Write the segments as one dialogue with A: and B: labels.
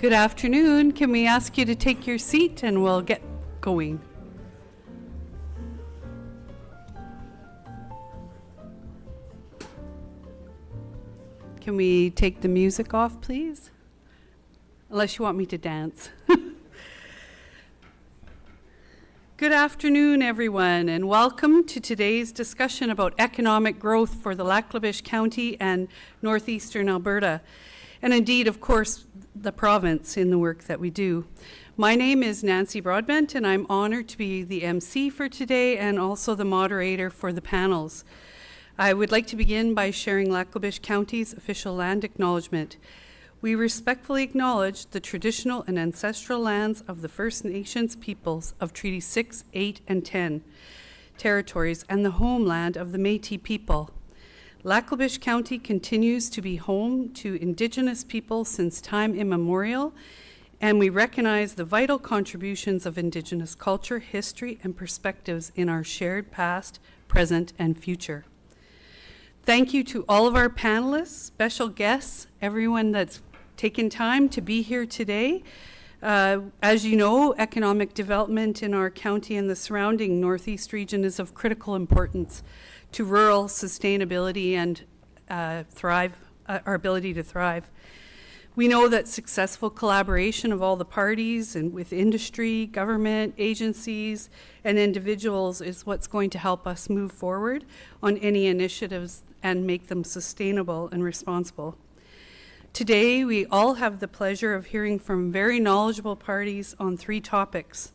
A: Good afternoon. Can we ask you to take your seat and we'll get going? Can we take the music off, please? Unless you want me to dance. Good afternoon, everyone, and welcome to today's discussion about economic growth for the Lac La Biche County and northeastern Alberta, and indeed, of course, the province in the work that we do. My name is Nancy Broadbent, and I'm honored to be the MC for today and also the moderator for the panels. I would like to begin by sharing Lac La Biche County's official land acknowledgement. We respectfully acknowledge the traditional and ancestral lands of the First Nations peoples of Treaty 6, 8, and 10 territories and the homeland of the Métis people. Lac La Biche County continues to be home to Indigenous people since time immemorial, and we recognize the vital contributions of Indigenous culture, history, and perspectives in our shared past, present, and future. Thank you to all of our panelists, special guests, everyone that's taken time to be here today. As you know, economic development in our county and the surrounding Northeast region is of critical importance to rural sustainability and our ability to thrive. We know that successful collaboration of all the parties and with industry, government, agencies, and individuals is what's going to help us move forward on any initiatives and make them sustainable and responsible. Today, we all have the pleasure of hearing from very knowledgeable parties on 3 topics.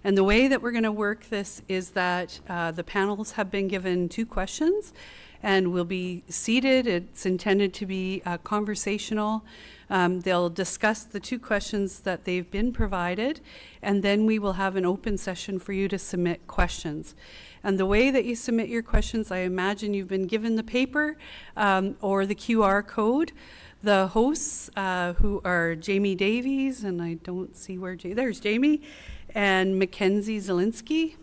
A: And the way that we're going to work this is that the panels have been given 2 questions and will be seated. It's intended to be conversational. They'll discuss the 2 questions that they've been provided, and then we will have an open session for you to submit questions. And the way that you submit your questions, I imagine you've been given the paper or the QR code. The hosts, who are Jamie Davies, and I don't see where, there's Jamie, and Mackenzie Zielinski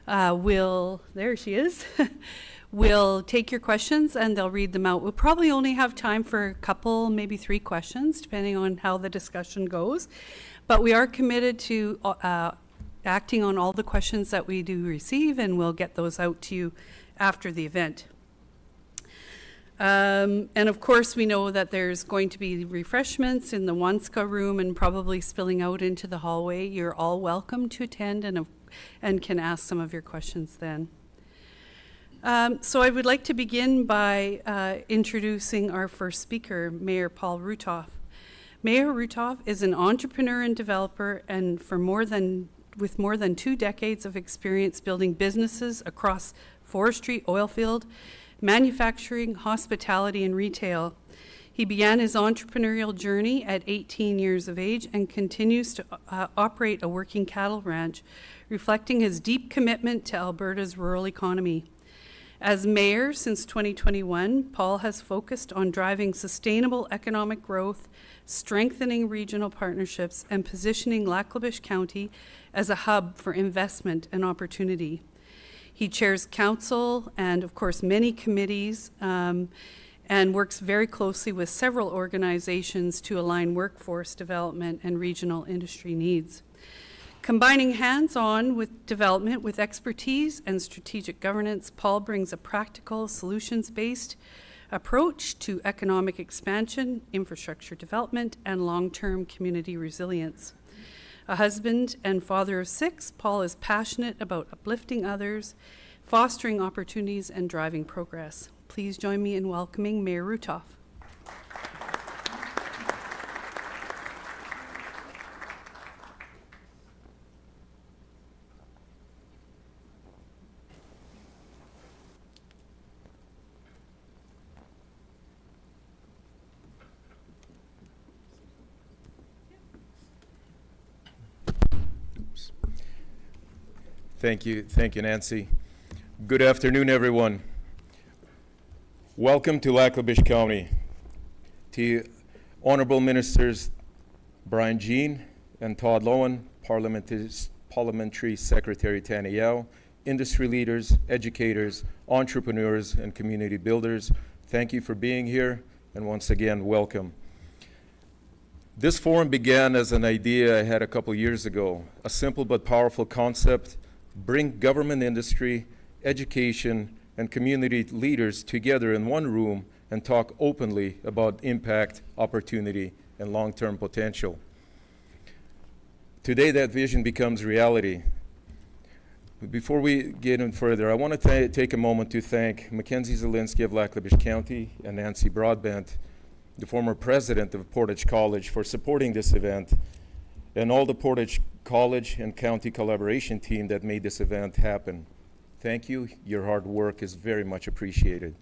A: there she is, will take your questions and they'll read them out. We'll probably only have time for a couple, maybe 3 questions, depending on how the discussion goes. But we are committed to acting on all the questions that we do receive, and we'll get those out to you after the event. And of course, we know that there's going to be refreshments in the Wanska room and probably spilling out into the hallway. You're all welcome to attend and can ask some of your questions then. So I would like to begin by introducing our first speaker, Mayor Paul Rutoff. Mayor Rutoff is an entrepreneur and developer, and with more than 2 decades of experience building businesses across forestry, oilfield, manufacturing, hospitality, and retail. He began his entrepreneurial journey at 18 years of age and continues to operate a working cattle ranch, reflecting his deep commitment to Alberta's rural economy. As mayor since 2021, Paul has focused on driving sustainable economic growth, strengthening regional partnerships, and positioning Lac La Biche County as a hub for investment and opportunity. He chairs council and, of course, many committees and works very closely with several organizations to align workforce development and regional industry needs. Combining hands-on with development with expertise and strategic governance, Paul brings a practical, solutions-based approach to economic expansion, infrastructure development, and long-term community resilience. A husband and father of 6, Paul is passionate about uplifting others, fostering opportunities, and driving progress. Please join me in welcoming Mayor Rutoff.
B: Thank you, Nancy. Good afternoon, everyone. Welcome to Lac La Biche County. To Honourable Ministers Brian Jean and Todd Lowen, Parliamentary Secretary Tanya Yao, industry leaders, educators, entrepreneurs, and community builders, thank you for being here, and once again, welcome. This forum began as an idea I had a couple years ago, a simple but powerful concept: bring government, industry, education, and community leaders together in one room and talk openly about impact, opportunity, and long-term potential. Today, that vision becomes reality. Before we get in further, I want to take a moment to thank Mackenzie Zielinski of Lac-La-Biche County and Nancy Broadbent, the former president of Portage College, for supporting this event, and all the Portage College and County collaboration team that made this event happen. Thank you. Your hard work is very much appreciated.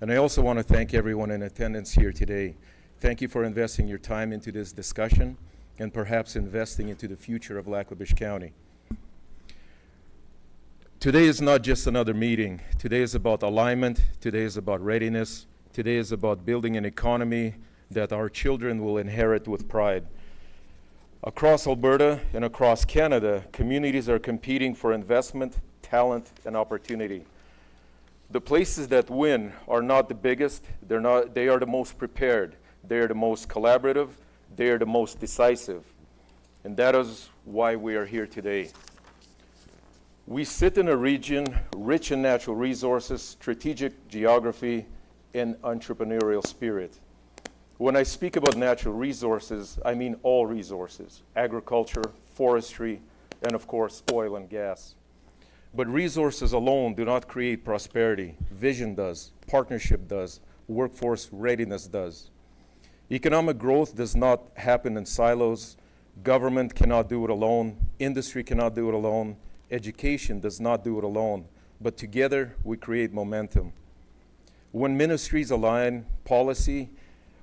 B: And I also want to thank everyone in attendance here today. Thank you for investing your time into this discussion and perhaps investing into the future of Lac-La-Biche County. Today is not just another meeting. Today is about alignment. Today is about readiness. Today is about building an economy that our children will inherit with pride. Across Alberta and across Canada, communities are competing for investment, talent, and opportunity. The places that win are not the biggest, they are the most prepared, they are the most collaborative, they are the most decisive. And that is why we are here today. We sit in a region rich in natural resources, strategic geography, and entrepreneurial spirit. When I speak about natural resources, I mean all resources: agriculture, forestry, and of course, oil and gas. But resources alone do not create prosperity. Vision does, partnership does, workforce readiness does. Economic growth does not happen in silos. Government cannot do it alone. Industry cannot do it alone. Education does not do it alone. But together, we create momentum. When ministries align policy,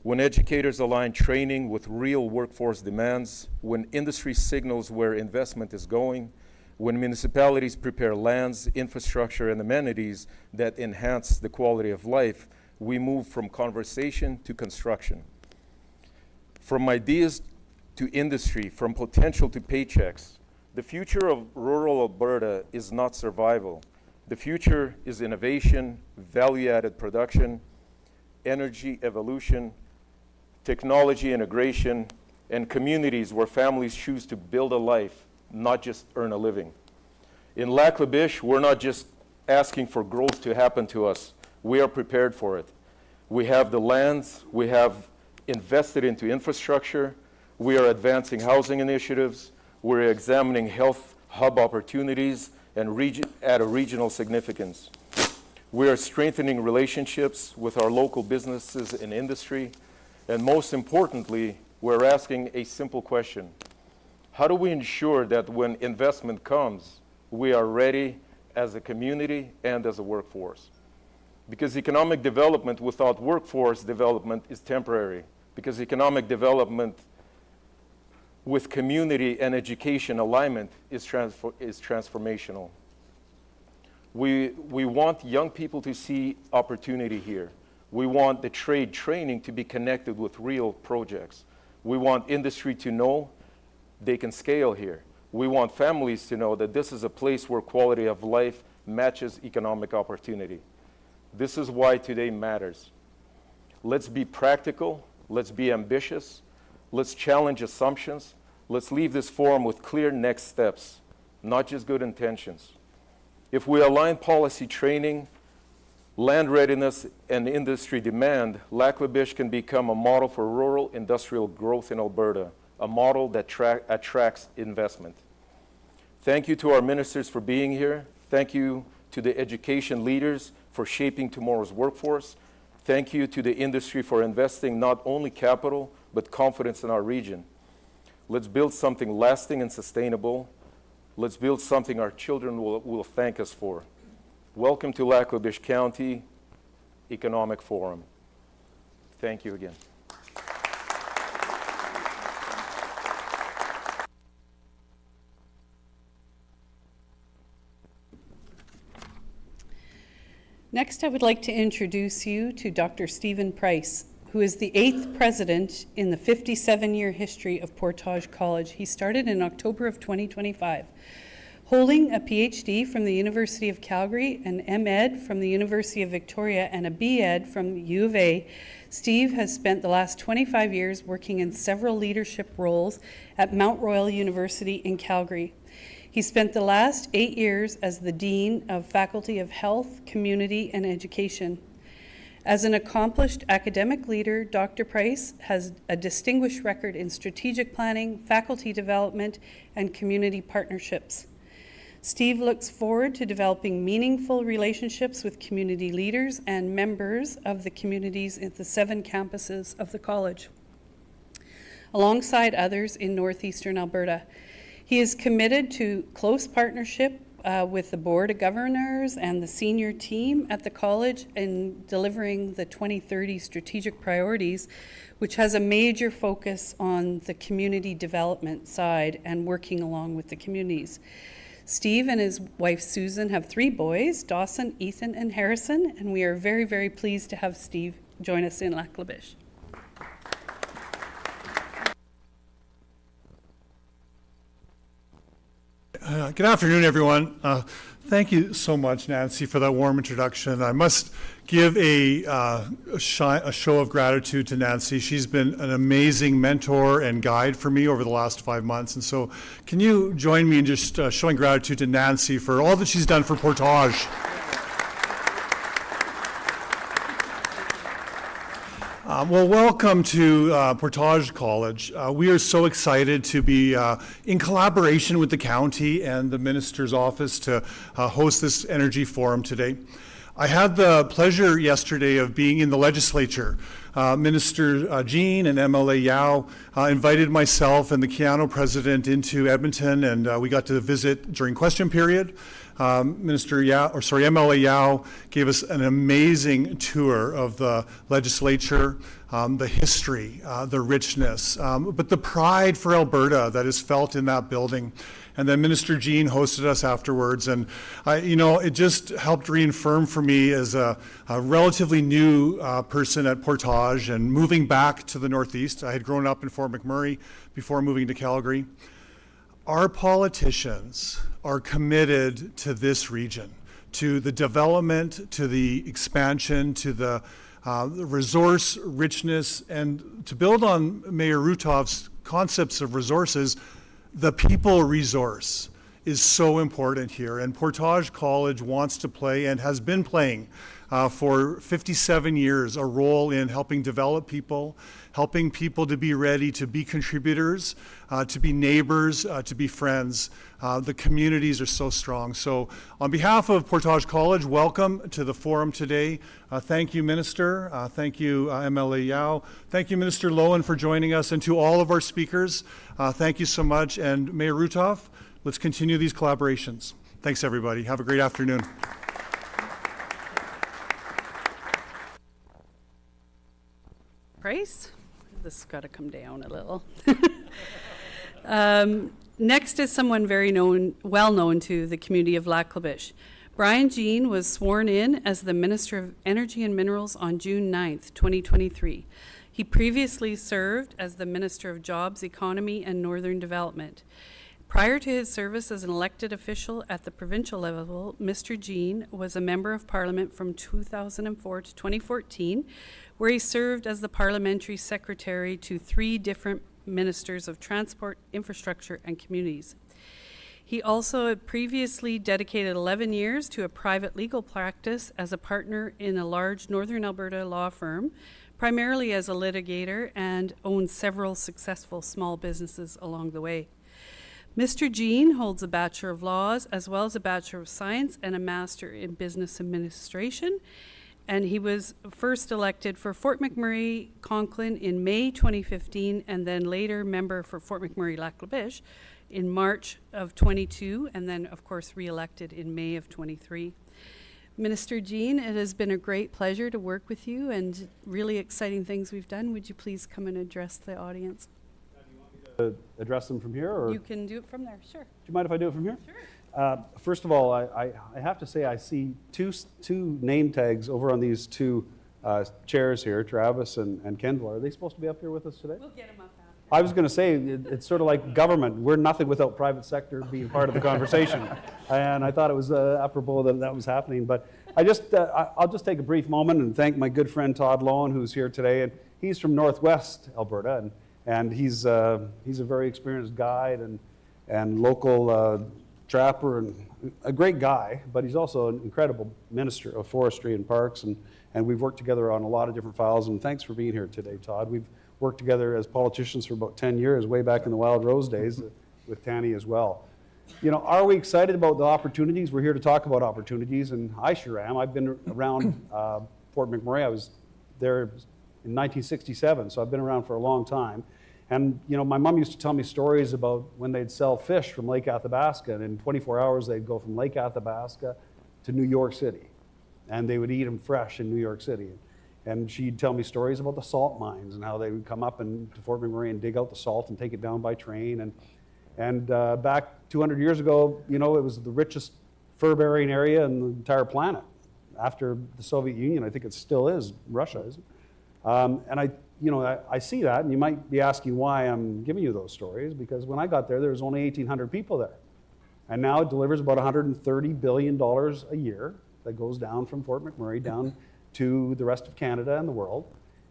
B: when educators align training with real workforce demands, when industry signals where investment is going, when municipalities prepare lands, infrastructure, and amenities that enhance the quality of life, we move from conversation to construction. From ideas to industry, from potential to paychecks. The future of rural Alberta is not survival. The future is innovation, value-added production, energy evolution, technology integration, and communities where families choose to build a life, not just earn a living. In Lac-La-Biche, we're not just asking for growth to happen to us. We are prepared for it. We have the lands, we have invested into infrastructure, we are advancing housing initiatives, we're examining health hub opportunities and at a regional significance. We are strengthening relationships with our local businesses and industry, and most importantly, we're asking a simple question. How do we ensure that when investment comes, we are ready as a community and as a workforce? Because economic development without workforce development is temporary. Because economic development with community and education alignment is transformational. We want young people to see opportunity here. We want the trade training to be connected with real projects. We want industry to know they can scale here. We want families to know that this is a place where quality of life matches economic opportunity. This is why today matters. Let's be practical. Let's be ambitious. Let's challenge assumptions. Let's leave this forum with clear next steps, not just good intentions. If we align policy training, land readiness, and industry demand, Lac-La-Biche can become a model for rural industrial growth in Alberta, a model that attracts investment. Thank you to our ministers for being here. Thank you to the education leaders for shaping tomorrow's workforce. Thank you to the industry for investing not only capital, but confidence in our region. Let's build something lasting and sustainable. Let's build something our children will thank us for. Welcome to Lac-La-Biche County Economic Forum. Thank you again.
A: Next, I would like to introduce you to Dr. Stephen Price, who is the 8th president in the 57-year history of Portage College. He started in October of 2025. Holding a PhD from the University of Calgary, an MEd from the University of Victoria, and a BEd from U of A, Steve has spent the last 25 years working in several leadership roles at Mount Royal University in Calgary. He spent the last 8 years as the Dean of Faculty of Health, Community, and Education. As an accomplished academic leader, Dr. Price has a distinguished record in strategic planning, faculty development, and community partnerships. Steve looks forward to developing meaningful relationships with community leaders and members of the communities at the 7 campuses of the college, alongside others in northeastern Alberta. He is committed to close partnership with the Board of Governors and the senior team at the college in delivering the 2030 strategic priorities, which has a major focus on the community development side and working along with the communities. Steve and his wife Susan have 3 boys, Dawson, Ethan, and Harrison, and we are very, very pleased to have Steve join us in Lac La Biche.
C: Good afternoon, everyone. Thank you so much, Nancy, for that warm introduction. I must give a show of gratitude to Nancy. She's been an amazing mentor and guide for me over the last 5 months. And so can you join me in just showing gratitude to Nancy for all that she's done for Portage? Well, welcome to Portage College. We are so excited to be in collaboration with the county and the Minister's office to host this energy forum today. I had the pleasure yesterday of being in the legislature. Minister Jean and MLA Yao invited myself and the Keano president into Edmonton, and we got to visit during question period. MLA Yao gave us an amazing tour of the legislature, the history, the richness, but the pride for Alberta that is felt in that building. And then Minister Jean hosted us afterwards, and it just helped reaffirm for me as a relatively new person at Portage and moving back to the Northeast. I had grown up in Fort McMurray before moving to Calgary. Our politicians are committed to this region, to the development, to the expansion, to the resource richness, and to build on Mayor Rutov's concepts of resources, the people resource is so important here. And Portage College wants to play and has been playing for 57 years a role in helping develop people, helping people to be ready to be contributors, to be neighbors, to be friends. The communities are so strong. So on behalf of Portage College, welcome to the forum today. Thank you, Minister. Thank you, MLA Yao. Thank you, Minister Lowen, for joining us. And to all of our speakers, thank you so much. And Mayor Rutov, let's continue these collaborations. Thanks, everybody. Have a great afternoon.
A: Price? This has got to come down a little. Next is someone very well known to the community of Lac La Biche. Brian Jean was sworn in as the Minister of Energy and Minerals on June 9th, 2023. He previously served as the Minister of Jobs, Economy, and Northern Development. Prior to his service as an elected official at the provincial level, Mr. Jean was a member of Parliament from 2004 to 2014, where he served as the parliamentary secretary to 3 different ministers of transport, infrastructure, and communities. He also had previously dedicated 11 years to a private legal practice as a partner in a large Northern Alberta law firm, primarily as a litigator, and owned several successful small businesses along the way. Mr. Jean holds a Bachelor of Laws as well as a Bachelor of Science and a Master in Business Administration. And he was first elected for Fort McMurray Conklin in May 2015, and then later member for Fort McMurray Lac La Biche in March of 22, and then of course re-elected in May of 23. Minister Jean, it has been a great pleasure to work with you and really exciting things we've done. Would you please come and address the audience?
D: Address them from here, or
A: You can do it from there, sure.
D: do you mind if I do it from here?
A: Sure.
D: First of all, I have to say I see two name tags over on these 2 chairs here, Travis and Kendall. Are they supposed to be up here with us today?
A: We'll get him up
D: I was going to say, it's sort of like government. We're nothing without private sector being part of the conversation. And I thought it was apropos that that was happening. But I'll just take a brief moment and thank my good friend Todd Lowen, who's here today. And he's from Northwest Alberta, and he's a very experienced guide and local trapper and a great guy, but he's also an incredible minister of forestry and parks, and we've worked together on a lot of different files, and thanks for being here today, Todd. We've worked together as politicians for about 10 years, way back in the Wild Rose days with Tanny as well. You know, are we excited about the opportunities? We're here to talk about opportunities, and I sure am. I've been around Fort McMurray. I was there in 1967, so I've been around for a long time. And, you know, my mom used to tell me stories about when they'd sell fish from Lake Athabasca, and in 24 hours they'd go from Lake Athabasca to New York City, and they would eat them fresh in New York City. And she'd tell me stories about the salt mines and how they would come up to Fort McMurray and dig out the salt and take it down by train. And back 200 years ago, you know, it was the richest fur-bearing area in the entire planet. After the Soviet Union, I think it still is. Russia, isn't it? And I see that, and you might be asking why I'm giving you those stories, because when I got there was only 1,800 people there. And now it delivers about $130 billion a year that goes down from Fort McMurray down to the rest of Canada and the world.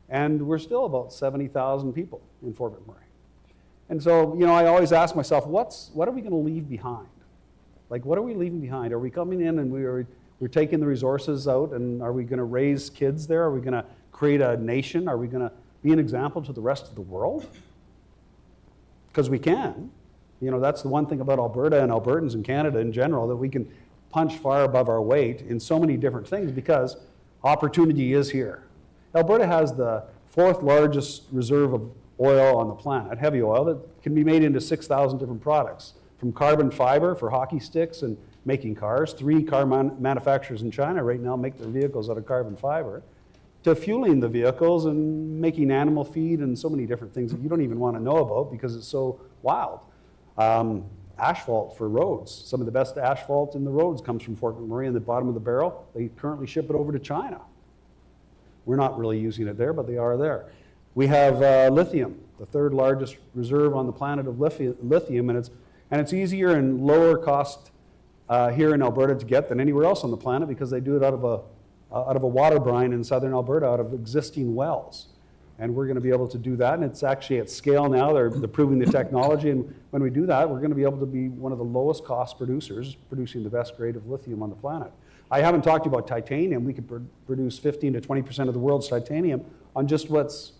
D: And we're still about 70,000 people in Fort McMurray. And so, you know, I always ask myself, what are we going to leave behind? Like, what are we leaving behind? Are we coming in and we're taking the resources out, and are we going to raise kids there? Are we going to create a nation? Are we going to be an example to the rest of the world? Because we can. You know, that's the one thing about Alberta and Albertans and Canada in general, that we can punch far above our weight in so many different things because opportunity is here. Alberta has the 4th largest reserve of oil on the planet, heavy oil, that can be made into 6,000 different products, from carbon fiber for hockey sticks and making cars. 3 car manufacturers in China right now make their vehicles out of carbon fiber, to fueling the vehicles and making animal feed and so many different things that you don't even want to know about because it's so wild. Asphalt for roads. Some of the best asphalt in the roads comes from Fort McMurray in the bottom of the barrel. They currently ship it over to China. We're not really using it there, but they are there. We have lithium, the 3rd largest reserve on the planet of lithium, and it's easier and lower cost here in Alberta to get than anywhere else on the planet because they do it out of a water brine in southern Alberta, out of existing wells. And we're going to be able to do that, and it's actually at scale now. They're proving the technology, and when we do that, we're going to be able to be one of the lowest cost producers, producing the best grade of lithium on the planet. I haven't talked to you about titanium. We could produce 15 to 20% of the world's titanium on just what's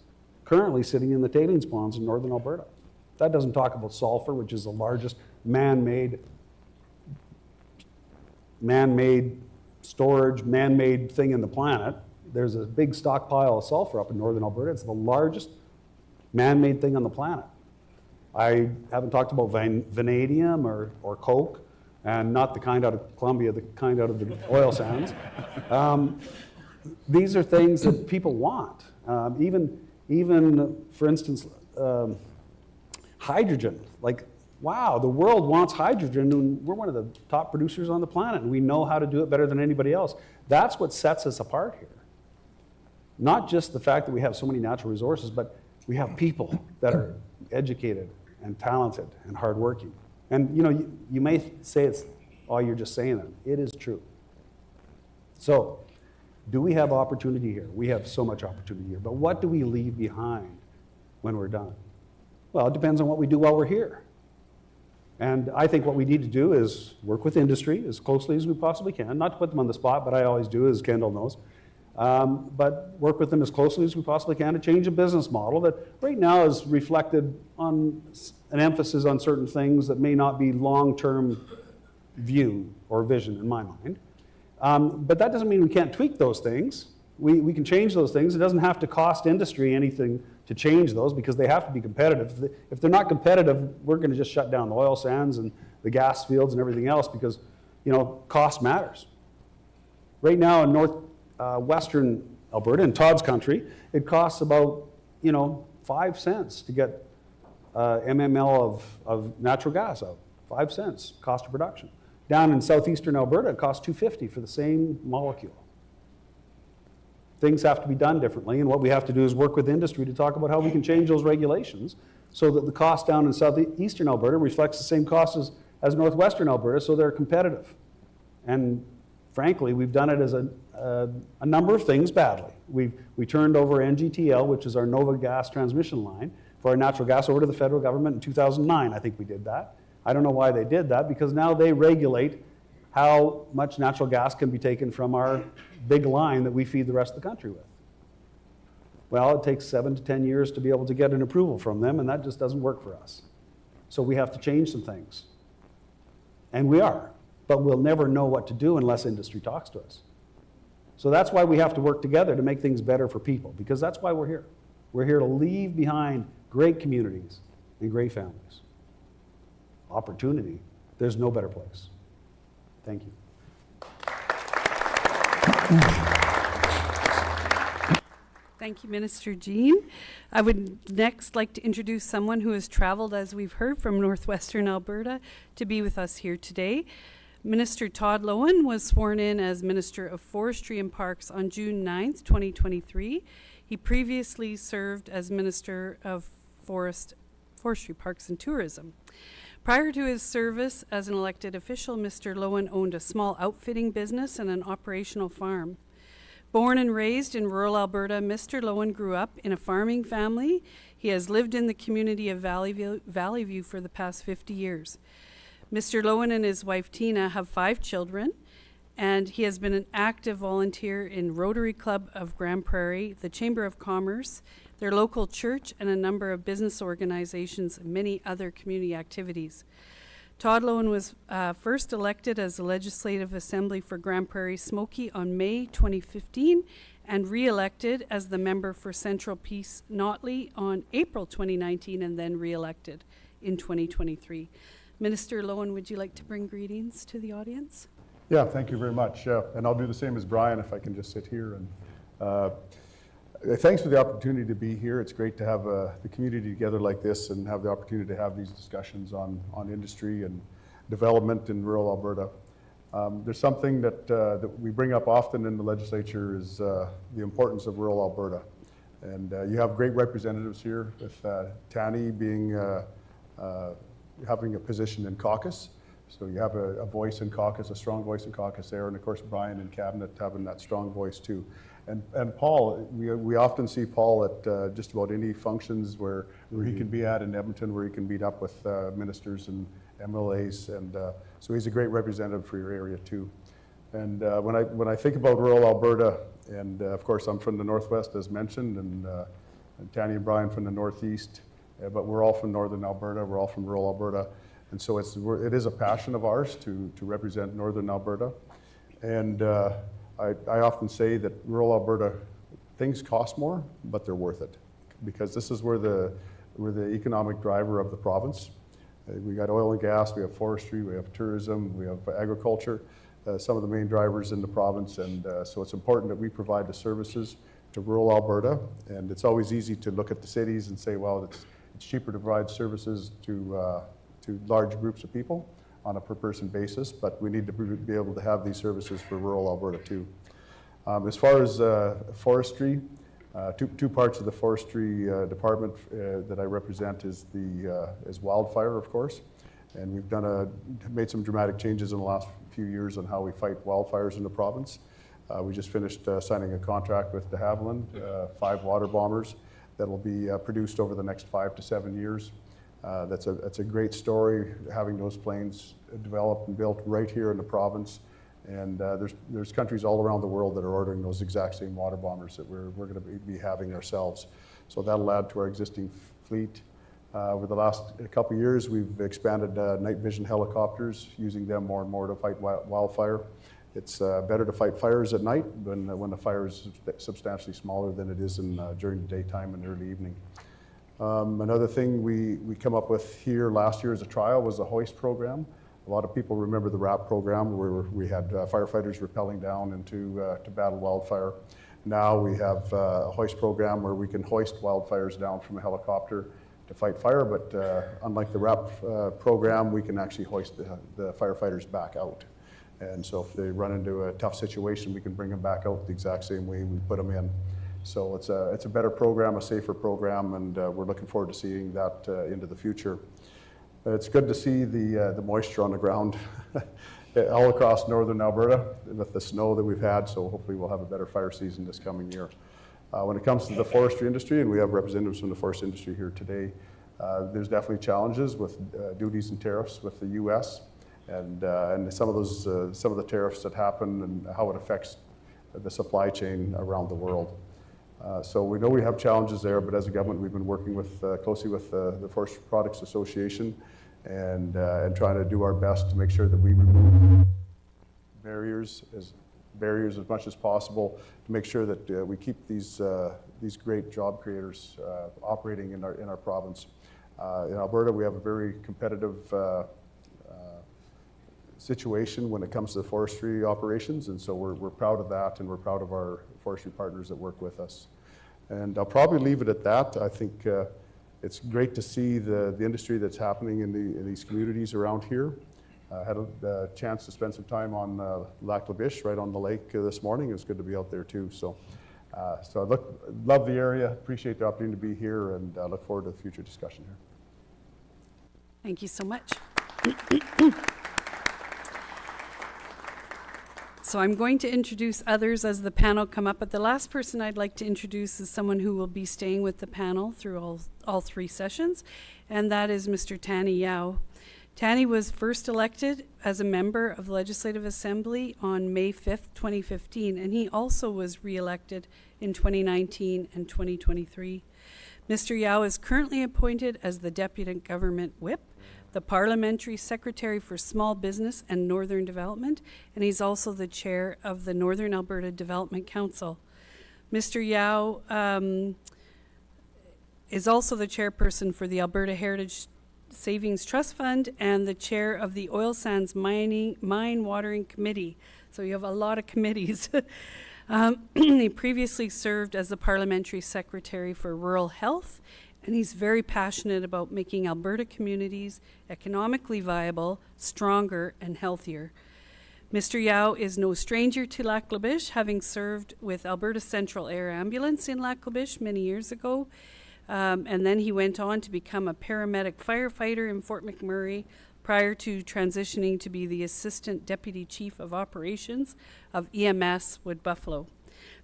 D: currently sitting in the tailings ponds in northern Alberta. That doesn't talk about sulfur, which is the largest man-made storage, man-made thing in the planet. There's a big stockpile of sulfur up in northern Alberta. It's the largest man-made thing on the planet. I haven't talked about vanadium or coke, and not the kind out of Colombia, the kind out of the oil sands. These are things that people want. Even for instance, hydrogen. Like, wow, the world wants hydrogen, and we're one of the top producers on the planet, and we know how to do it better than anybody else. That's what sets us apart here. Not just the fact that we have so many natural resources, but we have people that are educated and talented and hardworking. And you know, you may say it's, oh, you're just saying that. It is true. So, do we have opportunity here? We have so much opportunity here. But what do we leave behind when we're done? Well, it depends on what we do while we're here. And I think what we need to do is work with industry as closely as we possibly can. Not to put them on the spot, but I always do, as Kendall knows. But work with them as closely as we possibly can to change a business model that right now is reflected on an emphasis on certain things that may not be long-term view or vision in my mind. But that doesn't mean we can't tweak those things. We can change those things. It doesn't have to cost industry anything to change those because they have to be competitive. If they're not competitive, we're going to just shut down the oil sands and the gas fields and everything else because, you know, cost matters. Right now in northwestern Alberta, in Todd's country, it costs about, 5 cents to get MML of natural gas out. 5 cents cost of production. Down in southeastern Alberta, it costs $2.50 for the same molecule. Things have to be done differently, and what we have to do is work with industry to talk about how we can change those regulations so that the cost down in southeastern Alberta reflects the same costs as northwestern Alberta, so they're competitive. And frankly, we've done it as a number of things badly. We turned over NGTL, which is our Nova gas transmission line, for our natural gas over to the federal government in 2009. I think we did that. I don't know why they did that, because now they regulate how much natural gas can be taken from our big line that we feed the rest of the country with. Well, it takes 7 to 10 years to be able to get an approval from them, and that just doesn't work for us. So we have to change some things. And we are, but we'll never know what to do unless industry talks to us. So that's why we have to work together to make things better for people, because that's why we're here. We're here to leave behind great communities and great families. Opportunity, there's no better place. Thank you.
A: Thank you, Minister Jean. I would next like to introduce someone who has traveled, as we've heard, from northwestern Alberta to be with us here today. Minister Todd Loewen was sworn in as Minister of Forestry and Parks on June 9th, 2023. He previously served as Minister of Forestry, Parks and Tourism. Prior to his service as an elected official, Mr. Loewen owned a small outfitting business and an operational farm. Born and raised in rural Alberta, Mr. Loewen grew up in a farming family. He has lived in the community of Valley View for the past 50 years. Mr. Loewen and his wife Tina have 5 children, and he has been an active volunteer in Rotary Club of Grand Prairie, the Chamber of Commerce, their local church, and a number of business organizations and many other community activities. Todd Loewen was first elected as the Legislative Assembly for Grand Prairie Smoky on May 2015 and re-elected as the member for Central Peace Notley on April 2019 and then re-elected in 2023. Minister Loewen, would you like to bring greetings to the audience?
E: Yeah, thank you very much. And I'll do the same as Brian if I can just sit here. And thanks for the opportunity to be here. It's great to have the community together like this and have the opportunity to have these discussions on industry and development in rural Alberta. There's something that we bring up often in the legislature is the importance of rural Alberta. And you have great representatives here, with Tani being having a position in caucus. So you have a voice in caucus, a strong voice in caucus there, and of course Brian in cabinet having that strong voice too. And Paul, we often see Paul at just about any functions where he can be at in Edmonton, where he can meet up with ministers and MLAs, and so he's a great representative for your area too. And when I think about rural Alberta, and of course I'm from the Northwest as mentioned, and Tanya and Brian from the Northeast, but we're all from Northern Alberta, we're all from rural Alberta, and so it is a passion of ours to represent Northern Alberta. And I often say that rural Alberta, things cost more, but they're worth it, because this is where we're the economic driver of the province. We got oil and gas, we have forestry, we have tourism, we have agriculture, some of the main drivers in the province, and so it's important that we provide the services to rural Alberta. And it's always easy to look at the cities and say, well, it's cheaper to provide services to large groups of people on a per person basis, but we need to be able to have these services for rural Alberta too. As far as forestry, two parts of the forestry department that I represent is wildfire, of course, and we've made some dramatic changes in the last few years on how we fight wildfires in the province. We just finished signing a contract with de Havilland, 5 water bombers that will be produced over the next 5 to 7 years. That's a great story, having those planes developed and built right here in the province. And there's countries all around the world that are ordering those exact same water bombers that we're going to be having ourselves. So that'll add to our existing fleet. Over the last couple of years, we've expanded night vision helicopters, using them more and more to fight wildfire. It's better to fight fires at night when the fire is substantially smaller than it is during the daytime and early evening. Another thing we come up with here last year as a trial was the hoist program. A lot of people remember the RAP program where we had firefighters rappelling down to battle wildfire. Now we have a hoist program where we can hoist wildfires down from a helicopter to fight fire, but unlike the RAP program, we can actually hoist the firefighters back out. And so if they run into a tough situation, we can bring them back out the exact same way we put them in. So it's a better program, a safer program, and we're looking forward to seeing that into the future. It's good to see the moisture on the ground all across northern Alberta with the snow that we've had, so hopefully we'll have a better fire season this coming year. When it comes to the forestry industry, and we have representatives from the forest industry here today, there's definitely challenges with duties and tariffs with the U.S. and some of the tariffs that happen and how it affects the supply chain around the world. So we know we have challenges there, but as a government, we've been working closely with the Forest Products Association and trying to do our best to make sure that we remove barriers as much as possible to make sure that we keep these great job creators operating in our province. In Alberta, we have a very competitive situation when it comes to the forestry operations, and so we're proud of that, and we're proud of our forestry partners that work with us. And I'll probably leave it at that. I think it's great to see the industry that's happening in these communities around here. I had a chance to spend some time on Lac La Biche, right on the lake this morning. It was good to be out there too. So I love the area, appreciate the opportunity to be here, and look forward to the future discussion here.
A: Thank you so much. So I'm going to introduce others as the panel come up, but the last person I'd like to introduce is someone who will be staying with the panel through all three sessions, and that is Mr. Tanny Yao. Tanny was first elected as a member of the Legislative Assembly on May 5th, 2015, and he also was re-elected in 2019 and 2023. Mr. Yao is currently appointed as the Deputy Government Whip, the Parliamentary Secretary for Small Business and Northern Development, and he's also the Chair of the Northern Alberta Development Council. Mr. Yao is also the chairperson for the Alberta Heritage Savings Trust Fund and the chair of the Oil Sands Mine Watering Committee. So you have a lot of committees. He previously served as the Parliamentary Secretary for Rural Health, and he's very passionate about making Alberta communities economically viable, stronger, and healthier. Mr. Yao is no stranger to Lac La Biche, having served with Alberta Central Air Ambulance in Lac La Biche many years ago. And then he went on to become a paramedic firefighter in Fort McMurray prior to transitioning to be the Assistant Deputy Chief of Operations of EMS Wood Buffalo.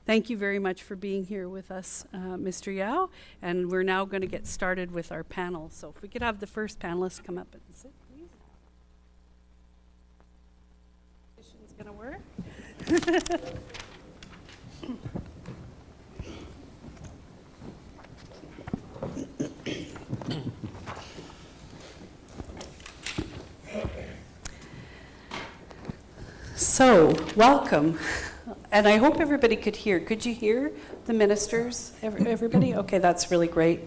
A: Thank you very much for being here with us, Mr. Yao. And we're now going to get started with our panel. So if we could have the first panelist come up and sit, please. This is going to work. So, welcome. And I hope everybody could hear. Could you hear the ministers, everybody? Okay, that's really great.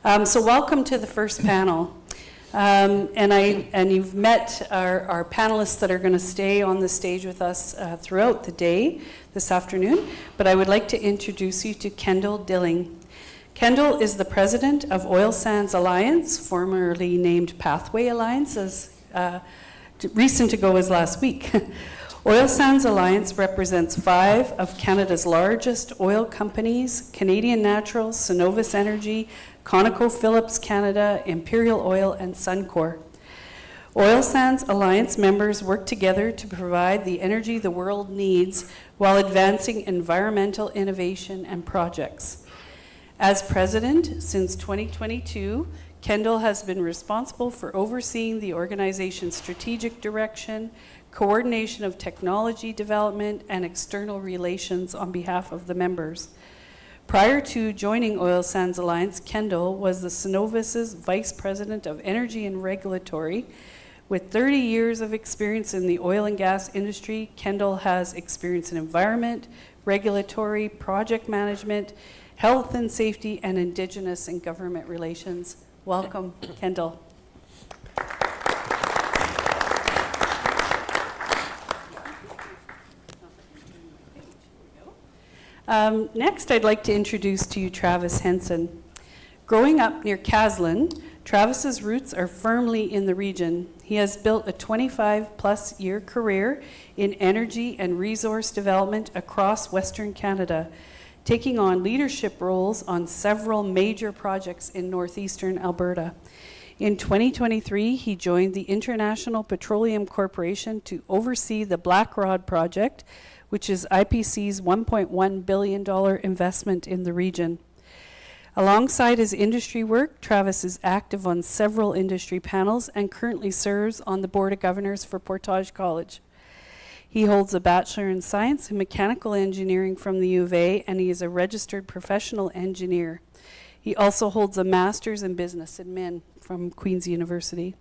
A: So welcome to the first panel. And you've met our panelists that are going to stay on the stage with us throughout the day this afternoon. But I would like to introduce you to Kendall Dilling. Kendall is the president of Oil Sands Alliance, formerly named Pathway Alliance, as recent ago as last week. Oil Sands Alliance represents 5 of Canada's largest oil companies: Canadian Natural, Cenovus Energy, ConocoPhillips Canada, Imperial Oil, and Suncor. Oil Sands Alliance members work together to provide the energy the world needs while advancing environmental innovation and projects. As president since 2022, Kendall has been responsible for overseeing the organization's strategic direction, coordination of technology development, and external relations on behalf of the members. Prior to joining Oil Sands Alliance, Kendall was the Cenovus's Vice President of Energy and Regulatory. With 30 years of experience in the oil and gas industry, Kendall has experience in environment, regulatory, project management, health and safety, and Indigenous and government relations. Welcome, Kendall. Next, I'd like to introduce to you Travis Henson. Growing up near Caslin, Travis's roots are firmly in the region. He has built a 25-plus year career in energy and resource development across Western Canada. taking on leadership roles on several major projects in northeastern Alberta. In 2023, he joined the International Petroleum Corporation to oversee the Blackrod project, which is IPC's $1.1 billion investment in the region. Alongside his industry work, Travis is active on several industry panels and currently serves on the Board of Governors for Portage College. He holds a Bachelor in Science and Mechanical Engineering from the U of A, and he is a registered professional engineer. He also holds a Master's in Business Admin from Queen's University.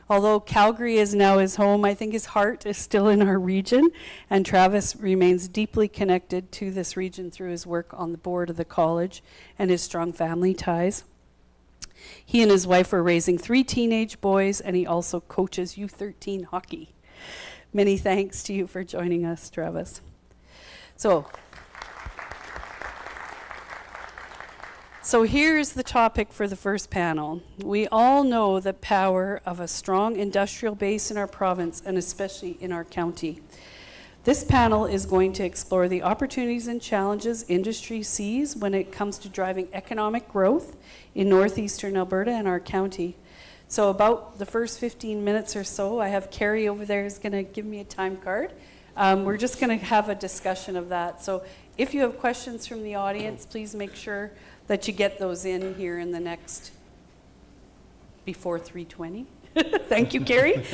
A: Although Calgary is now his home, I think his heart is still in our region, and Travis remains deeply connected to this region through his work on the board of the college and his strong family ties. He and his wife are raising 3 teenage boys, and he also coaches U13 hockey. Many thanks to you for joining us, Travis. So here's the topic for the first panel. We all know the power of a strong industrial base in our province and especially in our county. This panel is going to explore the opportunities and challenges industry sees when it comes to driving economic growth in northeastern Alberta and our county. So about the first 15 minutes or so, I have Carrie over there who's going to give me a time card. We're just going to have a discussion of that. So if you have questions from the audience, please make sure that you get those in here in the next, before 3:20. Thank you, Carrie.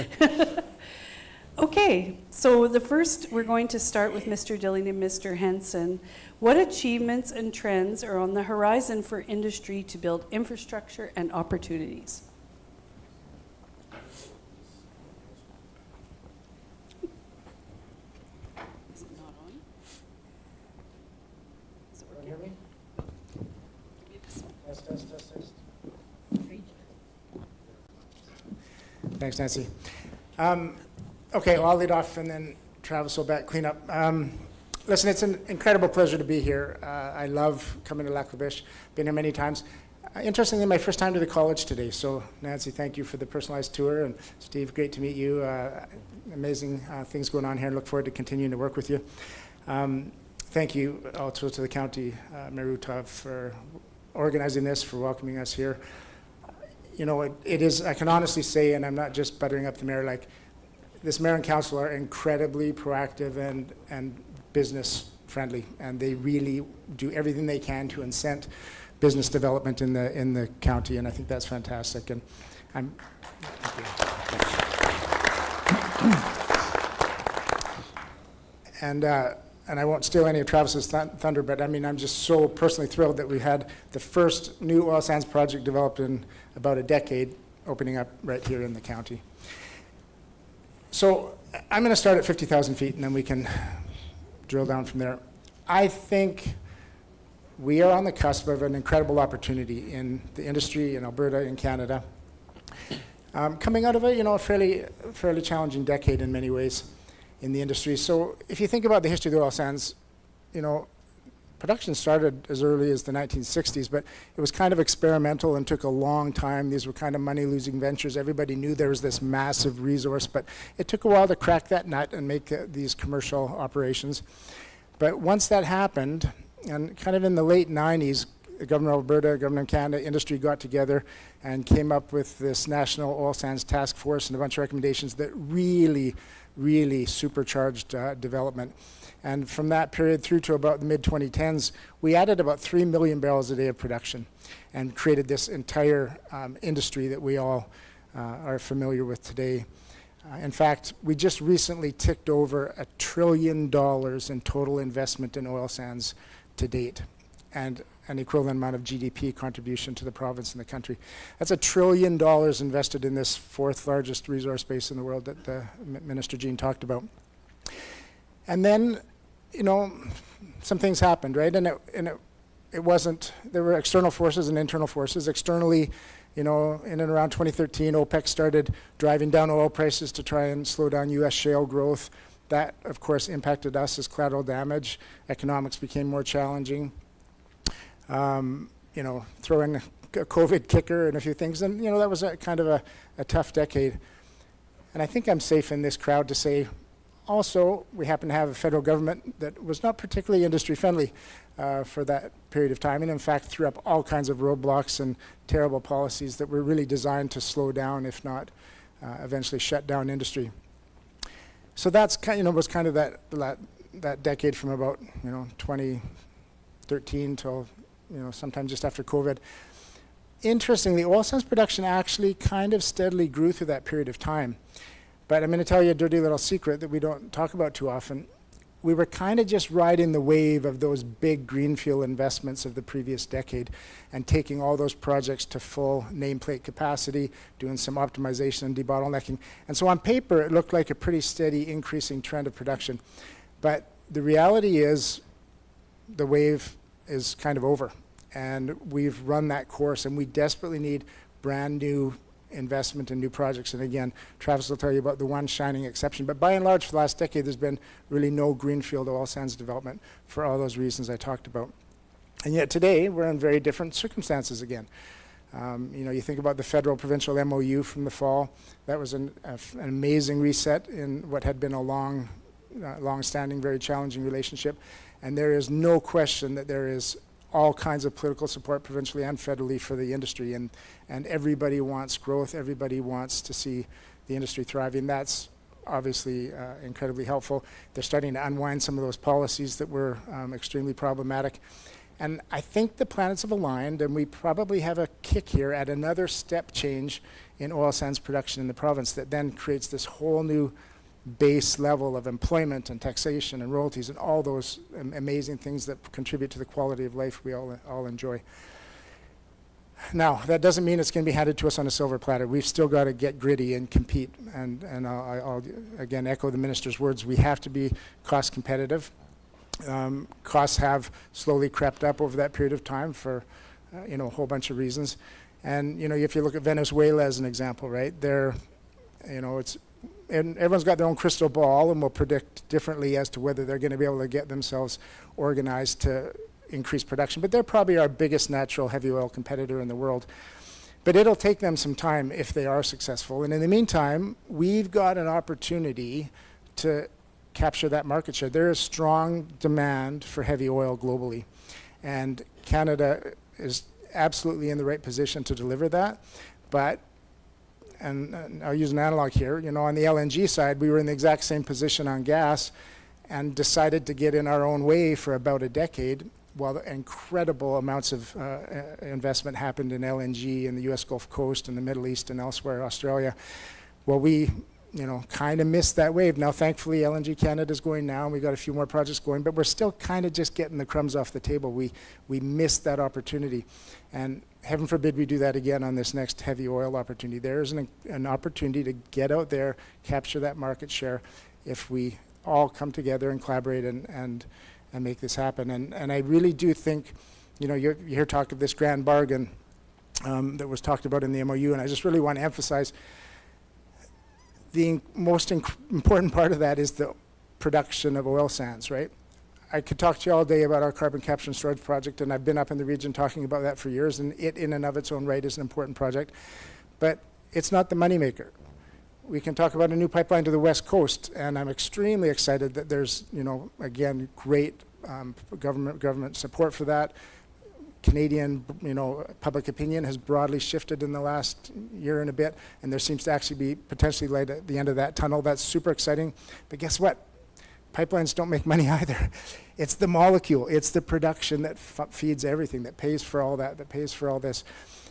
A: Okay, so the first, we're going to start with Mr. Dilling and Mr. Henson. What achievements and trends are on the horizon for industry to build infrastructure and opportunities? Is it not on? Is it working?
F: Hear me?
A: Give me this one.
F: Test. Thanks, Nancy. Okay, well, I'll lead off and then Travis will clean up. Listen, it's an incredible pleasure to be here. I love coming to Lac La Biche. Been here many times. Interestingly, my first time to the college today. So, Nancy, thank you for the personalized tour. And Steve, great to meet you. Amazing things going on here. Look forward to continuing to work with you. Thank you also to the county, Mayor Utah, for organizing this, for welcoming us here. You know, it is, I can honestly say, and I'm not just buttering up the mayor, like, this mayor and council are incredibly proactive and business friendly, and they really do everything they can to incent business development in the county, and I think that's fantastic. And I'm and I won't steal any of Travis's thunder, but I mean, I'm just so personally thrilled that we had the first new oil sands project developed in about a decade opening up right here in the county. So I'm going to start at 50,000 feet, and then we can drill down from there. I think we are on the cusp of an incredible opportunity in the industry in Alberta, in Canada, coming out of a fairly challenging decade in many ways in the industry. So if you think about the history of the oil sands, production started as early as the 1960s, but it was kind of experimental and took a long time. These were kind of money-losing ventures. Everybody knew there was this massive resource, but it took a while to crack that nut and make these commercial operations. But once that happened, and kind of in the late 90s, the government of Alberta, government of Canada, industry got together and came up with this National Oil Sands Task Force and a bunch of recommendations that really supercharged development. And from that period through to about the mid-2010s, we added about 3 million barrels a day of production and created this entire industry that we all are familiar with today. In fact, we just recently ticked over $1 trillion in total investment in oil sands to date, and an equivalent amount of GDP contribution to the province and the country. That's $1 trillion invested in this 4th largest resource base in the world that Minister Jean talked about. And then, some things happened, right? And it wasn't, there were external forces and internal forces. Externally, in and around 2013, OPEC started driving down oil prices to try and slow down U.S. shale growth. That, of course, impacted us as collateral damage. Economics became more challenging. Throw in a COVID kicker and a few things. And, that was kind of a tough decade. And I think I'm safe in this crowd to say also, we happen to have a federal government that was not particularly industry-friendly for that period of time, and in fact threw up all kinds of roadblocks and terrible policies that were really designed to slow down, if not eventually shut down industry. So that's was kind of that decade from about 2013 till sometime just after COVID. Interestingly, oil sands production actually kind of steadily grew through that period of time. But I'm going to tell you a dirty little secret that we don't talk about too often. We were kind of just riding the wave of those big greenfield investments of the previous decade and taking all those projects to full nameplate capacity, doing some optimization and debottlenecking. And so on paper, it looked like a pretty steady increasing trend of production. But the reality is the wave is kind of over. And we've run that course, and we desperately need brand new investment in new projects. And again, Travis will tell you about the one shining exception. But by and large, for the last decade, there's been really no greenfield oil sands development for all those reasons I talked about. And yet today, we're in very different circumstances again. You think about the federal-provincial MOU from the fall. That was an amazing reset in what had been a long-standing, very challenging relationship. And there is no question that there is all kinds of political support provincially and federally for the industry, and everybody wants growth, everybody wants to see the industry thriving. That's obviously incredibly helpful. They're starting to unwind some of those policies that were extremely problematic. And I think the planets have aligned, and we probably have a kick here at another step change in oil sands production in the province that then creates this whole new base level of employment and taxation and royalties and all those amazing things that contribute to the quality of life we all enjoy. Now, that doesn't mean it's going to be handed to us on a silver platter. We've still got to get gritty and compete. And I'll again echo the minister's words. We have to be cost competitive. Costs have slowly crept up over that period of time for a whole bunch of reasons. And if you look at Venezuela as an example, right, and everyone's got their own crystal ball and will predict differently as to whether they're going to be able to get themselves organized to increase production. But they're probably our biggest natural heavy oil competitor in the world. But it'll take them some time if they are successful. And in the meantime, we've got an opportunity to capture that market share. There is strong demand for heavy oil globally. And Canada is absolutely in the right position to deliver that. But and I'll use an analog here, on the LNG side, we were in the exact same position on gas and decided to get in our own way for about a decade while the incredible amounts of investment happened in LNG in the US Gulf Coast and the Middle East and elsewhere, Australia. Well, we, kind of missed that wave. Now, thankfully, LNG Canada's going now, and we've got a few more projects going, but we're still kind of just getting the crumbs off the table. We missed that opportunity. And heaven forbid we do that again on this next heavy oil opportunity. There is an opportunity to get out there, capture that market share if we all come together and collaborate and make this happen. And I really do think, you hear talk of this grand bargain that was talked about in the MOU, and I just really want to emphasize the most important part of that is the production of oil sands, right? I could talk to you all day about our carbon capture and storage project, and I've been up in the region talking about that for years, and it in and of its own right is an important project, but it's not the moneymaker. We can talk about a new pipeline to the West Coast, and I'm extremely excited that there's, again, great government support for that. Canadian, public opinion has broadly shifted in the last year and a bit, and there seems to actually be potentially light at the end of that tunnel. That's super exciting, but guess what? Pipelines don't make money either. It's the molecule, it's the production that feeds everything, that pays for all that pays for all this.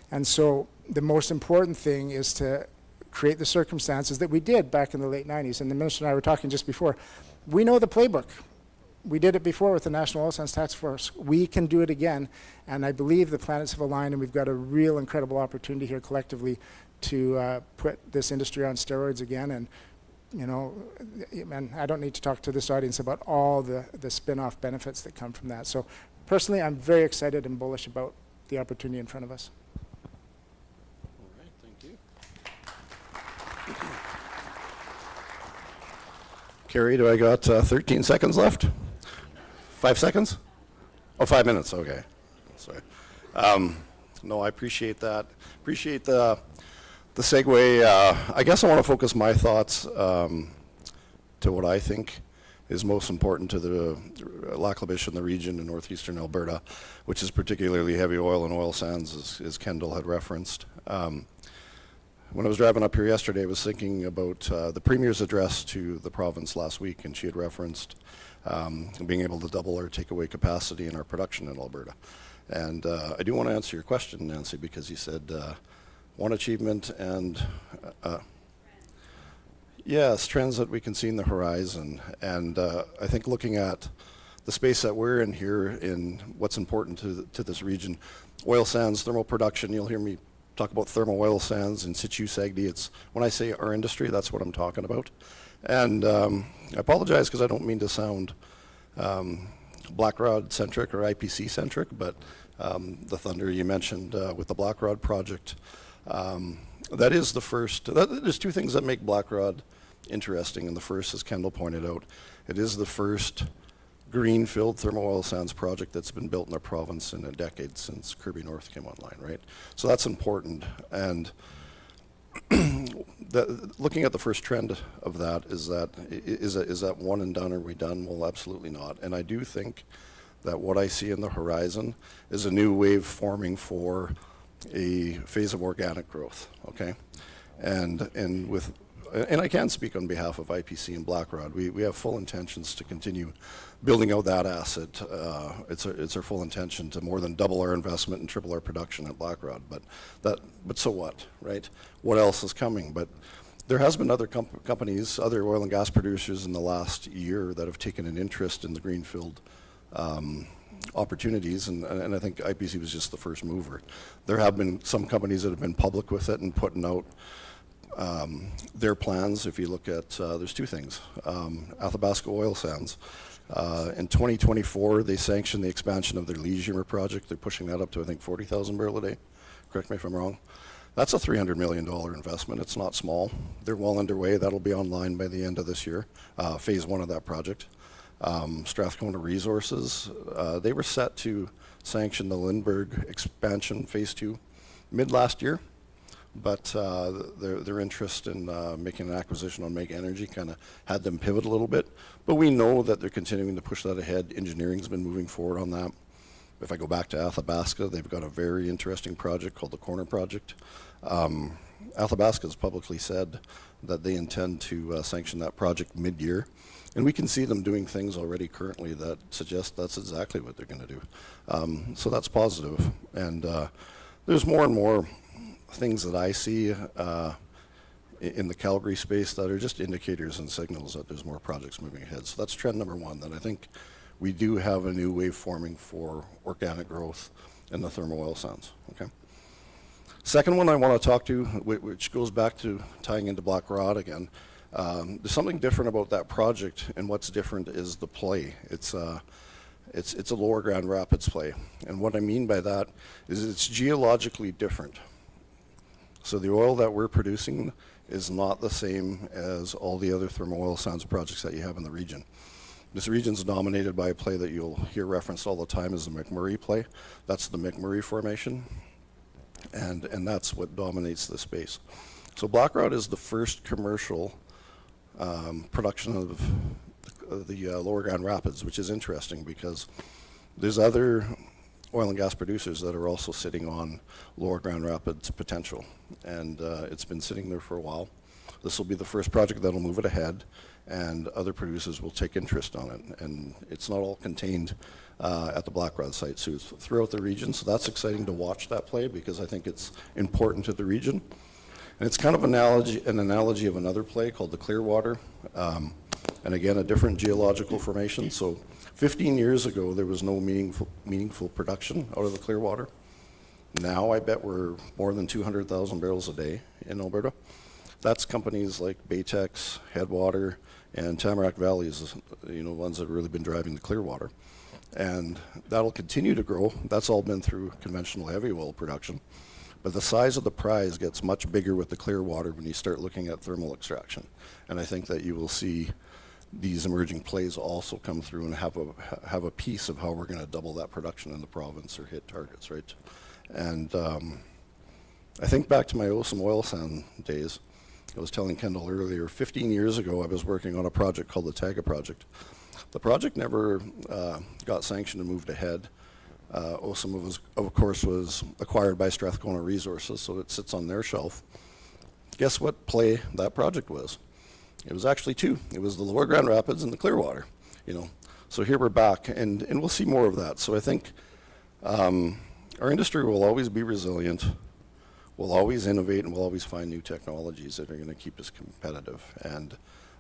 F: And so the most important thing is to create the circumstances that we did back in the late 90s. And the minister and I were talking just before. We know the playbook. We did it before with the National Oil Sands Task Force. We can do it again. And I believe the planets have aligned, and we've got a real incredible opportunity here collectively to put this industry on steroids again. And and I don't need to talk to this audience about all the spin-off benefits that come from that. So personally, I'm very excited and bullish about the opportunity in front of us.
G: All right, thank you. Carrie, do I got 13 seconds left? 5 seconds? Oh, 5 minutes, okay. Sorry. No, I appreciate that. Appreciate the segue. I guess I want to focus my thoughts to what I think is most important to the Lac-La-Biche and the region in northeastern Alberta, which is particularly heavy oil and oil sands, as Kendall had referenced. When I was driving up here yesterday, I was thinking about the Premier's address to the province last week, and she had referenced being able to double our takeaway capacity and our production in Alberta. And I do want to answer your question, Nancy, because you said one achievement and yes, trends that we can see in the horizon. And I think looking at the space that we're in here in what's important to this region, oil sands, thermal production, you'll hear me talk about thermal oil sands in situ SAGD. It's when I say our industry, that's what I'm talking about. And I apologize because I don't mean to sound Blackrod centric or IPC centric, but the Thunder you mentioned with the Blackrod project, that is the first. There's two things that make Blackrod interesting, and the first, as Kendall pointed out, it is the first greenfield thermal oil sands project that's been built in the province in a decade since Kirby North came online, right? So that's important. And looking at the first trend of that is that one and done, are we done? Well, absolutely not. And I do think that what I see in the horizon is a new wave forming for a phase of organic growth, okay? And I can speak on behalf of IPC and Blackrod. We have full intentions to continue building out that asset. It's our full intention to more than double our investment and triple our production at Blackrod. But so what, right? What else is coming? But there has been other companies, other oil and gas producers in the last year that have taken an interest in the greenfield opportunities, and I think IPC was just the first mover. There have been some companies that have been public with it and putting out their plans. If you look at, there's two things. Athabasca Oil Sands. In 2024, they sanctioned the expansion of their Leisure project. They're pushing that up to, I think, 40,000 barrel a day. Correct me if I'm wrong. That's a $300 million investment. It's not small. They're well underway. That'll be online by the end of this year, phase one of that project. Strathcona Resources, they were set to sanction the Lindbergh expansion phase 2 mid last year, but their interest in making an acquisition on Meg Energy kind of had them pivot a little bit. But we know that they're continuing to push that ahead. Engineering's been moving forward on that. If I go back to Athabasca, they've got a very interesting project called the Corner Project. Athabasca has publicly said that they intend to sanction that project mid-year. And we can see them doing things already currently that suggest that's exactly what they're going to do. So that's positive. And there's more and more things that I see in the Calgary space that are just indicators and signals that there's more projects moving ahead. So that's trend number one, that I think we do have a new wave forming for organic growth in the thermal oil sands. Okay. Second one I want to talk to, which goes back to tying into Blackrod again. There's something different about that project, and what's different is the play. It's a lower Grand Rapids play, and what I mean by that is it's geologically different. So the oil that we're producing is not the same as all the other thermal oil sands projects that you have in the region. This region's dominated by a play that you'll hear referenced all the time as the McMurray play. That's the McMurray formation, and that's what dominates the space. So Blackrod is the first commercial production of the lower Grand Rapids, which is interesting because there's other oil and gas producers that are also sitting on lower Grand Rapids potential, and it's been sitting there for a while. This will be the first project that'll move it ahead, and other producers will take interest on it, and it's not all contained at the Blackrod site, so it's throughout the region. So that's exciting to watch that play because I think it's important to the region. And it's kind of an analogy of another play called the Clearwater, and again, a different geological formation. So 15 years ago, there was no meaningful production out of the Clearwater. Now I bet we're more than 200,000 barrels a day in Alberta. That's companies like Baytex, Headwater, and Tamarack Valley is, ones that have really been driving the Clearwater. And that'll continue to grow. That's all been through conventional heavy oil production. But the size of the prize gets much bigger with the Clearwater when you start looking at thermal extraction. And I think that you will see these emerging plays also come through and have a piece of how we're going to double that production in the province or hit targets, right? And I think back to my Osum oil sand days. I was telling Kendall earlier, 15 years ago, I was working on a project called the Taga project. The project never got sanctioned and moved ahead. OSIM was, of course, was acquired by Strathcona Resources, so it sits on their shelf. Guess what play that project was? It was actually two. It was the Lower Grand Rapids and the Clearwater, you know. So here we're back, and we'll see more of that. So I think our industry will always be resilient. We'll always innovate, and we'll always find new technologies that are going to keep us competitive. And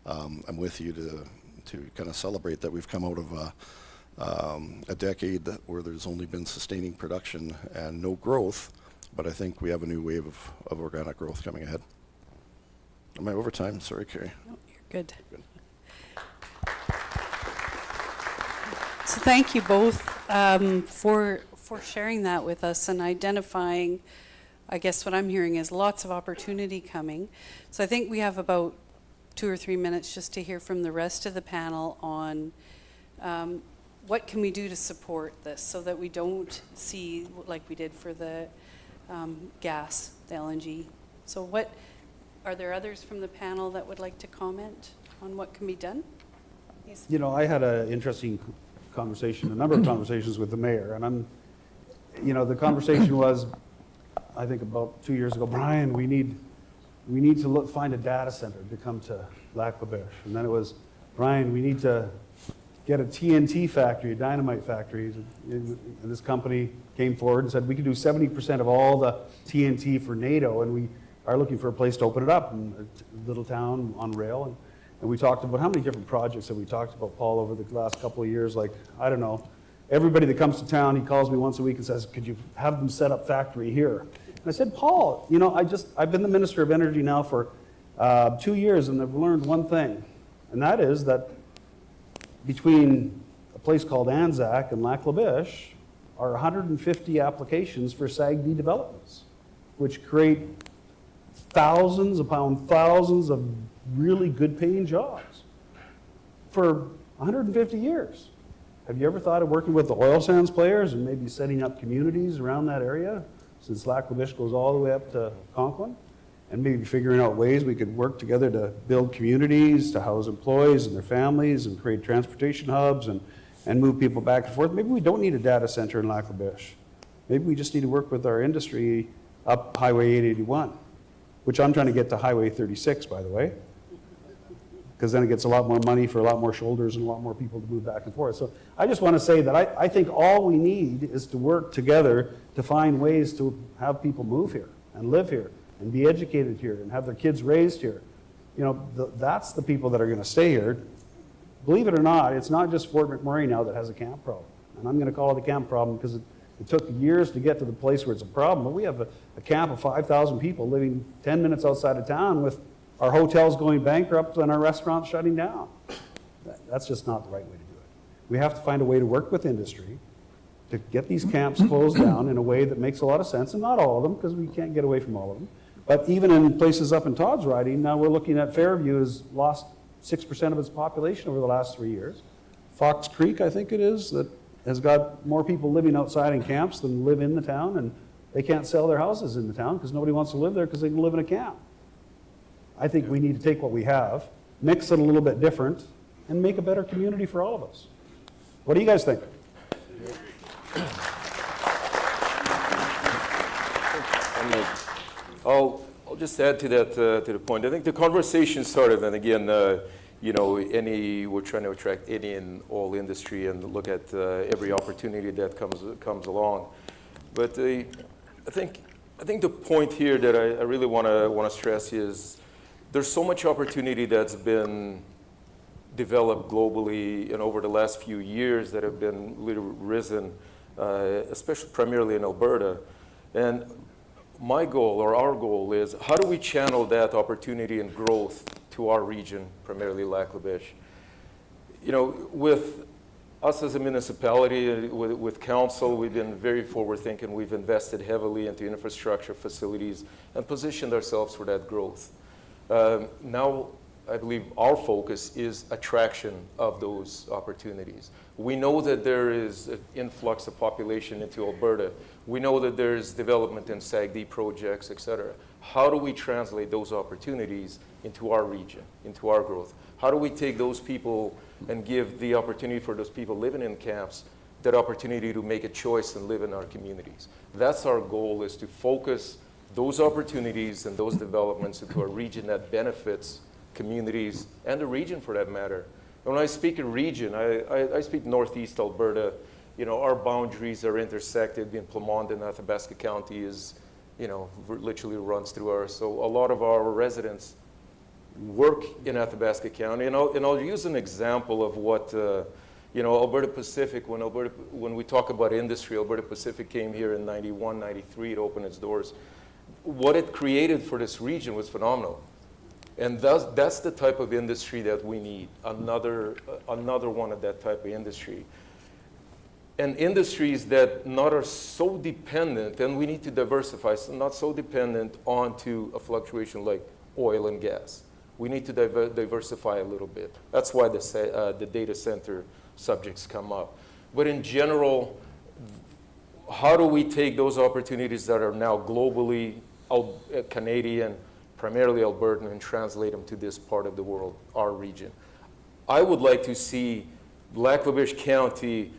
G: I'm with you to kind of celebrate that we've come out of a decade where there's only been sustaining production and no growth, but I think we have a new wave of organic growth coming ahead. Am I over time? Sorry, Carrie.
A: No, you're good. So thank you both for sharing that with us and identifying, I guess what I'm hearing is lots of opportunity coming. So I think we have about 2 or 3 minutes just to hear from the rest of the panel on what can we do to support this so that we don't see like we did for the gas, the LNG. So what, are there others from the panel that would like to comment on what can be done? Yes.
D: You know, I had an interesting conversation, a number of conversations with the mayor, and the conversation was, I think about 2 years ago, Brian, we need to find a data center to come to Lac-La-Biche. And then it was, Brian, we need to get a TNT factory, a dynamite factory. And this company came forward and said, we could do 70% of all the TNT for NATO, and we are looking for a place to open it up in a little town on rail. And we talked about how many different projects that we talked about, Paul, over the last couple of years. Like, I don't know, everybody that comes to town, he calls me once a week and says, could you have them set up factory here? And I said, Paul, you know, I've been the Minister of Energy now for 2 years, and I've learned one thing, and that is that between a place called Anzac and Lac-La-Biche are 150 applications for SAGD developments, which create thousands upon thousands of really good paying jobs for 150 years. Have you ever thought of working with the oil sands players and maybe setting up communities around that area, since Lac-La-Biche goes all the way up to Conklin, and maybe figuring out ways we could work together to build communities, to house employees and their families and create transportation hubs and move people back and forth? Maybe we don't need a data center in Lac-La-Biche. Maybe we just need to work with our industry up Highway 881, which I'm trying to get to Highway 36, by the way, because then it gets a lot more money for a lot more shoulders and a lot more people to move back and forth. So I just want to say that I think all we need is to work together to find ways to have people move here and live here and be educated here and have their kids raised here. You know, that's the people that are going to stay here. Believe it or not, it's not just Fort McMurray now that has a camp problem. And I'm going to call it a camp problem because it took years to get to the place where it's a problem. But we have a camp of 5,000 people living 10 minutes outside of town with our hotels going bankrupt and our restaurants shutting down. That's just not the right way to do it. We have to find a way to work with industry to get these camps closed down in a way that makes a lot of sense, and not all of them, because we can't get away from all of them. But even in places up in Todd's riding, now we're looking at Fairview has lost 6% of its population over the last 3 years. Fox Creek, I think it is, that has got more people living outside in camps than live in the town, and they can't sell their houses in the town because nobody wants to live there because they can live in a camp. I think we need to take what we have, mix it a little bit different, and make a better community for all of us. What do you guys think?
B: I'll just add to that, to the point. I think the conversation started, and again, we're trying to attract any and all industry and look at every opportunity that comes along. But I think the point here that I really want to stress is there's so much opportunity that's been developed globally and over the last few years that have been really risen, especially primarily in Alberta. And my goal, or our goal, is how do we channel that opportunity and growth to our region, primarily Lac-La-Biche? You know, with us as a municipality, with council, we've been very forward-thinking. We've invested heavily into infrastructure, facilities, and positioned ourselves for that growth. Now, I believe our focus is attraction of those opportunities. We know that there is an influx of population into Alberta. We know that there's development in SAGD projects, et cetera. How do we translate those opportunities into our region, into our growth? How do we take those people and give the opportunity for those people living in camps that opportunity to make a choice and live in our communities? That's our goal, is to focus those opportunities and those developments into a region that benefits communities and the region for that matter. And when I speak of region, I speak Northeast Alberta. You know, our boundaries are intersected in Plamond and Athabasca County is, you know, literally runs through our, so a lot of our residents work in Athabasca County. And I'll use an example of what, you know, Alberta Pacific, when we talk about industry, Alberta Pacific came here in 91, 93, it opened its doors. What it created for this region was phenomenal. And that's the type of industry that we need, another one of that type of industry. And industries that not are so dependent, and we need to diversify, so not so dependent onto a fluctuation like oil and gas. We need to diversify a little bit. That's why the data center subjects come up. But in general, how do we take those opportunities that are now globally Canadian, primarily Albertan, and translate them to this part of the world, our region? I would like to see Lac-La-Biche County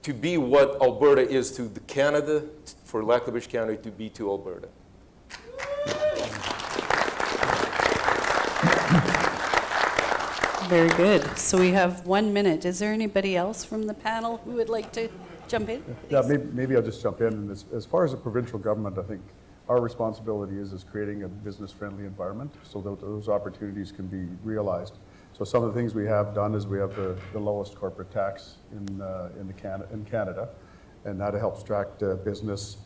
B: to be what Alberta is to Canada, for Lac-La-Biche County to be to Alberta.
A: Very good. So we have 1 minute. Is there anybody else from the panel who would like to jump in?
E: Yeah, maybe I'll just jump in. And as far as the provincial government, I think our responsibility is creating a business-friendly environment so that those opportunities can be realized. So some of the things we have done is we have the lowest corporate tax in Canada, and that helps attract business.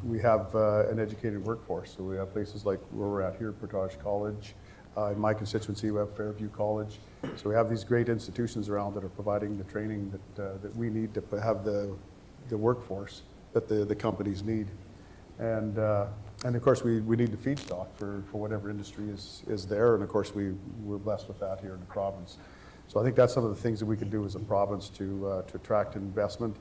E: We have an educated workforce, so we have places like where we're at here, Portage College. In my constituency, we have Fairview College. So we have these great institutions around that are providing the training that we need to have the workforce that the companies need. And of course, we need the feedstock for whatever industry is there. And of course, we're blessed with that here in the province. So I think that's some of the things that we can do as a province to attract investment.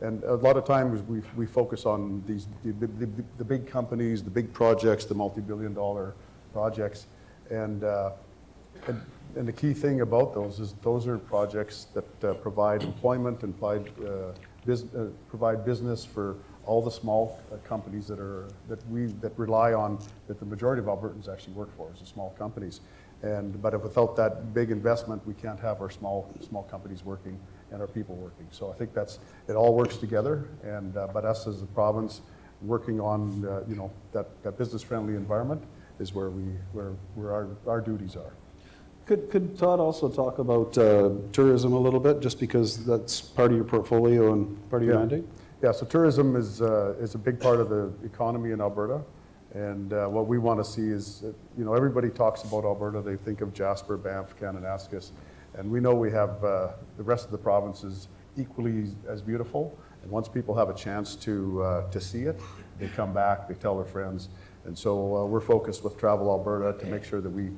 E: And a lot of times we focus on the big companies, the big projects, the multi-billion-dollar projects. And the key thing about those is those are projects that provide employment and provide business for all the small companies that rely on, that the majority of Albertans actually work for, is the small companies. But without that big investment, we can't have our small companies working and our people working. So I think it all works together. But us as a province working on that business-friendly environment is where our duties are.
D: Could Todd also talk about tourism a little bit, just because that's part of your portfolio and part of your mandate?
E: Yeah, so tourism is a big part of the economy in Alberta, and what we want to see is, everybody talks about Alberta, they think of Jasper, Banff, Kananaskis, and we know we have the rest of the provinces equally as beautiful, and once people have a chance to see it, they come back, they tell their friends, and so we're focused with Travel Alberta to make sure that we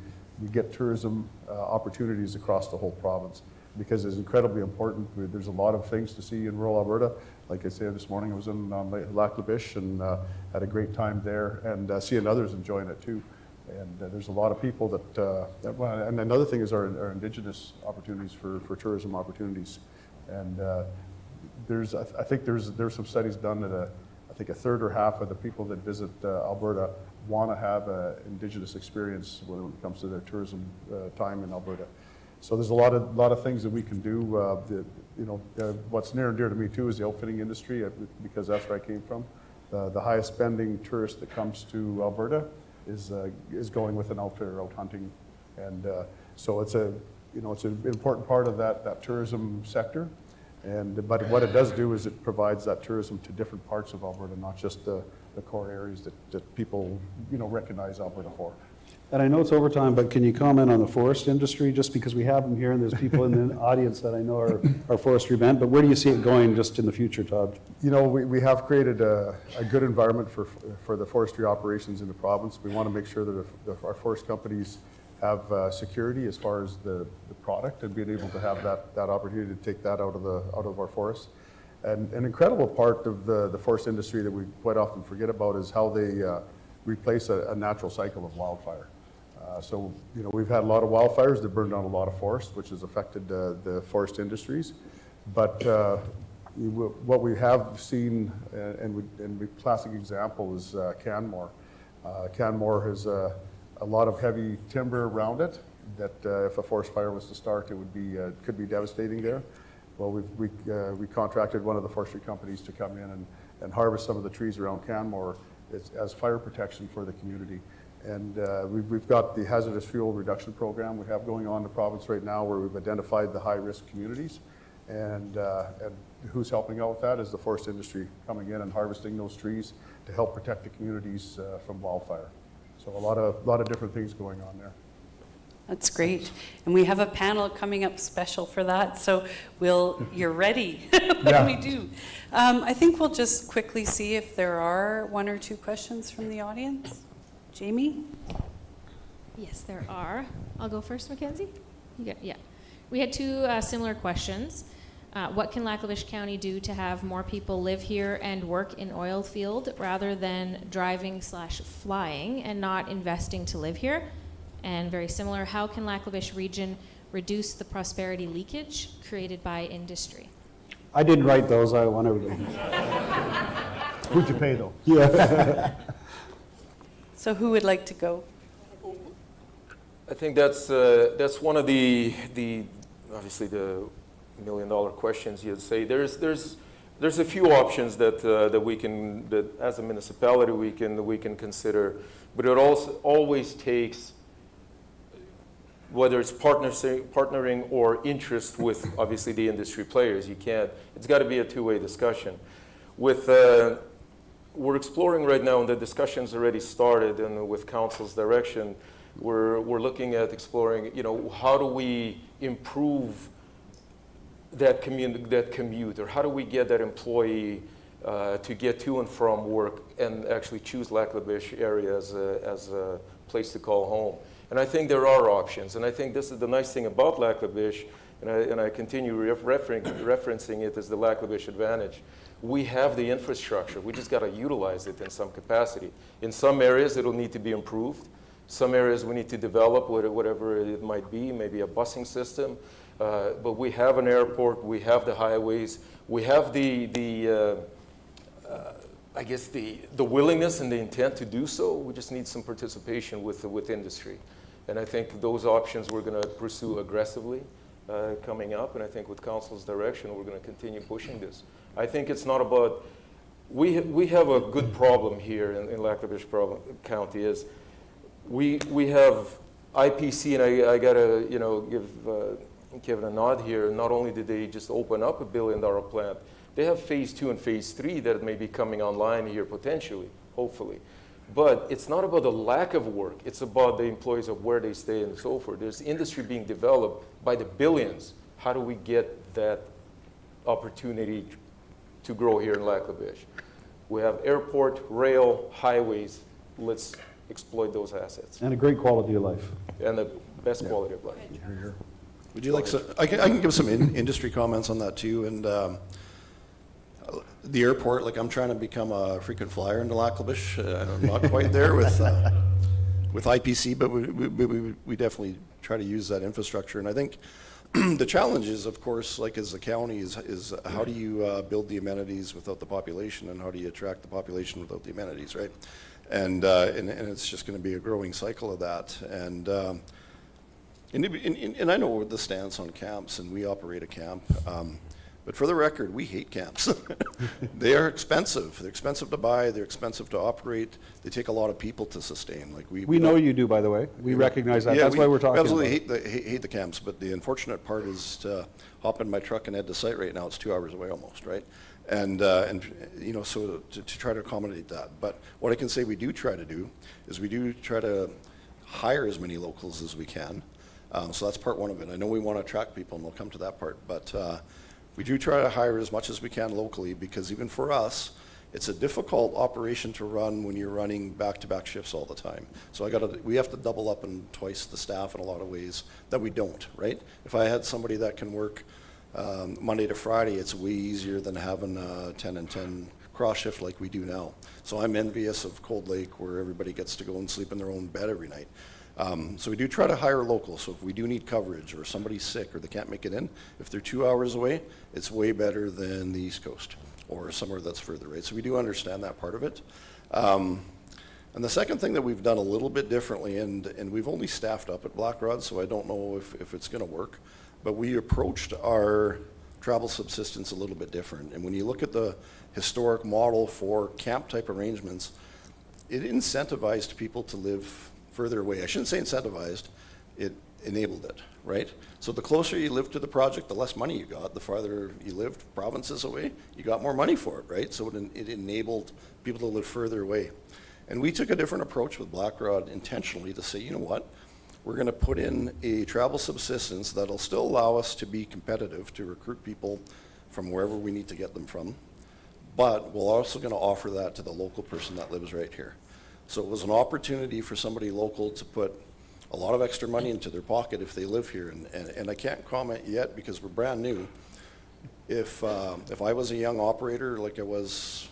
E: get tourism opportunities across the whole province, because it's incredibly important. There's a lot of things to see in rural Alberta. Like I said this morning, I was in Lac-La-Biche and had a great time there, and seeing others enjoying it too. And there's a lot of people and another thing is our Indigenous opportunities for tourism opportunities. And I think there's some studies done that I think a third or half of the people that visit Alberta want to have an Indigenous experience when it comes to their tourism time in Alberta. So there's a lot of things that we can do. What's near and dear to me too is the outfitting industry, because that's where I came from. The highest spending tourist that comes to Alberta is going with an outfitter out hunting, and so it's an important part of that tourism sector. But what it does do is it provides that tourism to different parts of Alberta, not just the core areas that people recognize Alberta for.
D: And I know it's overtime, but can you comment on the forest industry, just because we have them here and there's people in the audience that I know are forestry bent, but where do you see it going just in the future, Todd?
E: We have created a good environment for the forestry operations in the province. We want to make sure that our forest companies have security as far as the product and being able to have that opportunity to take that out of our forests. And an incredible part of the forest industry that we quite often forget about is how they replace a natural cycle of wildfire. So, you know, we've had a lot of wildfires that burned down a lot of forest, which has affected the forest industries. But what we have seen, and the classic example is Canmore. Canmore has a lot of heavy timber around it that if a forest fire was to start, it would be could be devastating there. Well, we contracted one of the forestry companies to come in and harvest some of the trees around Canmore as fire protection for the community. And we've got the hazardous fuel reduction program we have going on in the province right now, where we've identified the high-risk communities. And who's helping out with that is the forest industry coming in and harvesting those trees to help protect the communities from wildfire. So a lot of different things going on there.
A: That's great. And we have a panel coming up special for that, so you're ready when we do. I think we'll just quickly see if there are one or two questions from the audience. Jamie?
H: Yes, there are. I'll go first, Mackenzie. Yeah. We had two similar questions. What can Lac-La-Biche County do to have more people live here and work in oil field rather than driving/flying and not investing to live here? And very similar, how can Lac-La-Biche region reduce the prosperity leakage created by industry?
D: I didn't write those, I want everybody.
E: Who'd you pay though?
D: Yeah.
A: So who would like to go?
B: I think that's one of the obviously the $1 million questions. You'd say there's a few options that we can, that as a municipality we can consider, but it also always takes, whether it's partnering or interest with obviously the industry players. It's got to be a two-way discussion. We're exploring right now, and the discussion's already started, and with council's direction, we're looking at exploring, you know, how do we improve that commute, or how do we get that employee to get to and from work and actually choose Lac-La-Biche area as a place to call home. And I think there are options, and I think this is the nice thing about Lac-La-Biche, and I continue referencing it as the Lac-La-Biche advantage. We have the infrastructure. We just got to utilize it in some capacity. In some areas, it'll need to be improved. Some areas we need to develop whatever it might be, maybe a busing system. But we have an airport. We have the highways. We have I guess the willingness and the intent to do so. We just need some participation with industry. And I think those options we're going to pursue aggressively coming up. And I think with council's direction, we're going to continue pushing this. I think it's not about, we have a good problem here in Lac-La-Biche County is we have IPC, and I got to give Kevin a nod here. Not only did they just open up a $1 billion plant, they have phase 2 and phase 3 that may be coming online here potentially, hopefully. But it's not about the lack of work. It's about the employees of where they stay and so forth. There's industry being developed by the billions. How do we get that opportunity to grow here in Lac-La-Biche? We have airport, rail, highways. Let's exploit those assets.
D: And a great quality of life.
B: And the best quality of life.
G: Would you like some, I can give some industry comments on that too. And the airport, like I'm trying to become a frequent flyer into Lac-La-Biche. I'm not quite there with IPC, but we definitely try to use that infrastructure. And I think the challenge is, of course, like as a county, is how do you build the amenities without the population, and how do you attract the population without the amenities, right? And it's just going to be a growing cycle of that. And I know the stance on camps, and we operate a camp. But for the record, we hate camps. They are expensive. They're expensive to buy. They're expensive to operate. They take a lot of people to sustain. Like we
D: know you do, by the way. We recognize that.
G: Yeah,
D: That's why we're talking.
G: We absolutely
D: about
G: hate the camps. But the unfortunate part is to hop in my truck and head to site right now. It's 2 hours away almost, right? And you know, so to try to accommodate that. But what I can say we do try to do is we do try to hire as many locals as we can. So that's part one of it. I know we want to attract people, and we'll come to that part. But we do try to hire as much as we can locally, because even for us, It's a difficult operation to run when you're running back-to-back shifts all the time. So we have to double up and twice the staff in a lot of ways that we don't, right? If I had somebody that can work Monday to Friday, it's way easier than having a 10 and 10 cross shift like we do now. So I'm envious of Cold Lake, where everybody gets to go and sleep in their own bed every night. So we do try to hire local. So if we do need coverage or somebody's sick or they can't make it in, if they're 2 hours away, it's way better than the East Coast or somewhere that's further, right? So we do understand that part of it. And the second thing that we've done a little bit differently, and we've only staffed up at Black Rod, so I don't know if it's going to work, but we approached our travel subsistence a little bit different. And when you look at the historic model for camp type arrangements, it incentivized people to live further away. I shouldn't say incentivized, it enabled it, right? So the closer you lived to the project, the less money you got. The farther you lived, provinces away, you got more money for it, right? So it enabled people to live further away. And we took a different approach with Black Rod intentionally to say, you know what? We're going to put in a travel subsistence that'll still allow us to be competitive, to recruit people from wherever we need to get them from, but we're also going to offer that to the local person that lives right here. So it was an opportunity for somebody local to put a lot of extra money into their pocket if they live here. And I can't comment yet because we're brand new. If I was a young operator like I was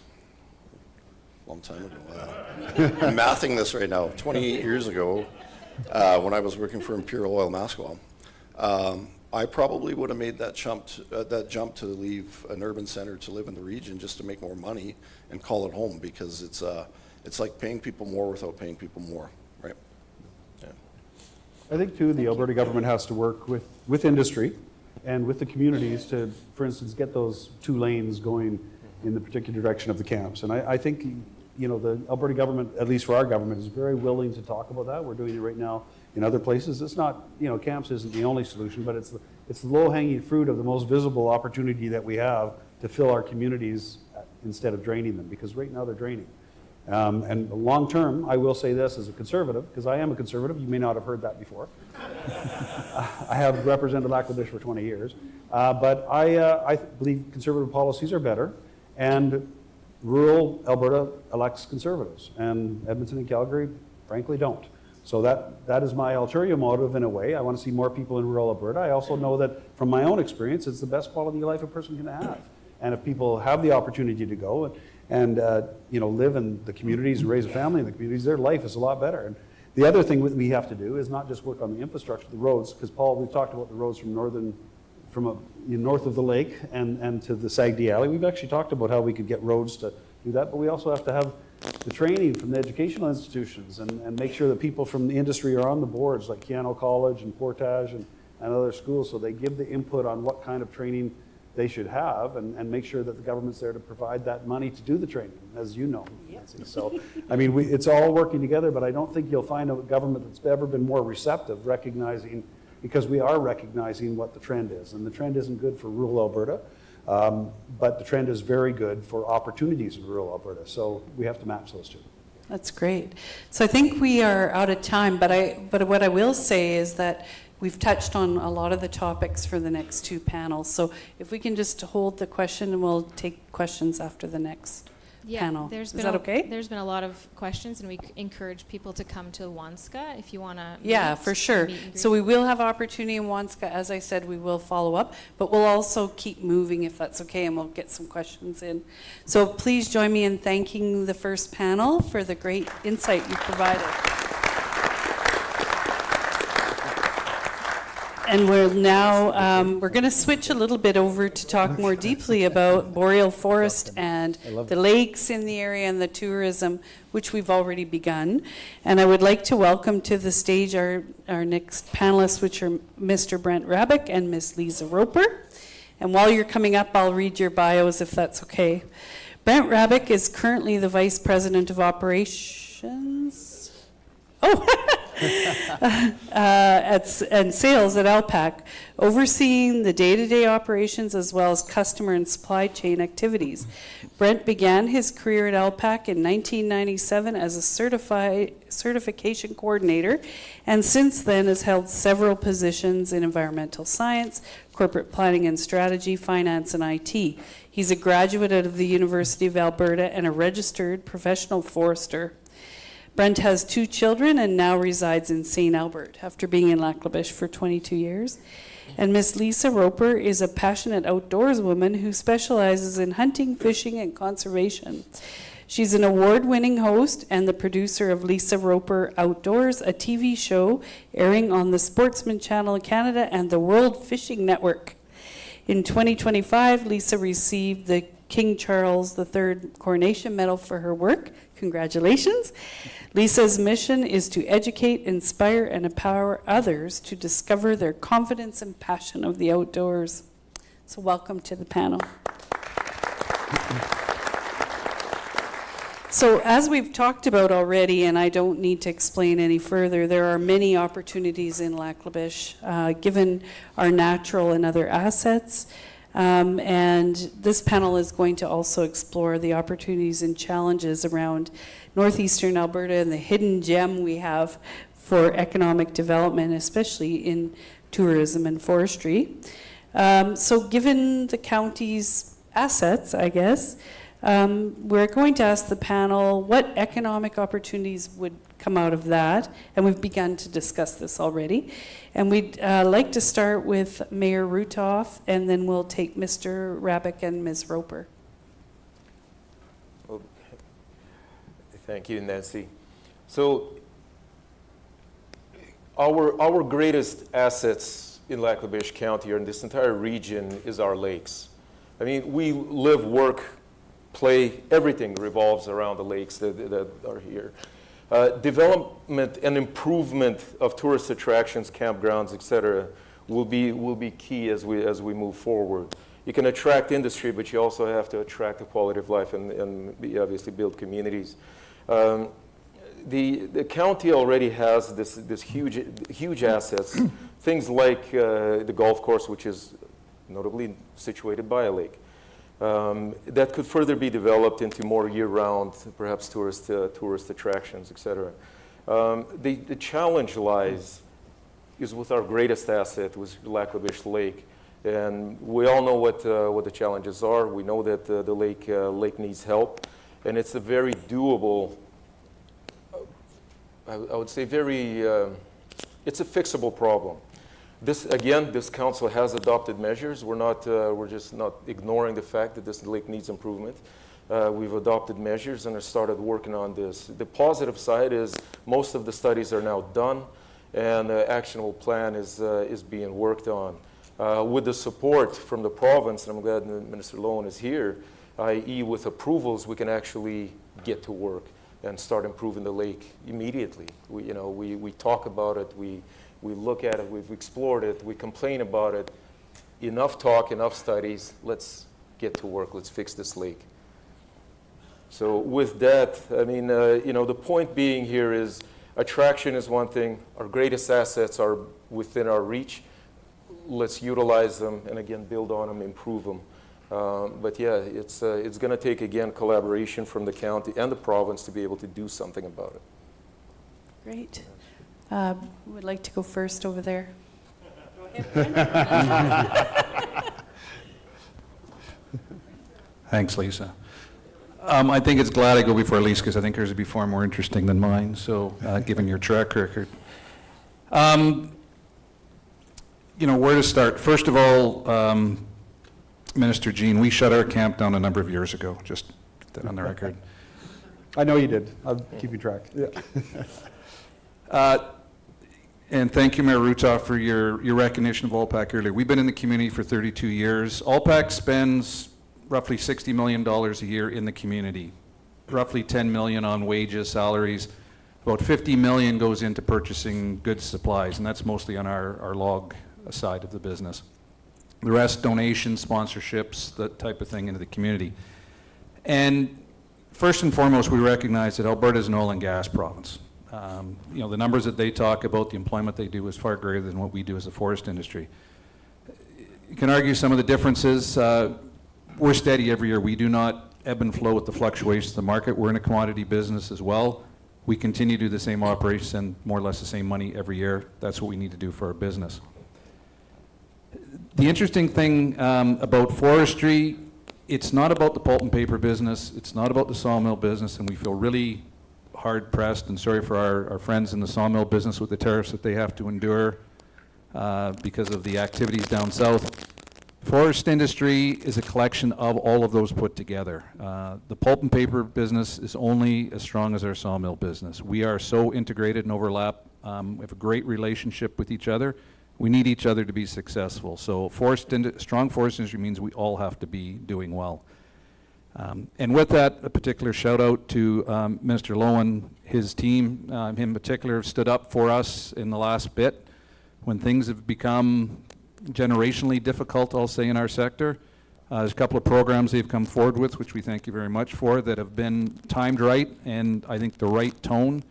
G: a long time ago, I'm mathing this right now, 28 years ago, when I was working for Imperial Oil Mascowell, I probably would have made that jump to leave an urban center to live in the region just to make more money and call it home, because it's like paying people more without paying people more, right? Yeah.
D: I think too, the Alberta government has to work with industry and with the communities to, for instance, get those 2 lanes going in the particular direction of the camps. And I think, you know, the Alberta government, at least for our government, is very willing to talk about that. We're doing it right now in other places. It's not, you know, camps isn't the only solution, but it's the low-hanging fruit of the most visible opportunity that we have to fill our communities instead of draining them, because right now they're draining. And long term, I will say this as a conservative, because I am a conservative. You may not have heard that before. I have represented Lac La Biche for 20 years. But I believe conservative policies are better, and rural Alberta elects conservatives, and Edmonton and Calgary, frankly, don't. So that is my ulterior motive in a way. I want to see more people in rural Alberta. I also know that from my own experience, it's the best quality of life a person can have. And if people have the opportunity to go and you know, live in the communities, raise a family in the communities, their life is a lot better. And the other thing we have to do is not just work on the infrastructure, the roads, because Paul, we've talked about the roads from north of the lake and to the Sagdi Alley. We've actually talked about how we could get roads to do that, but we also have to have the training from the educational institutions and make sure that people from the industry are on the boards, like Keano College and Portage and other schools, so they give the input on what kind of training they should have, and make sure that the government's there to provide that money to do the training, as you know, Nancy. So, I mean, it's all working together, but I don't think you'll find a government that's ever been more receptive, recognizing, because we are recognizing what the trend is. And the trend isn't good for rural Alberta, but the trend is very good for opportunities in rural Alberta. So we have to match those two.
A: That's great. So I think we are out of time, but what I will say is that we've touched on a lot of the topics for the next 2 panels. So if we can just hold the question, and we'll take questions after the next panel. Is that okay?
H: There's been a lot of questions, and we encourage people to come to Wanska if you want to.
A: Yeah, for sure. So we will have opportunity in Wanska. As I said, we will follow up, but we'll also keep moving if that's okay, and we'll get some questions in. So please join me in thanking the first panel for the great insight you provided. And we're now, we're going to switch a little bit over to talk more deeply about boreal forest and the lakes in the area and the tourism, which we've already begun. And I would like to welcome to the stage our next panelists, which are Mr. Brent Rabick and Ms. Lisa Roper. And while you're coming up, I'll read your bios if that's okay. Brent Rabick is currently the Vice President of Operations. Oh, and sales at Alpac, overseeing the day-to-day operations as well as customer and supply chain activities. Brent began his career at Alpac in 1997 as a certification coordinator, and since then has held several positions in environmental science, corporate planning and strategy, finance, and IT. He's a graduate of the University of Alberta and a registered professional forester. Brent has 2 children and now resides in St. Albert after being in Lac La Biche for 22 years. And Miss Lisa Roper is a passionate outdoors woman who specializes in hunting, fishing, and conservation. She's an award-winning host and the producer of Lisa Roper Outdoors, a TV show airing on the Sportsman Channel in Canada and the World Fishing Network. In 2025, Lisa received the King Charles III Coronation Medal for her work. Congratulations. Lisa's mission is to educate, inspire, and empower others to discover their confidence and passion of the outdoors. So welcome to the panel. So as we've talked about already, and I don't need to explain any further, there are many opportunities in Lac La Biche, given our natural and other assets. And this panel is going to also explore the opportunities and challenges around northeastern Alberta and the hidden gem we have for economic development, especially in tourism and forestry. So given the county's assets, I guess, we're going to ask the panel what economic opportunities would come out of that, and we've begun to discuss this already. And we'd like to start with Mayor Rutoff, and then we'll take Mr. Rabick and Ms. Roper.
B: Well, thank you, Nancy. So our greatest assets in Lac La Biche County or in this entire region is our lakes. I mean, we live, work, play, everything revolves around the lakes that are here. Development and improvement of tourist attractions, campgrounds, etc., will be key as we move forward. You can attract industry, but you also have to attract the quality of life and obviously build communities. The county already has this huge assets, things like the golf course, which is notably situated by a lake. That could further be developed into more year-round, perhaps tourist attractions, etc. The challenge is with our greatest asset, with Lac La Biche Lake, and we all know what the challenges are. We know that the lake needs help, and it's a very doable. I would say it's a fixable problem. This council has adopted measures. We're just not ignoring the fact that this lake needs improvement. We've adopted measures and have started working on this. The positive side is most of the studies are now done, and the actionable plan is being worked on. With the support from the province, and I'm glad Minister Lowen is here, i.e. with approvals, we can actually get to work and start improving the lake immediately. We talk about it, we look at it, we've explored it, we complain about it. Enough talk, enough studies, let's get to work, let's fix this lake. So with that, I mean, the point being here is attraction is one thing, our greatest assets are within our reach. Let's utilize them and again, build on them, improve them. But yeah, it's going to take, again, collaboration from the county and the province to be able to do something about it.
A: Great. Would like to go first over there.
I: Thanks, Lisa. I think it's glad I go before Lisa because I think hers would be far more interesting than mine, so given your track record. Where to start? First of all, Minister Jean, we shut our camp down a number of years ago, just put that on the record.
D: I know you did. I'll keep you track.
I: Yeah. And thank you, Mayor Rutoff, for your recognition of Alpac earlier. We've been in the community for 32 years. Alpac spends roughly $60 million a year in the community, roughly $10 million on wages, salaries. About $50 million goes into purchasing goods, supplies, and that's mostly on our log side of the business. The rest, donations, sponsorships, that type of thing into the community. And first and foremost, we recognize that Alberta is an oil and gas province. The numbers that they talk about, the employment they do is far greater than what we do as a forest industry. You can argue some of the differences. We're steady every year. We do not ebb and flow with the fluctuations of the market. We're in a commodity business as well. We continue to do the same operations and more or less the same money every year. That's what we need to do for our business. The interesting thing about forestry, it's not about the pulp and paper business. It's not about the sawmill business, and we feel really hard pressed and sorry for our friends in the sawmill business with the tariffs that they have to endure because of the activities down south. Forest industry is a collection of all of those put together. The pulp and paper business is only as strong as our sawmill business. We are so integrated and overlap. We have a great relationship with each other. We need each other to be successful. So strong forest industry means we all have to be doing well. And with that, a particular shout out to Mr. Lowen, his team, him in particular, stood up for us in the last bit when things have become generationally difficult, I'll say, in our sector. There's a couple of programs they've come forward with, which we thank you very much for, that have been timed right and I think the right tone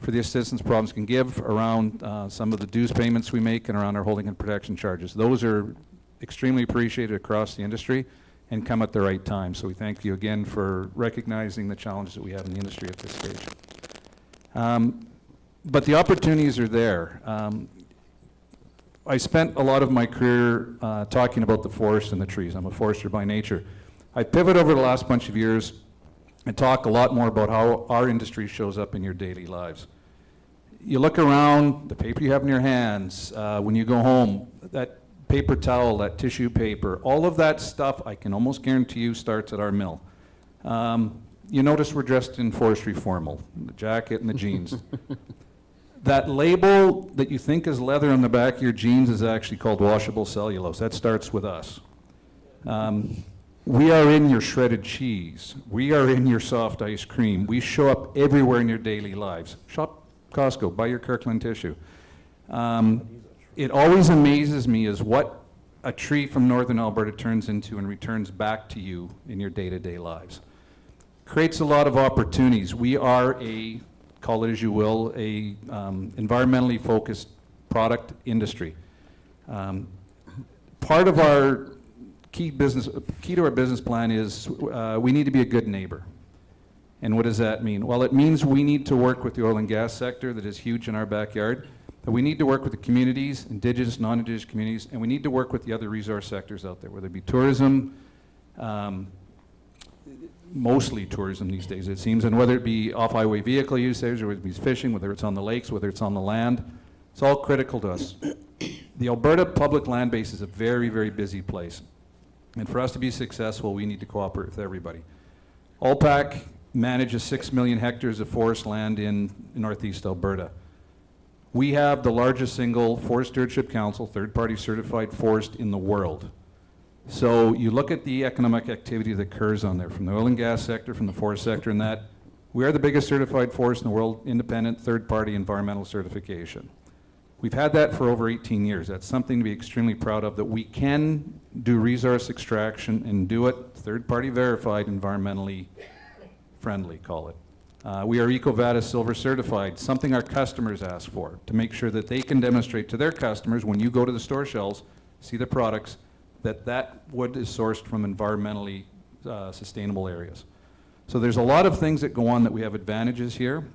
I: for the assistance programs can give around some of the dues payments we make and around our holding and protection charges. Those are extremely appreciated across the industry and come at the right time. So we thank you again for recognizing the challenges that we have in the industry at this stage. But the opportunities are there. I spent a lot of my career talking about the forest and the trees. I'm a forester by nature. I pivot over the last bunch of years and talk a lot more about how our industry shows up in your daily lives. You look around, the paper you have in your hands, when you go home, that paper towel, that tissue paper, all of that stuff, I can almost guarantee you, starts at our mill. You notice we're dressed in forestry formal, the jacket and the jeans. That label that you think is leather on the back of your jeans is actually called washable cellulose. That starts with us. We are in your shredded cheese. We are in your soft ice cream. We show up everywhere in your daily lives. Shop Costco, buy your Kirkland tissue. It always amazes me is what a tree from northern Alberta turns into and returns back to you in your day-to-day lives. Creates a lot of opportunities. We are a, call it as you will, a environmentally focused product industry. Part of our key to our business plan is we need to be a good neighbor. And what does that mean? Well, it means we need to work with the oil and gas sector that is huge in our backyard, but we need to work with the communities, Indigenous, non-Indigenous communities, and we need to work with the other resource sectors out there, whether it be tourism, mostly tourism these days, it seems, and whether it be off-highway vehicle usage, or whether it be fishing, whether it's on the lakes, whether it's on the land, it's all critical to us. The Alberta public land base is a very, very busy place. And for us to be successful, we need to cooperate with everybody. ALPAC manages 6 million hectares of forest land in northeast Alberta. We have the largest single Forest Stewardship Council, third-party certified forest in the world. So you look at the economic activity that occurs on there, from the oil and gas sector, from the forest sector, and that we are the biggest certified forest in the world, independent third-party environmental certification. We've had that for over 18 years. That's something to be extremely proud of, that we can do resource extraction and do it third-party verified, environmentally friendly, call it. We are EcoVadis Silver certified, something our customers ask for, to make sure that they can demonstrate to their customers when you go to the store shelves, see the products, that wood is sourced from environmentally sustainable areas. So there's a lot of things that go on that we have advantages here.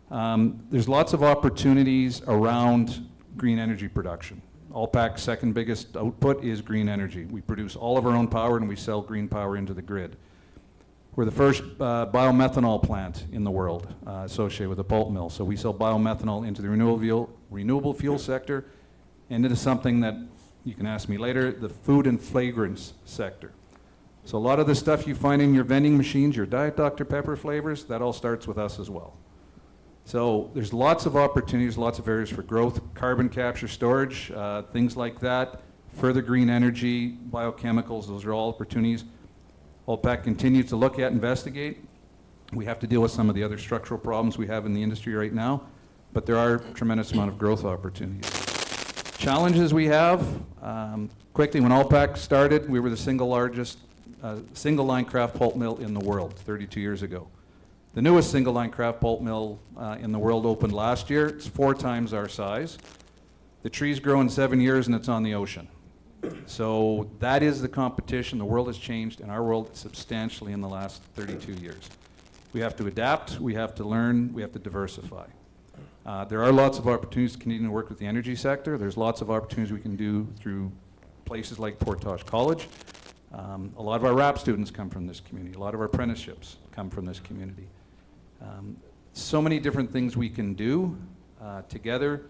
I: There's lots of opportunities around green energy production. ALPAC's second biggest output is green energy. We produce all of our own power and we sell green power into the grid. We're the first biomethanol plant in the world associated with a pulp mill. So we sell biomethanol into the renewable fuel sector and into something that you can ask me later, the food and fragrance sector. So a lot of the stuff you find in your vending machines, your Diet Dr. Pepper flavors, that all starts with us as well. So there's lots of opportunities, lots of areas for growth, carbon capture, storage, things like that, further green energy, biochemicals, those are all opportunities. ALPAC continues to look at, investigate. We have to deal with some of the other structural problems we have in the industry right now, but there are a tremendous amount of growth opportunities. Challenges we have, quickly, when ALPAC started, we were the single largest single line kraft pulp mill in the world 32 years ago. The newest single-line kraft pulp mill in the world opened last year. It's 4 times our size. The trees grow in 7 years, and it's on the ocean. So that is the competition. The world has changed, and our world substantially in the last 32 years. We have to adapt, we have to learn, we have to diversify. There are lots of opportunities to continue to work with the energy sector. There's lots of opportunities we can do through places like Portage College. A lot of our RAP students come from this community. A lot of our apprenticeships come from this community. So many different things we can do together.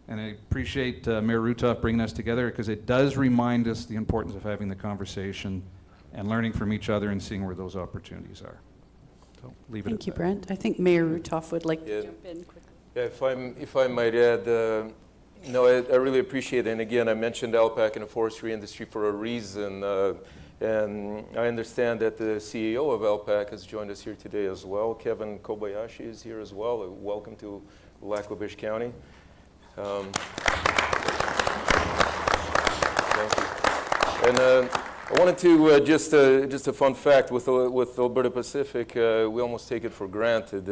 I: And I appreciate Mayor Rutoff bringing us together, because it does remind us the importance of having the conversation and learning from each other and seeing where those opportunities are. So leave it at that.
A: Thank you, Brent. I think Mayor Rutoff would like
B: Yeah.
A: to jump in quickly.
B: Yeah, if I might add, no, I really appreciate it. And again, I mentioned alpaca in the forestry industry for a reason. And I understand that the CEO of alpaca has joined us here today as well. Kevin Kobayashi is here as well. Welcome to Lac La Biche County. Thank you. And I wanted to just a fun fact with Alberta Pacific, we almost take it for granted.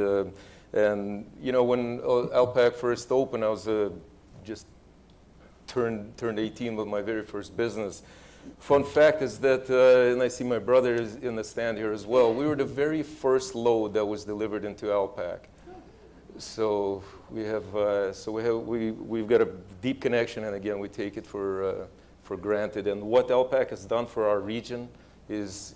B: And you know, when Alpac first opened, I was just turned 18 with my very first business. Fun fact is that, and I see my brother is in the stand here as well, we were the very first load that was delivered into Alpac. So we've got a deep connection, and again, we take it for granted. And what Alpac has done for our region is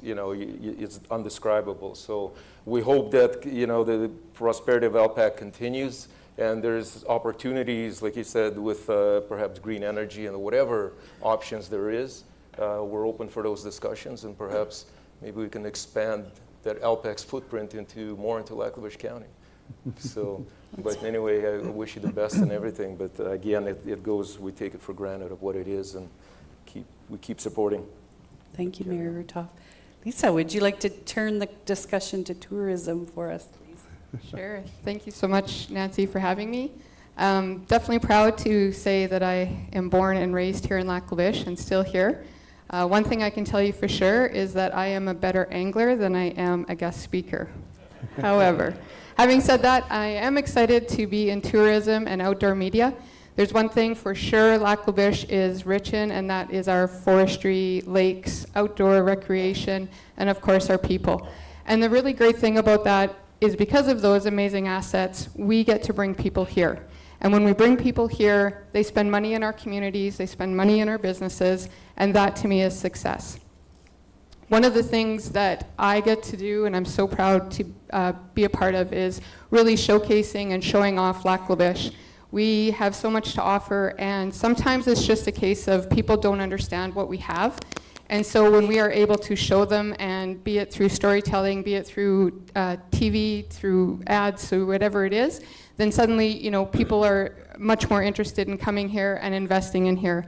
B: you know, it's undescribable. So we hope that, you know, the prosperity of Alpac continues, and there's opportunities, like you said, with perhaps green energy and whatever options there is. We're open for those discussions, and perhaps maybe we can expand that Alpac's footprint into Lac La Biche County. So, but anyway, I wish you the best and everything. But again, it goes, we take it for granted of what it is, and we keep supporting.
A: Thank you, Mayor Rutoff. Lisa, would you like to turn the discussion to tourism for us, please?
J: Sure. Thank you so much, Nancy, for having me. Definitely proud to say that I am born and raised here in Lac La Biche and still here. One thing I can tell you for sure is that I am a better angler than I am a guest speaker. However, having said that, I am excited to be in tourism and outdoor media. There's one thing for sure Lac La Biche is rich in, and that is our forestry, lakes, outdoor recreation, and of course our people. And the really great thing about that is because of those amazing assets, we get to bring people here. And when we bring people here, they spend money in our communities, they spend money in our businesses, and that to me is success. One of the things that I get to do, and I'm so proud to be a part of, is really showcasing and showing off Lac La Biche. We have so much to offer, and sometimes it's just a case of people don't understand what we have. And so when we are able to show them, and be it through storytelling, be it through TV, through ads, through whatever it is, then suddenly, you know, people are much more interested in coming here and investing in here.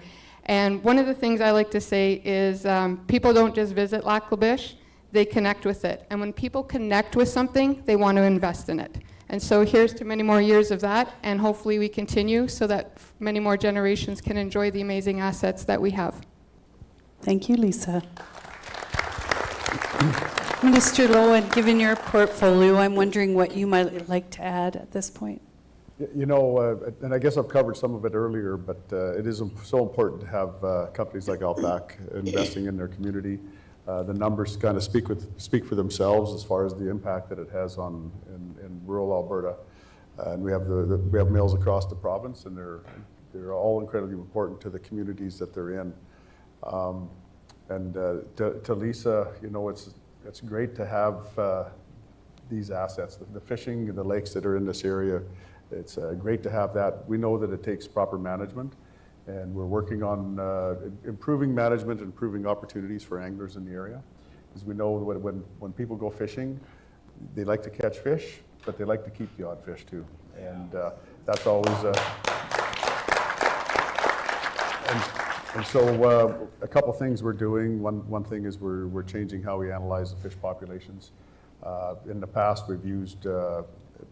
J: And one of the things I like to say is people don't just visit Lac La Biche, they connect with it. And when people connect with something, they want to invest in it. And so here's to many more years of that, and hopefully we continue so that many more generations can enjoy the amazing assets that we have.
A: Thank you, Lisa. Minister Lowen, given your portfolio, I'm wondering what you might like to add at this point.
E: You know, and I guess I've covered some of it earlier, but it is so important to have companies like Alpac investing in their community. The numbers kind of speak for themselves as far as the impact that it has in rural Alberta. And we have mills across the province, and they're all incredibly important to the communities that they're in. And to Lisa, you know, it's great to have these assets, the fishing and the lakes that are in this area. It's great to have that. We know that it takes proper management, and we're working on improving management and improving opportunities for anglers in the area. Because we know when people go fishing, they like to catch fish, but they like to keep the odd fish too. And that's always and so a couple things we're doing. One thing is we're changing how we analyze the fish populations. In the past, we've used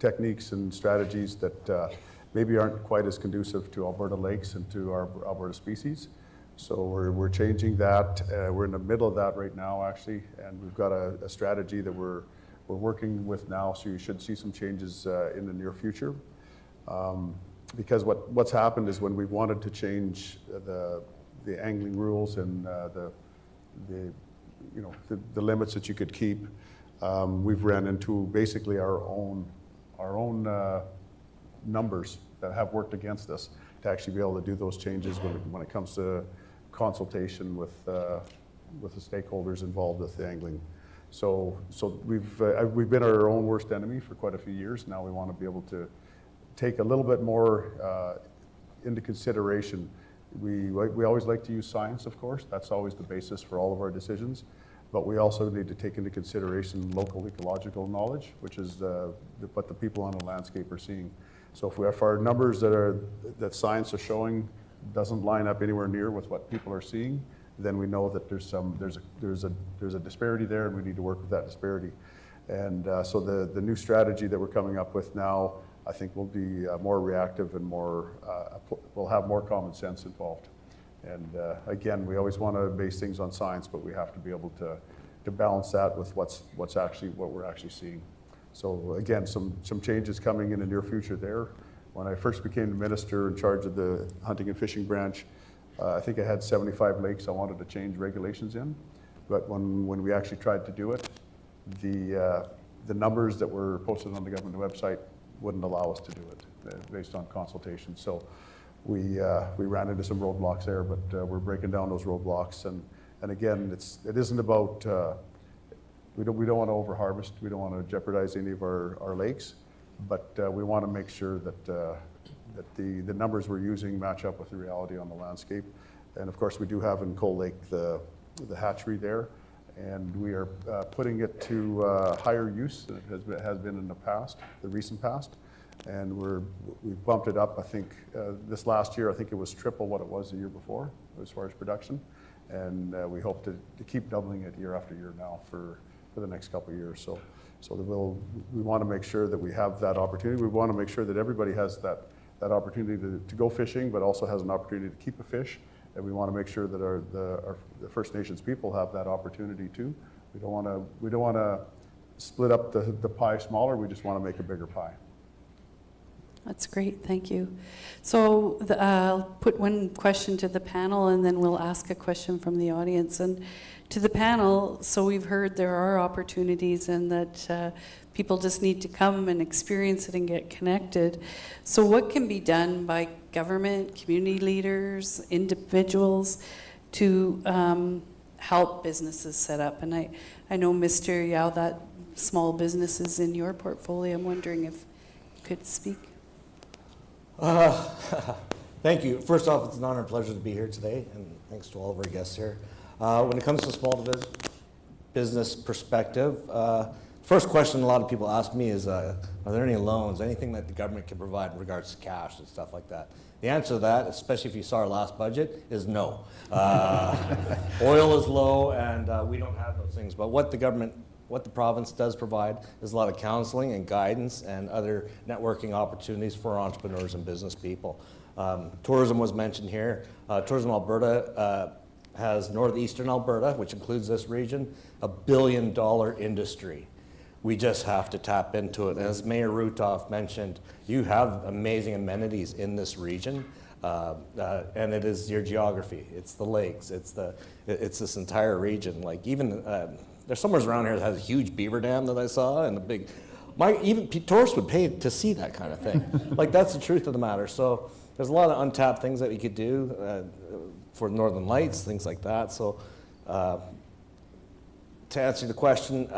E: techniques and strategies that maybe aren't quite as conducive to Alberta lakes and to our Alberta species. So we're changing that. We're in the middle of that right now, actually, and we've got a strategy that we're we're working with now, so you should see some changes in the near future. Because what's happened is when we've wanted to change the angling rules and the limits that you could keep, we've ran into basically our own numbers that have worked against us to actually be able to do those changes when it comes to consultation with the stakeholders involved with the angling. So we've been our own worst enemy for quite a few years. Now we want to be able to take a little bit more into consideration. We always like to use science, of course. That's always the basis for all of our decisions. But we also need to take into consideration local ecological knowledge, which is what the people on the landscape are seeing. So if our numbers that science are showing doesn't line up anywhere near with what people are seeing, then we know that there's a disparity there, and we need to work with that disparity. And so the new strategy that we're coming up with now, I think, will be more reactive and will have more common sense involved. And again, we always want to base things on science, but we have to be able to balance that with what we're actually seeing. So again, some changes coming in the near future there. When I first became the minister in charge of the hunting and fishing branch, I think I had 75 lakes I wanted to change regulations in. But when we actually tried to do it, the numbers that were posted on the government website wouldn't allow us to do it based on consultation. So we ran into some roadblocks there, but we're breaking down those roadblocks. And again, it isn't about, we don't want to over-harvest. We don't want to jeopardize any of our lakes, but we want to make sure that the numbers we're using match up with the reality on the landscape. And of course, we do have in Coal Lake the hatchery there, and we are putting it to higher use than it has been in the recent past. And we bumped it up, I think, this last year, I think it was triple what it was the year before as far as production. And we hope to keep doubling it year after year now for the next couple of years. So we want to make sure that we have that opportunity. We want to make sure that everybody has that opportunity to go fishing, but also has an opportunity to keep a fish. And we want to make sure that the First Nations people have that opportunity too. We don't want to split up the pie smaller. We just want to make a bigger pie.
A: That's great, thank you. So I'll put one question to the panel, and then we'll ask a question from the audience. And to the panel, so we've heard there are opportunities and that people just need to come and experience it and get connected. So what can be done by government, community leaders, individuals to help businesses set up? And I know, Mr. Yao, that small business is in your portfolio. I'm wondering if you could speak.
K: Thank you. First off, it's an honor and pleasure to be here today, and thanks to all of our guests here. When it comes to small business perspective, first question a lot of people ask me is, are there any loans, anything that the government can provide in regards to cash and stuff like that? The answer to that, especially if you saw our last budget, is no. Oil is low, and we don't have those things. But what the province does provide is a lot of counseling and guidance and other networking opportunities for entrepreneurs and business people. Tourism was mentioned here. Tourism Alberta has northeastern Alberta, which includes this region, $1 billion industry. We just have to tap into it. As Mayor Rutoff mentioned, you have amazing amenities in this region, and it is your geography. It's the lakes. It's this entire region. Like even there's somewhere around here that has a huge beaver dam that I saw, and even tourists would pay to see that kind of thing. Like that's the truth of the matter. So there's a lot of untapped things that we could do for Northern Lights, things like that. So to answer the question,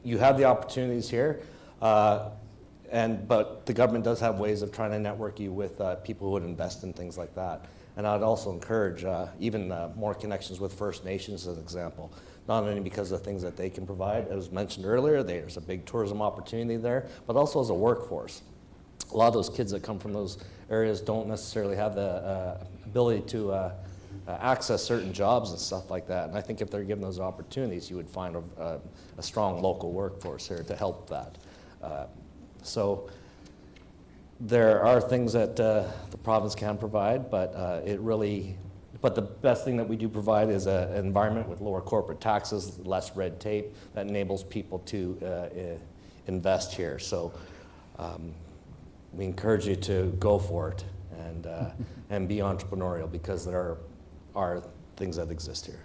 K: you have the opportunities here, but the government does have ways of trying to network you with people who would invest in things like that. And I'd also encourage even more connections with First Nations as an example, not only because of the things that they can provide. As mentioned earlier, there's a big tourism opportunity there, but also as a workforce. A lot of those kids that come from those areas don't necessarily have the ability to access certain jobs and stuff like that. And I think if they're given those opportunities, you would find a strong local workforce here to help that. So there are things that the province can provide, but it really But the best thing that we do provide is an environment with lower corporate taxes, less red tape that enables people to invest here. So we encourage you to go for it and be entrepreneurial, because there are things that exist here.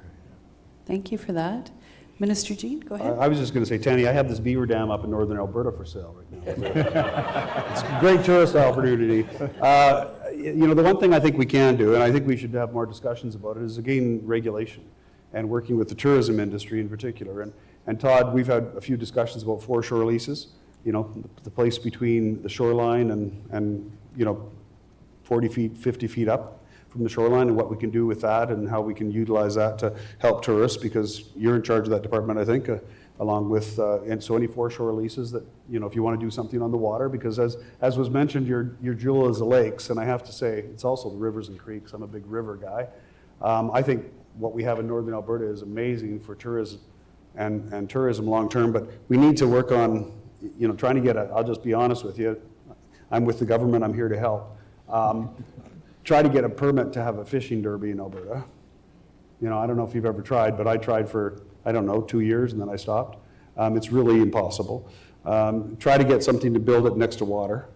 A: Thank you for that. Minister Jean, go ahead.
D: I was just going to say, Tanny, I have this beaver dam up in northern Alberta for sale right now. It's a great tourist opportunity. The one thing I think we can do, and I think we should have more discussions about it, is again regulation and working with the tourism industry in particular. And Todd, we've had a few discussions about foreshore leases. The place between the shoreline and 40 feet, 50 feet up from the shoreline, and what we can do with that and how we can utilize that to help tourists, because you're in charge of that department, I think, along with, and so any foreshore leases that, if you want to do something on the water, because as was mentioned, your jewel is the lakes, and I have to say, it's also the rivers and creeks. I'm a big river guy. I think what we have in northern Alberta is amazing for tourism and tourism long term, but we need to work on, trying to get I'll just be honest with you, I'm with the government, I'm here to help. Try to get a permit to have a fishing derby in Alberta. I don't know if you've ever tried, but I tried for, 2 years, and then I stopped. It's really impossible. Try to get something to build it next to water,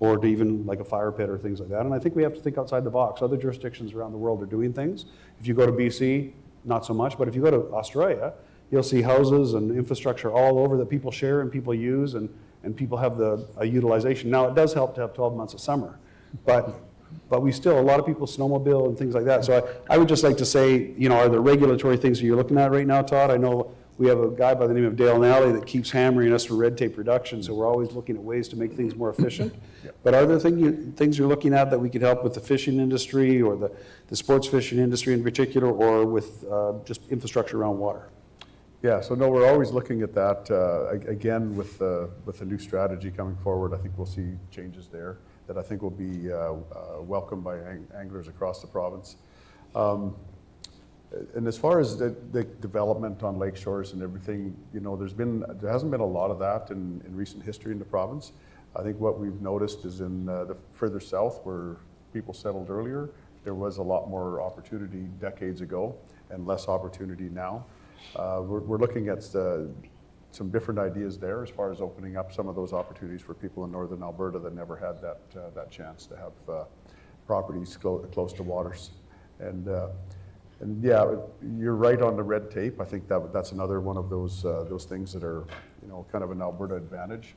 D: or to even like a fire pit or things like that. And I think we have to think outside the box. Other jurisdictions around the world are doing things. If you go to BC, not so much, but if you go to Australia, you'll see houses and infrastructure all over that people share and people use, and people have a utilization. Now, it does help to have 12 months of summer, but we still, a lot of people snowmobile and things like that. So I would just like to say, are there regulatory things that you're looking at right now, Todd? I know we have a guy by the name of Dale Nally that keeps hammering us for red tape reduction, so we're always looking at ways to make things more efficient. But are there things you're looking at that we could help with the fishing industry, or the sports fishing industry in particular, or with just infrastructure around water?
E: Yeah, so no, we're always looking at that. Again, with the new strategy coming forward, I think we'll see changes there that I think will be welcomed by anglers across the province. And as far as the development on lake shores and everything, there hasn't been a lot of that in recent history in the province. I think what we've noticed is in the further south, where people settled earlier, there was a lot more opportunity decades ago and less opportunity now. We're looking at some different ideas there as far as opening up some of those opportunities for people in northern Alberta that never had that chance to have properties close to waters. And yeah, you're right on the red tape. I think that's another one of those things that are kind of an Alberta advantage.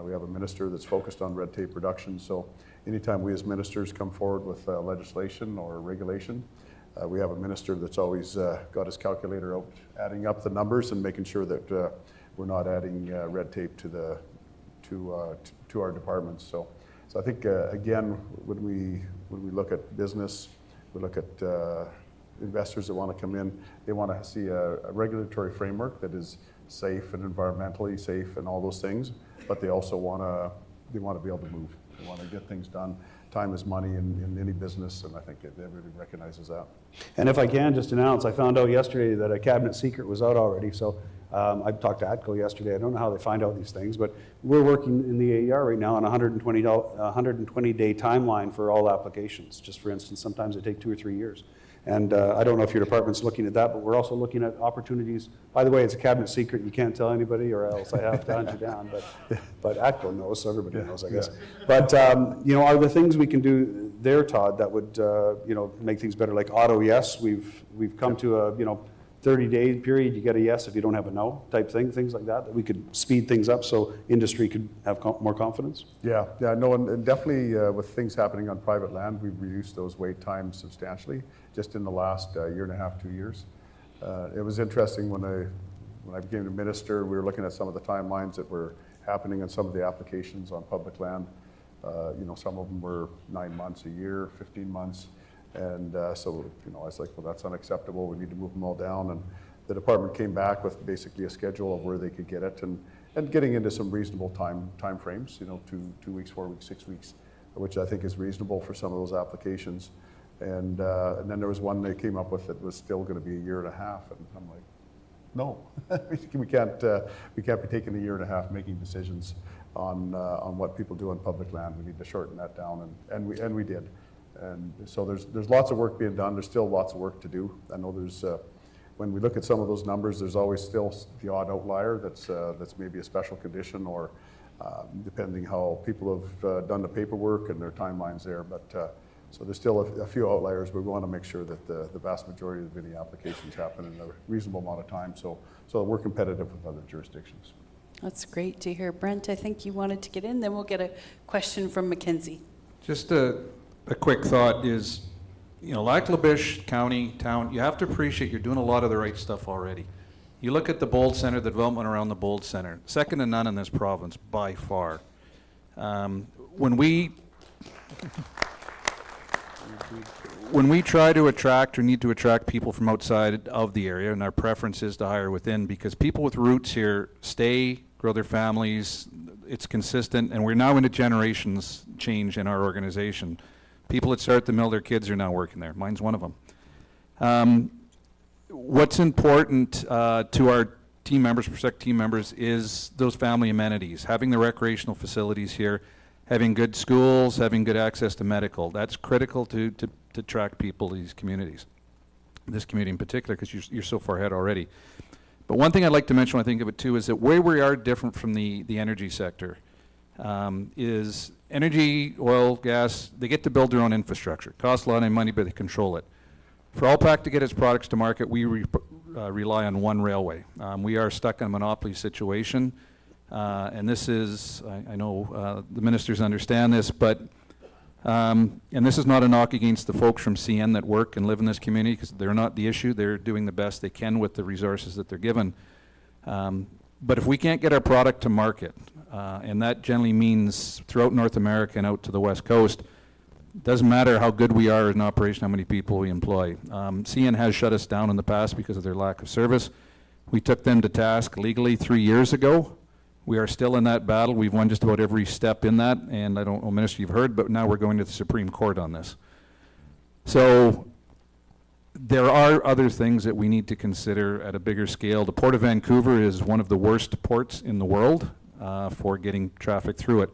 E: We have a minister that's focused on red tape reduction. So anytime we as ministers come forward with legislation or regulation, we have a minister that's always got his calculator out, adding up the numbers and making sure that we're not adding red tape to our departments. So I think again, when we look at business, we look at investors that want to come in, they want to see a regulatory framework that is safe and environmentally safe and all those things, but they also want to be able to move. They want to get things done. Time is money in any business, and I think everybody recognizes that.
D: And if I can just announce, I found out yesterday that a cabinet secret was out already. So I talked to ATCO yesterday. I don't know how they find out these things, but we're working in the AER right now on a 120-day timeline for all applications. Just for instance, sometimes they take 2 or 3 years. And I don't know if your department's looking at that, but we're also looking at opportunities. By the way, it's a cabinet secret. You can't tell anybody, or else I have to hunt you down. But ATCO knows, so everybody knows, I guess. But are there things we can do there, Todd, that would make things better? Like auto yes, we've come to a 30-day period. You get a yes if you don't have a no type thing. Things like that we could speed things up so industry could have more confidence.
E: Yeah, no, and definitely with things happening on private land, we've reduced those wait times substantially. Just in the last year and a half, 2 years. It was interesting when I became a minister, we were looking at some of the timelines that were happening on some of the applications on public land. Some of them were 9 months, a year, 15 months. And so I was like, well, that's unacceptable. We need to move them all down. And the department came back with basically a schedule of where they could get it and getting into some reasonable time frames, 2 weeks, 4 weeks, 6 weeks, which I think is reasonable for some of those applications. And then there was one they came up with that was still going to be a year and a half, and I'm like, no, we can't be taking a year and a half making decisions on what people do on public land. We need to shorten that down, and we did. And so there's lots of work being done. There's still lots of work to do. I know there's, when we look at some of those numbers, there's always still the odd outlier that's maybe a special condition, or depending how people have done the paperwork and their timelines there. But so there's still a few outliers, but we want to make sure that the vast majority of any applications happen in a reasonable amount of time, so we're competitive with other jurisdictions.
A: That's great to hear. Brent, I think you wanted to get in, then we'll get a question from Mackenzie.
I: Just a quick thought is, Lac-La-Biche County, town, you have to appreciate you're doing a lot of the right stuff already. You look at the Bold Centre, the development around the Bold Centre, second to none in this province, by far. When we try to attract or need to attract people from outside of the area, and our preference is to hire within, because people with roots here stay, grow their families, it's consistent, and we're now into generations change in our organization. People that start the mill, their kids are now working there. Mine's one of them. What's important to our team members, prospective team members, is those family amenities, having the recreational facilities here, having good schools, having good access to medical. That's critical to attract people to these communities, this community in particular, because you're so far ahead already. But one thing I'd like to mention when I think of it too is that where we are different from the energy sector is energy, oil, gas, they get to build their own infrastructure. It costs a lot of money, but they control it. For Allpac to get its products to market, we rely on one railway. We are stuck in a monopoly situation, and this is, I know the ministers understand this, but, and this is not a knock against the folks from CN that work and live in this community, because they're not the issue. They're doing the best they can with the resources that they're given. But if we can't get our product to market, and that generally means throughout North America and out to the West Coast, doesn't matter how good we are in operation, how many people we employ. CN has shut us down in the past because of their lack of service. We took them to task legally 3 years ago. We are still in that battle. We've won just about every step in that, and I don't know, Minister, you've heard, but now we're going to the Supreme Court on this. So there are other things that we need to consider at a bigger scale. The Port of Vancouver is one of the worst ports in the world for getting traffic through it.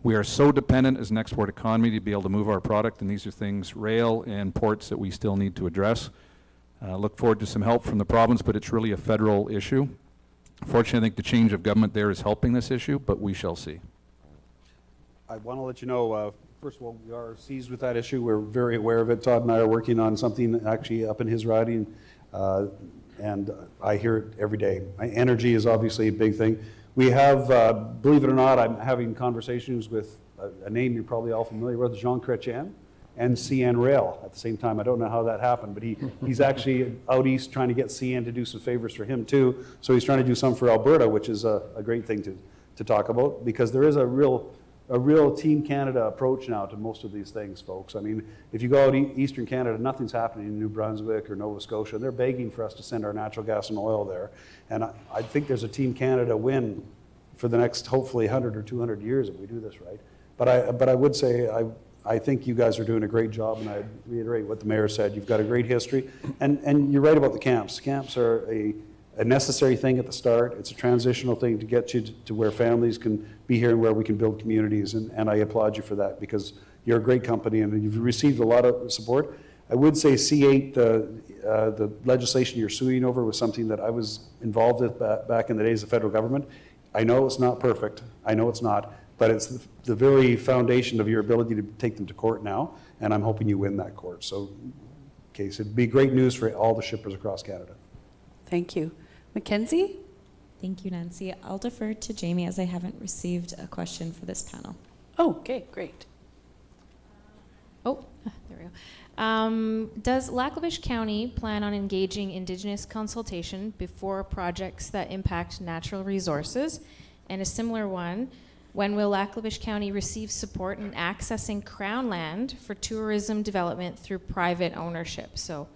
I: We are so dependent as an export economy to be able to move our product, and these are things, rail and ports, that we still need to address. Look forward to some help from the province, but it's really a federal issue. Fortunately, I think the change of government there is helping this issue, but we shall see.
D: I want to let you know, first of all, we are seized with that issue. We're very aware of it. Todd and I are working on something actually up in his riding, and I hear it every day. Energy is obviously a big thing. We have, believe it or not, I'm having conversations with a name you're probably all familiar with, Jean Chrétien, and CN Rail at the same time. I don't know how that happened, but he's actually out east trying to get CN to do some favors for him too. So he's trying to do some for Alberta, which is a great thing to talk about, because there is a real Team Canada approach now to most of these things, folks. I mean, if you go out Eastern Canada, nothing's happening in New Brunswick or Nova Scotia. They're begging for us to send our natural gas and oil there. And I think there's a Team Canada win for the next, hopefully, 100 or 200 years if we do this right. But I would say I think you guys are doing a great job, and I reiterate what the mayor said. You've got a great history. And you're right about the camps. Camps are a necessary thing at the start. It's a transitional thing to get you to where families can be here and where we can build communities, and I applaud you for that, because you're a great company and you've received a lot of support. I would say C8, the legislation you're suing over, was something that I was involved with back in the days of federal government. I know it's not perfect. I know it's not, but it's the very foundation of your ability to take them to court now, and I'm hoping you win that court. So, okay, so it'd be great news for all the shippers across Canada.
A: Thank you. Mackenzie?
L: Thank you, Nancy. I'll defer to Jamie, as I haven't received a question for this panel.
A: Oh, okay, great.
H: Oh, there we go. Does Lac-La-Biche County plan on engaging Indigenous consultation before projects that impact natural resources? And a similar one, when will Lac-La-Biche County receive support in accessing Crown land for tourism development through private ownership? So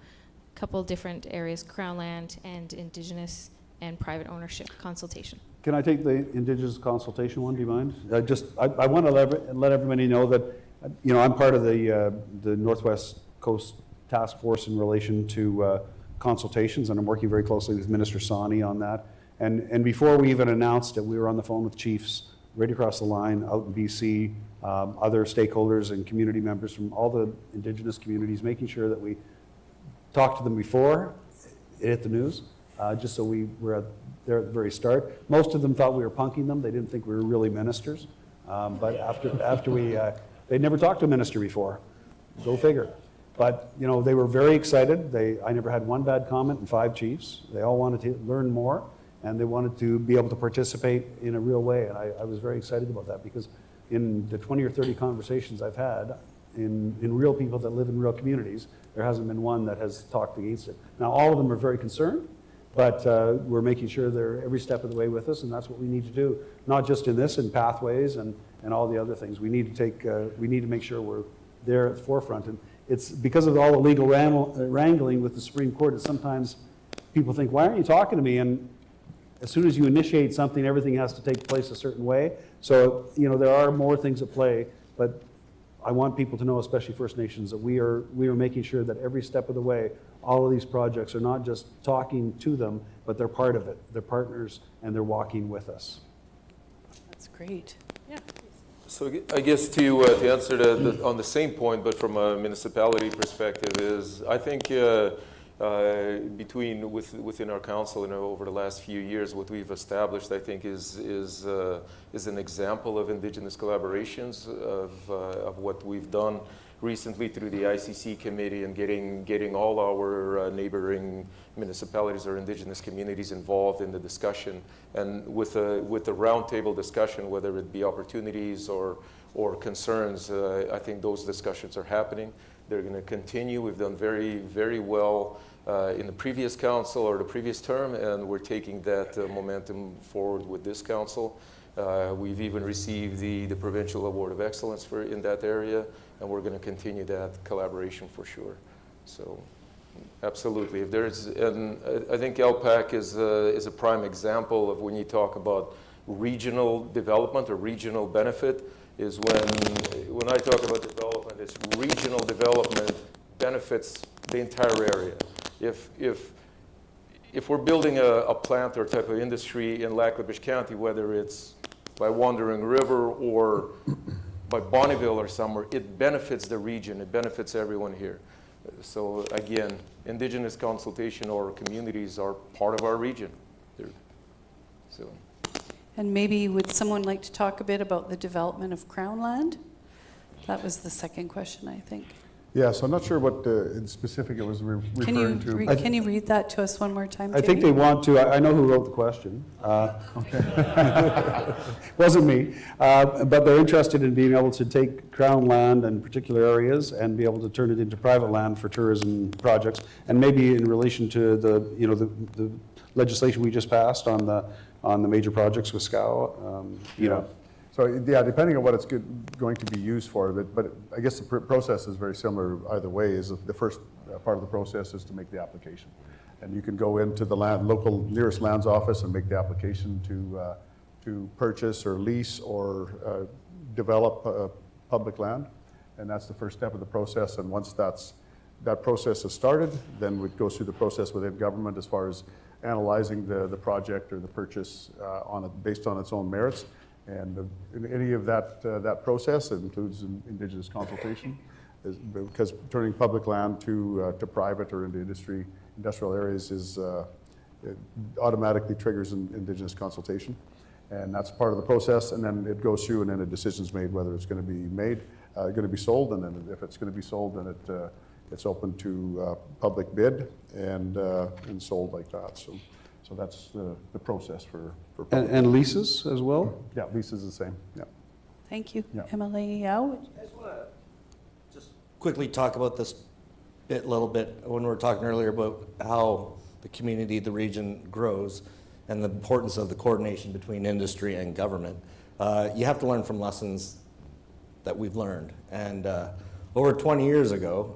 H: a couple different areas, Crown land and Indigenous and private ownership consultation.
D: Can I take the Indigenous consultation one, do you mind? I want to let everybody know that, I'm part of the Northwest Coast Task Force in relation to consultations, and I'm working very closely with Minister Sawney on that. And before we even announced it, we were on the phone with chiefs right across the line, out in BC, other stakeholders and community members from all the Indigenous communities, making sure that we talk to them before it hit the news, just so we were there at the very start. Most of them thought we were punking them. They didn't think we were really ministers. But after we, they'd never talked to a minister before. Go figure. But, you know, they were very excited. I never had one bad comment in 5 chiefs. They all wanted to learn more, and they wanted to be able to participate in a real way. And I was very excited about that, because in the 20 or 30 conversations I've had in real people that live in real communities, there hasn't been one that has talked against it. Now, all of them are very concerned, but we're making sure they're every step of the way with us, and that's what we need to do. Not just in this, in pathways and all the other things. We need to make sure we're there at the forefront. And it's because of all the legal wrangling with the Supreme Court that sometimes people think, why aren't you talking to me? And as soon as you initiate something, everything has to take place a certain way. So, you know, there are more things at play, but I want people to know, especially First Nations, that we are making sure that every step of the way, all of these projects are not just talking to them, but they're part of it. They're partners, and they're walking with us.
A: That's great. Yeah.
B: So I guess to answer on the same point, but from a municipality perspective, is I think within our council and over the last few years, what we've established, I think, is an example of Indigenous collaborations of what we've done recently through the ICC committee and getting all our neighboring municipalities or Indigenous communities involved in the discussion, and with the roundtable discussion, whether it be opportunities or concerns. I think those discussions are happening. They're going to continue. We've done very, very well in the previous council or the previous term, and we're taking that momentum forward with this council. We've even received the Provincial Award of Excellence in that area, and we're going to continue that collaboration for sure. So, absolutely. If there's, and I think LPAC is a prime example of when you talk about regional development or regional benefit. Is when I talk about development, it's regional development benefits the entire area. If we're building a plant or type of industry in Lac-La-Biche County, whether it's by Wandering River or by Bonneville or somewhere, it benefits the region. It benefits everyone here. So again, Indigenous consultation or communities are part of our region. So.
A: And maybe would someone like to talk a bit about the development of Crown land? That was the second question, I think.
E: Yeah, so I'm not sure what in specific it was referring to.
A: Can you read that to us one more time,
D: I think they want to. I know who wrote the question. Okay. Wasn't me. But they're interested in being able to take Crown land in particular areas and be able to turn it into private land for tourism projects. And maybe in relation to the legislation we just passed on the major projects with SCOW.
E: So yeah, depending on what it's going to be used for, but I guess the process is very similar either way. Is the first part of the process is to make the application, and you can go into the local nearest lands office and make the application to purchase or lease or develop public land, and that's the first step of the process. And once that process is started, then it goes through the process within government as far as analyzing the project or the purchase based on its own merits. And any of that process includes Indigenous consultation, because turning public land to private or into industrial areas it automatically triggers Indigenous consultation, and that's part of the process. And then it goes through, and then a decision's made whether it's going to be going to be sold, and then if it's going to be sold, then it's open to public bid and sold like that. So that's the process for
D: and leases as well?
E: Yeah, leases the same, yeah.
A: Thank you.
E: Yeah.
A: MLA Yao?
K: I just want to just quickly talk about this a little bit when we were talking earlier about how the community, the region grows and the importance of the coordination between industry and government. You have to learn from lessons that we've learned. And over 20 years ago,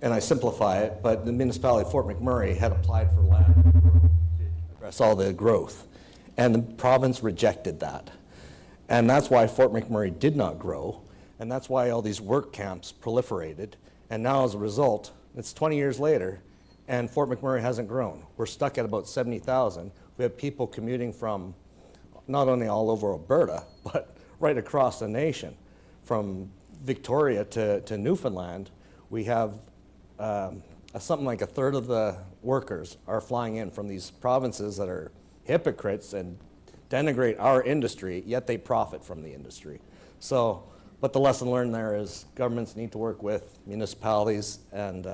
K: and I simplify it, but the municipality of Fort McMurray had applied for land to address all the growth, and the province rejected that. And that's why Fort McMurray did not grow, and that's why all these work camps proliferated. And now as a result, it's 20 years later, and Fort McMurray hasn't grown. We're stuck at about 70,000. We have people commuting from not only all over Alberta, but right across the nation. From Victoria to Newfoundland, we have something like a third of the workers are flying in from these provinces that are hypocrites and denigrate our industry, yet they profit from the industry. So, but the lesson learned there is governments need to work with municipalities and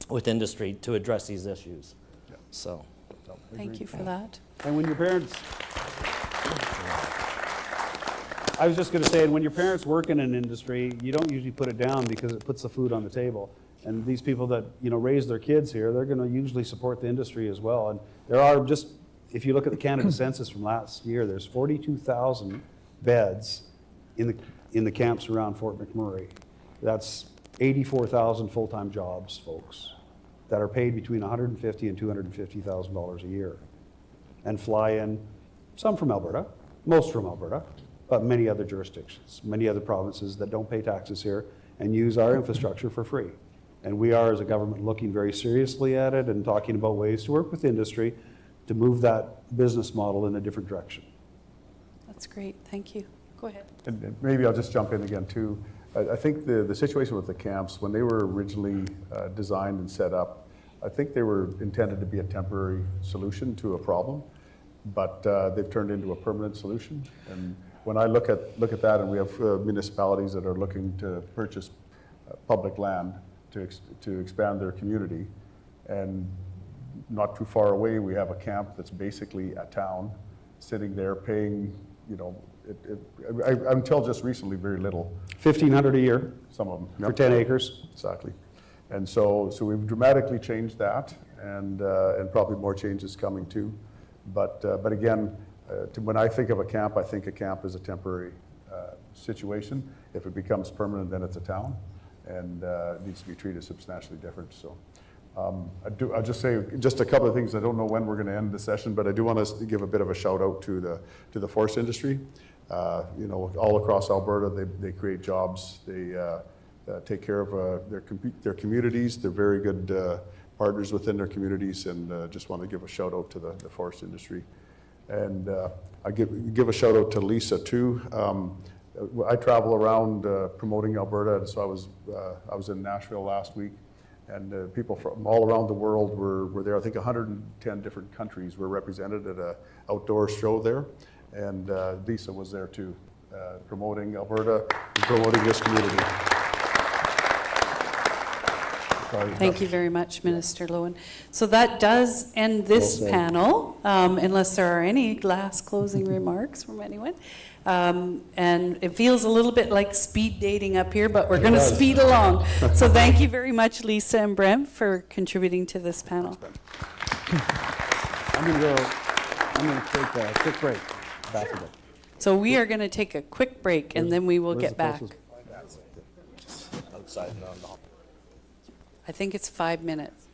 K: with industry to address these issues. So,
A: Thank you for that.
D: And when your parents, I was just going to say, and when your parents work in an industry, you don't usually put it down because it puts the food on the table. And these people that, you know, raise their kids here, they're going to usually support the industry as well. And there are just, if you look at the Canada Census from last year, there's 42,000 beds in the camps around Fort McMurray. That's 84,000 full-time jobs, folks, that are paid between $150,000 and $250,000 a year, and fly in, some from Alberta, most from Alberta, but many other jurisdictions, many other provinces that don't pay taxes here and use our infrastructure for free. And we are, as a government, looking very seriously at it and talking about ways to work with industry to move that business model in a different direction.
A: That's great. Thank you. Go ahead.
E: And maybe I'll just jump in again too. I think the situation with the camps, when they were originally designed and set up, I think they were intended to be a temporary solution to a problem, but they've turned into a permanent solution. And when I look at that, and we have municipalities that are looking to purchase public land to expand their community, and not too far away, we have a camp that's basically a town sitting there paying, you know, until just recently, very little.
D: $1,500 a year.
E: Some of them.
D: For 10 acres.
E: Exactly. And so we've dramatically changed that, and probably more changes coming too. But again, when I think of a camp, I think a camp is a temporary situation. If it becomes permanent, then it's a town, and it needs to be treated substantially different. So I'll just say just a couple of things. I don't know when we're going to end the session, but I do want to give a bit of a shout out to the forest industry. You know, all across Alberta, they create jobs. They take care of their communities. They're very good partners within their communities, and just want to give a shout out to the forest industry. And I give a shout out to Lisa too. I travel around promoting Alberta, so I was in Nashville last week, and people from all around the world were there. I think 110 different countries were represented at an outdoor show there, and Lisa was there too, promoting Alberta and promoting this community.
A: Thank you very much, Minister Lowen. So that does end this panel, unless there are any last closing remarks from anyone. And it feels a little bit like speed dating up here, but we're going to speed along. So thank you very much, Lisa and Brent, for contributing to this panel.
D: I'm going to take a quick break. Back a bit.
A: So we are going to take a quick break, and then we will get back.
K: outside and on the hall.
A: I think it's 5 minutes.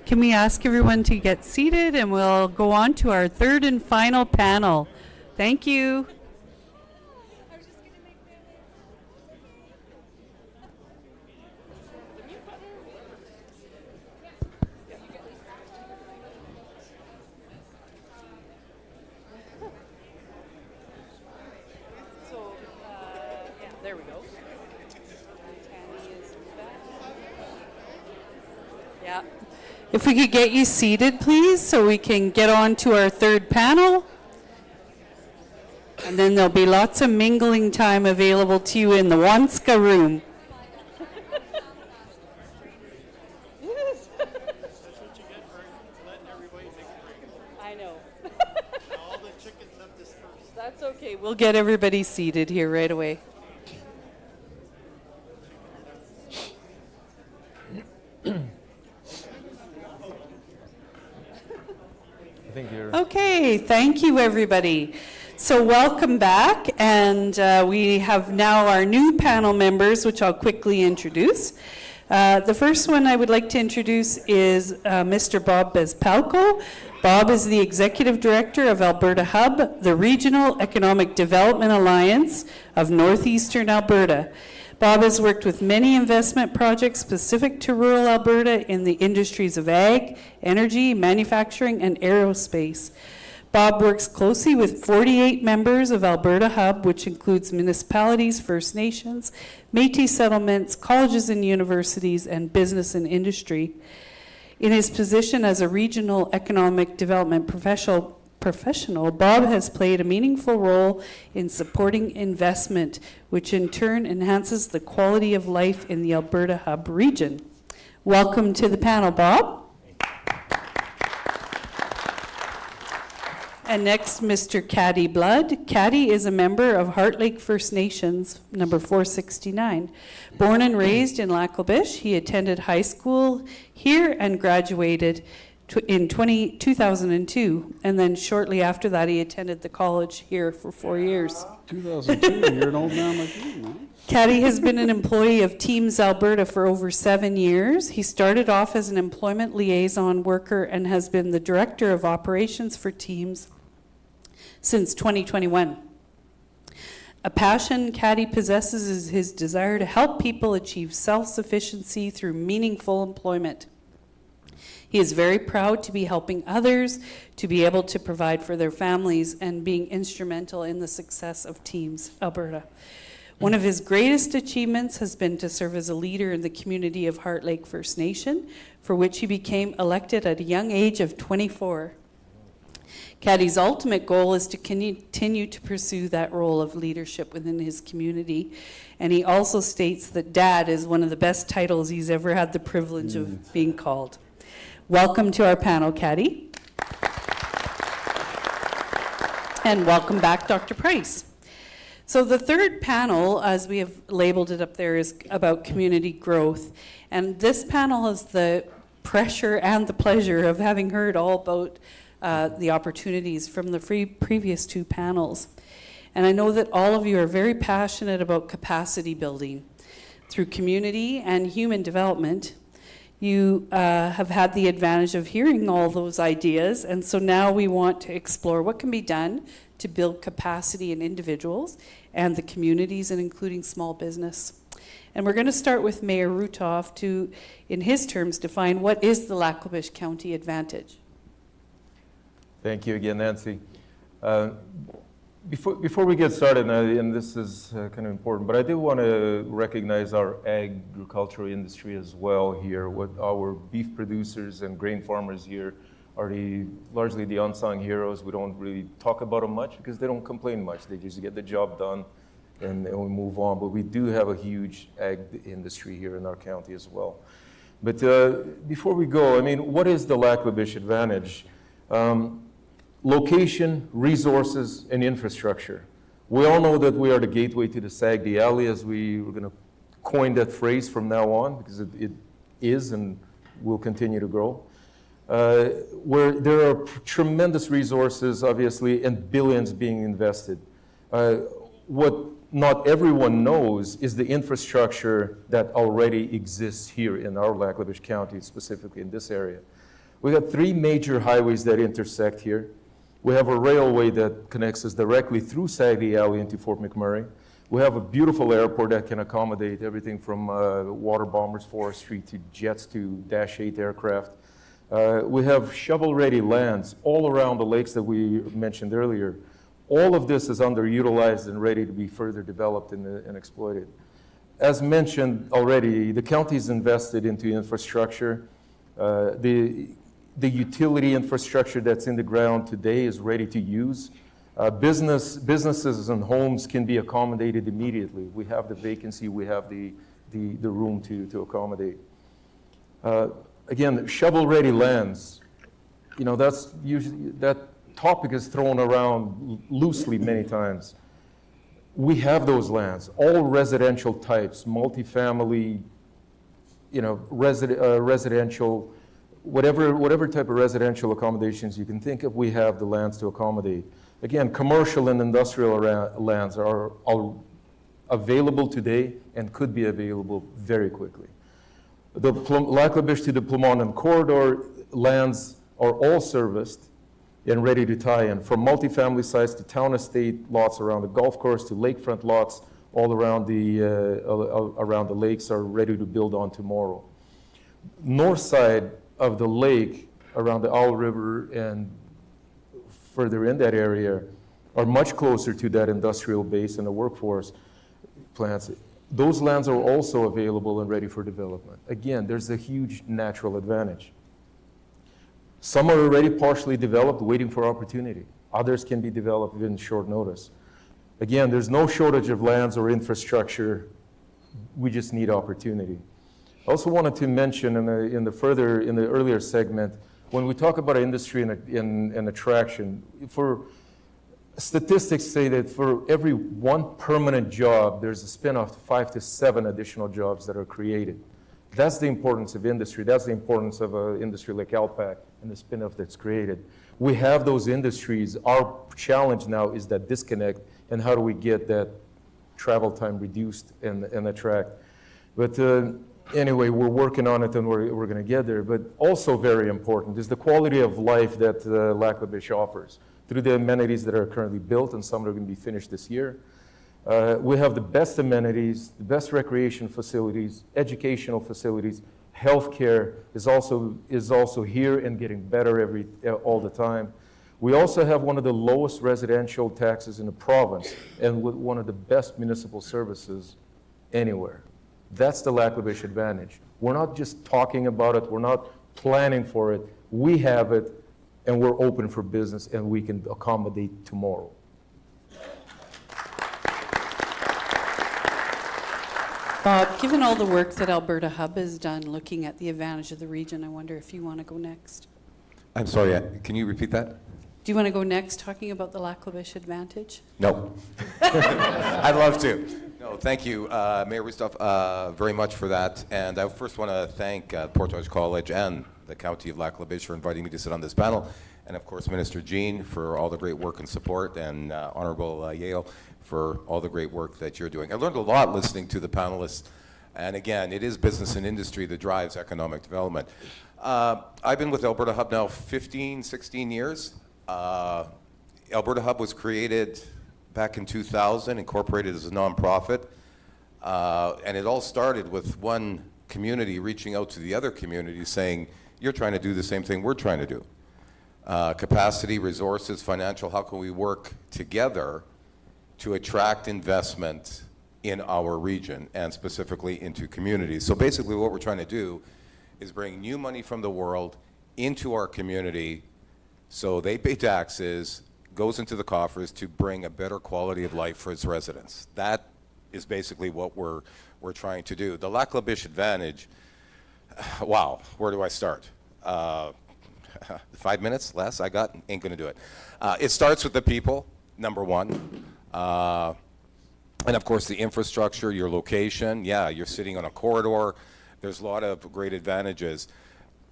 A: Can we ask everyone to get seated, and we'll go on to our third and final panel. Thank you. There we go. Yeah. If we could get you seated, please, so we can get on to our third panel. And then there'll be lots of mingling time available to you in the Wanska room. I know.
M: All the chickens have dispersed.
A: That's okay. We'll get everybody seated here right away. Okay, thank you, everybody. So welcome back, and we have now our new panel members, which I'll quickly introduce. The first one I would like to introduce is Mr. Bob Bezpalko. Bob is the Executive Director of Alberta Hub, the Regional Economic Development Alliance of Northeastern Alberta. Bob has worked with many investment projects specific to rural Alberta in the industries of ag, energy, manufacturing, and aerospace. Bob works closely with 48 members of Alberta Hub, which includes municipalities, First Nations, Métis settlements, colleges and universities, and business and industry. In his position as a regional economic development professional, Bob has played a meaningful role in supporting investment, which in turn enhances the quality of life in the Alberta Hub region. Welcome to the panel, Bob. And next, Mr. Caddy Blood. Caddy is a member of Heart Lake First Nations, number 469. Born and raised in Lac La Biche, he attended high school here and graduated in 2002, and then shortly after that he attended the college here for 4 years.
D: 2002, you're an old man like me, man.
A: Caddy has been an employee of Teams Alberta for over 7 years. He started off as an employment liaison worker and has been the director of operations for Teams since 2021. A passion Caddy possesses is his desire to help people achieve self-sufficiency through meaningful employment. He is very proud to be helping others to be able to provide for their families and being instrumental in the success of Teams Alberta. One of his greatest achievements has been to serve as a leader in the community of Heart Lake First Nation, for which he became elected at a young age of 24. Caddy's ultimate goal is to continue to pursue that role of leadership within his community, and he also states that Dad is one of the best titles he's ever had the privilege of being called. Welcome to our panel, Caddy. And welcome back, Dr. Price. So the third panel, as we have labeled it up there, is about community growth. And this panel has the pressure and the pleasure of having heard all about the opportunities from the previous two panels. And I know that all of you are very passionate about capacity building through community and human development. You have had the advantage of hearing all those ideas, and so now we want to explore what can be done to build capacity in individuals and the communities, and including small business. And we're going to start with Mayor Rutoff to, in his terms, define what is the Lac La Biche County advantage.
B: Thank you again, Nancy. Before we get started, and this is kind of important, but I do want to recognize our agricultural industry as well here. What our beef producers and grain farmers here are largely the unsung heroes. We don't really talk about them much because they don't complain much. They just get the job done and we move on. But we do have a huge ag industry here in our county as well. But before we go, I mean, what is the Lac La Biche advantage? Location, resources, and infrastructure. We all know that we are the gateway to the Sagdi Alley, as we're going to coin that phrase from now on, because it is and will continue to grow. Where there are tremendous resources, obviously, and billions being invested. What not everyone knows is the infrastructure that already exists here in our Lac La Biche County, specifically in this area. We got 3 major highways that intersect here. We have a railway that connects us directly through Saggy Alley into Fort McMurray. We have a beautiful airport that can accommodate everything from water bombers, forestry, to jets, to Dash 8 aircraft. We have shovel-ready lands all around the lakes that we mentioned earlier. All of this is underutilized and ready to be further developed and exploited. As mentioned already, the county's invested into infrastructure. The utility infrastructure that's in the ground today is ready to use. Businesses and homes can be accommodated immediately. We have the vacancy, we have the room to accommodate. Again, shovel-ready lands, that's usually, that topic is thrown around loosely many times. We have those lands, all residential types, multifamily, residential, whatever type of residential accommodations you can think of, we have the lands to accommodate. Again, commercial and industrial lands are available today and could be available very quickly. The Lac La Biche to the Plomonon corridor lands are all serviced and ready to tie in, from multifamily sites to town estate lots around the golf course to lakefront lots all around the lakes are ready to build on tomorrow. North side of the lake around the Owl River and further in that area are much closer to that industrial base and the workforce plants. Those lands are also available and ready for development. Again, there's a huge natural advantage. Some are already partially developed, waiting for opportunity. Others can be developed within short notice. Again, there's no shortage of lands or infrastructure. We just need opportunity. I also wanted to mention in the earlier segment, when we talk about industry and attraction, statistics say that for every 1 permanent job, there's a spin-off 5 to 7 additional jobs that are created. That's the importance of industry. That's the importance of an industry like Alpac and the spin-off that's created. We have those industries. Our challenge now is that disconnect, and how do we get that travel time reduced and attract. But anyway, we're working on it, and we're going to get there. But also very important is the quality of life that Lac La Biche offers through the amenities that are currently built, and some are going to be finished this year. We have the best amenities, the best recreation facilities, educational facilities. Healthcare is also here and getting better all the time. We also have one of the lowest residential taxes in the province, and with one of the best municipal services anywhere. That's the Lac La Biche advantage. We're not just talking about it, we're not planning for it. We have it, and we're open for business, and we can accommodate tomorrow.
A: Bob, given all the work that Alberta Hub has done looking at the advantage of the region, I wonder if you want to go next.
N: I'm sorry, can you repeat that?
A: Do you want to go next talking about the Lac La Biche advantage?
N: No. I'd love to. No, thank you, Mayor Rustov, very much for that. And I first want to thank Portage College and the County of Lac La Biche for inviting me to sit on this panel. And of course, Minister Jean for all the great work and support, and Honorable Yale for all the great work that you're doing. I learned a lot listening to the panelists. And again, it is business and industry that drives economic development. I've been with Alberta Hub now 15, 16 years. Alberta Hub was created back in 2000, incorporated as a nonprofit. And it all started with one community reaching out to the other community saying, you're trying to do the same thing we're trying to do. Capacity, resources, financial, how can we work together to attract investment in our region and specifically into communities? So basically what we're trying to do is bring new money from the world into our community so they pay taxes, goes into the coffers to bring a better quality of life for its residents. That is basically what we're trying to do. The Lac La Biche advantage, wow, where do I start? 5 minutes less I got, ain't gonna do it. It starts with the people, number one. And of course the infrastructure, your location, yeah, you're sitting on a corridor. There's a lot of great advantages.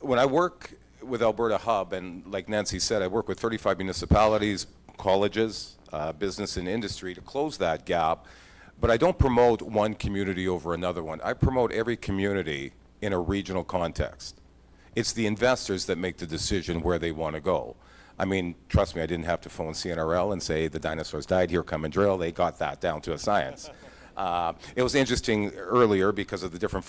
N: When I work with Alberta Hub, and like Nancy said, I work with 35 municipalities, colleges, business and industry to close that gap, but I don't promote one community over another one. I promote every community in a regional context. It's the investors that make the decision where they want to go. I mean, trust me, I didn't have to phone CNRL and say the dinosaurs died here, come and drill. They got that down to a science. It was interesting earlier because of the different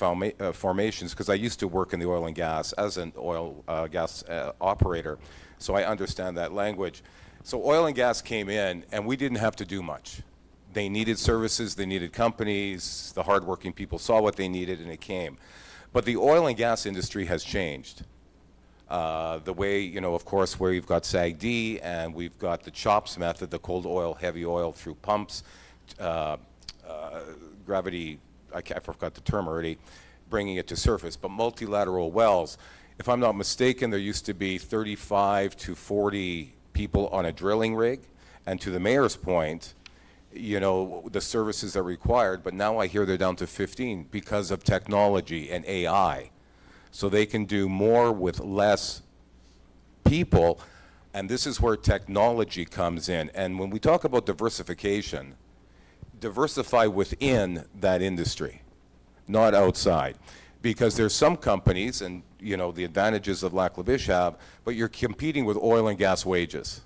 N: formations, because I used to work in the oil and gas as an oil gas operator, so I understand that language. So oil and gas came in, and we didn't have to do much. They needed services, they needed companies, the hardworking people saw what they needed, and it came. But the oil and gas industry has changed. The way, you know, of course, where you've got SAGD, and we've got the CHOPS method, the cold oil, heavy oil through pumps, gravity, I forgot the term already, bringing it to surface, but multilateral wells. If I'm not mistaken, there used to be 35 to 40 people on a drilling rig, and to the mayor's point, you know, the services are required, but now I hear they're down to 15 because of technology and AI. So they can do more with less people, and this is where technology comes in. And when we talk about diversification, diversify within that industry, not outside. Because there's some companies, and you know, the advantages of Lac La Biche have, but you're competing with oil and gas wages.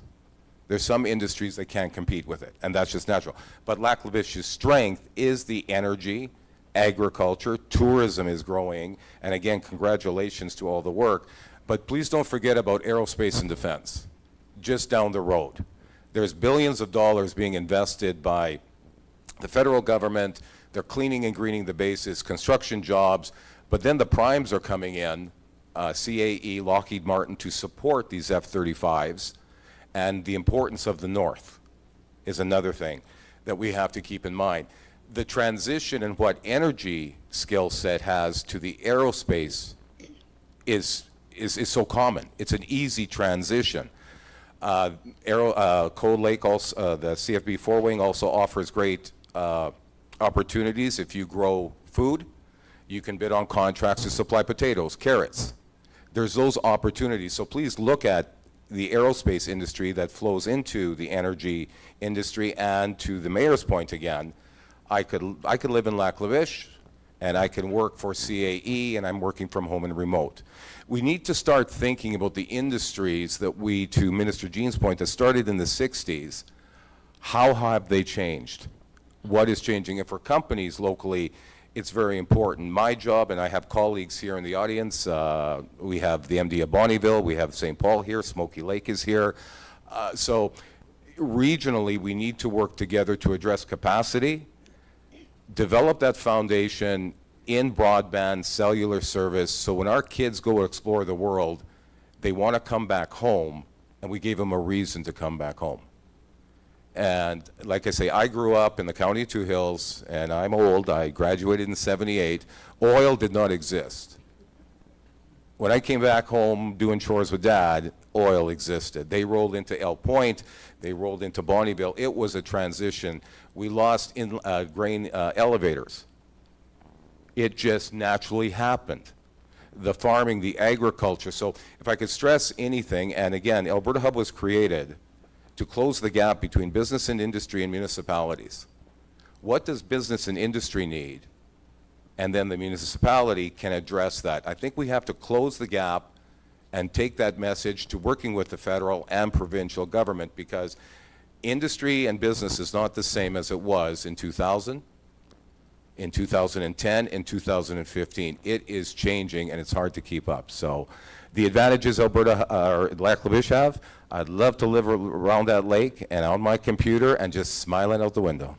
N: There's some industries that can't compete with it, and that's just natural. But Lac La Biche's strength is the energy, agriculture, tourism is growing, and again, congratulations to all the work. But please don't forget about aerospace and defense, just down the road. There's billions of dollars being invested by the federal government. They're cleaning and greening the bases, construction jobs, but then the primes are coming in, CAE, Lockheed Martin, to support these F-35s, and the importance of the North is another thing that we have to keep in mind. The transition in what energy skill set has to the aerospace is so common. It's an easy transition. Cold Lake, also, the CFB 4-wing also offers great opportunities. If you grow food, you can bid on contracts to supply potatoes, carrots. There's those opportunities. So please look at the aerospace industry that flows into the energy industry. And to the mayor's point again, I could live in Lac La Biche, and I can work for CAE, and I'm working from home and remote. We need to start thinking about the industries that we, to Minister Jean's point, that started in the 60s. How have they changed? What is changing? And for companies locally, it's very important. My job, and I have colleagues here in the audience, we have the MD of Bonnyville, we have St. Paul here, Smoky Lake is here. So regionally, we need to work together to address capacity, develop that foundation in broadband cellular service, so when our kids go explore the world, they want to come back home, and we gave them a reason to come back home. And like I say, I grew up in the County of Two Hills, and I'm old. I graduated in '78. Oil did not exist. When I came back home doing chores with Dad, oil existed. They rolled into El Point. They rolled into Bonnyville. It was a transition. We lost grain elevators. It just naturally happened. The farming, the agriculture. So if I could stress anything, and again, Alberta Hub was created to close the gap between business and industry and municipalities. What does business and industry need? And then the municipality can address that. I think we have to close the gap and take that message to working with the federal and provincial government, because industry and business is not the same as it was in 2000, in 2010, in 2015. It is changing, and it's hard to keep up. So the advantages Alberta or Lac La Biche have, I'd love to live around that lake and on my computer and just smiling out the window.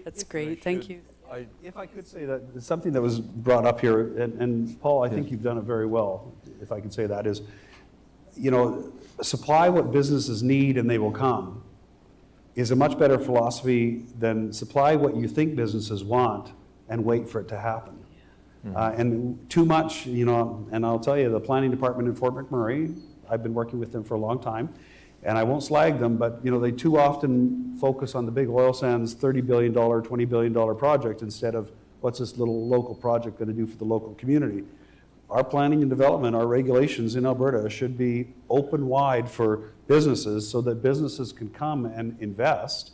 A: That's great. Thank you.
D: If I could say that, something that was brought up here, and Paul, I think you've done it very well, if I could say that, is, you know, supply what businesses need and they will come is a much better philosophy than supply what you think businesses want and wait for it to happen. And too much, you know, and I'll tell you, the planning department in Fort McMurray, I've been working with them for a long time, and I won't slag them, but you know, they too often focus on the big oil sands $30 billion, $20 billion project instead of what's this little local project going to do for the local community. Our planning and development, our regulations in Alberta should be open wide for businesses so that businesses can come and invest.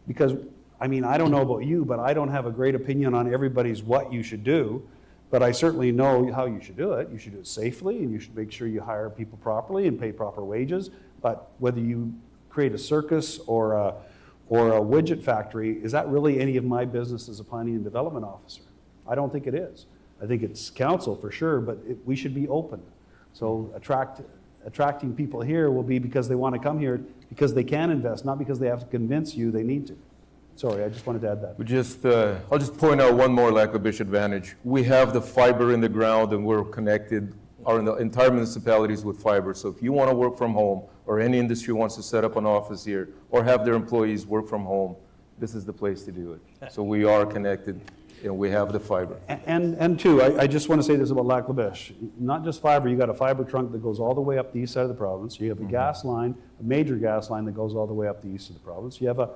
D: Because, I mean, I don't know about you, but I don't have a great opinion on everybody's what you should do. but I certainly know how you should do it. You should do it safely, and you should make sure you hire people properly and pay proper wages. But whether you create a circus or a widget factory, is that really any of my business as a planning and development officer? I don't think it is. I think it's council for sure, but we should be open. So attracting people here will be because they want to come here because they can invest, not because they have to convince you they need to. Sorry, I just wanted to add that.
B: I'll just point out one more Lac-La-Biche advantage. We have the fiber in the ground and we're connected, our entire municipalities with fiber. So if you want to work from home, or any industry wants to set up an office here, or have their employees work from home, this is the place to do it. So we are connected and we have the fiber.
D: And two, I just want to say this about Lac-La-Biche. Not just fiber, you got a fiber trunk that goes all the way up the east side of the province. You have a gas line, a major gas line that goes all the way up the east of the province. You have a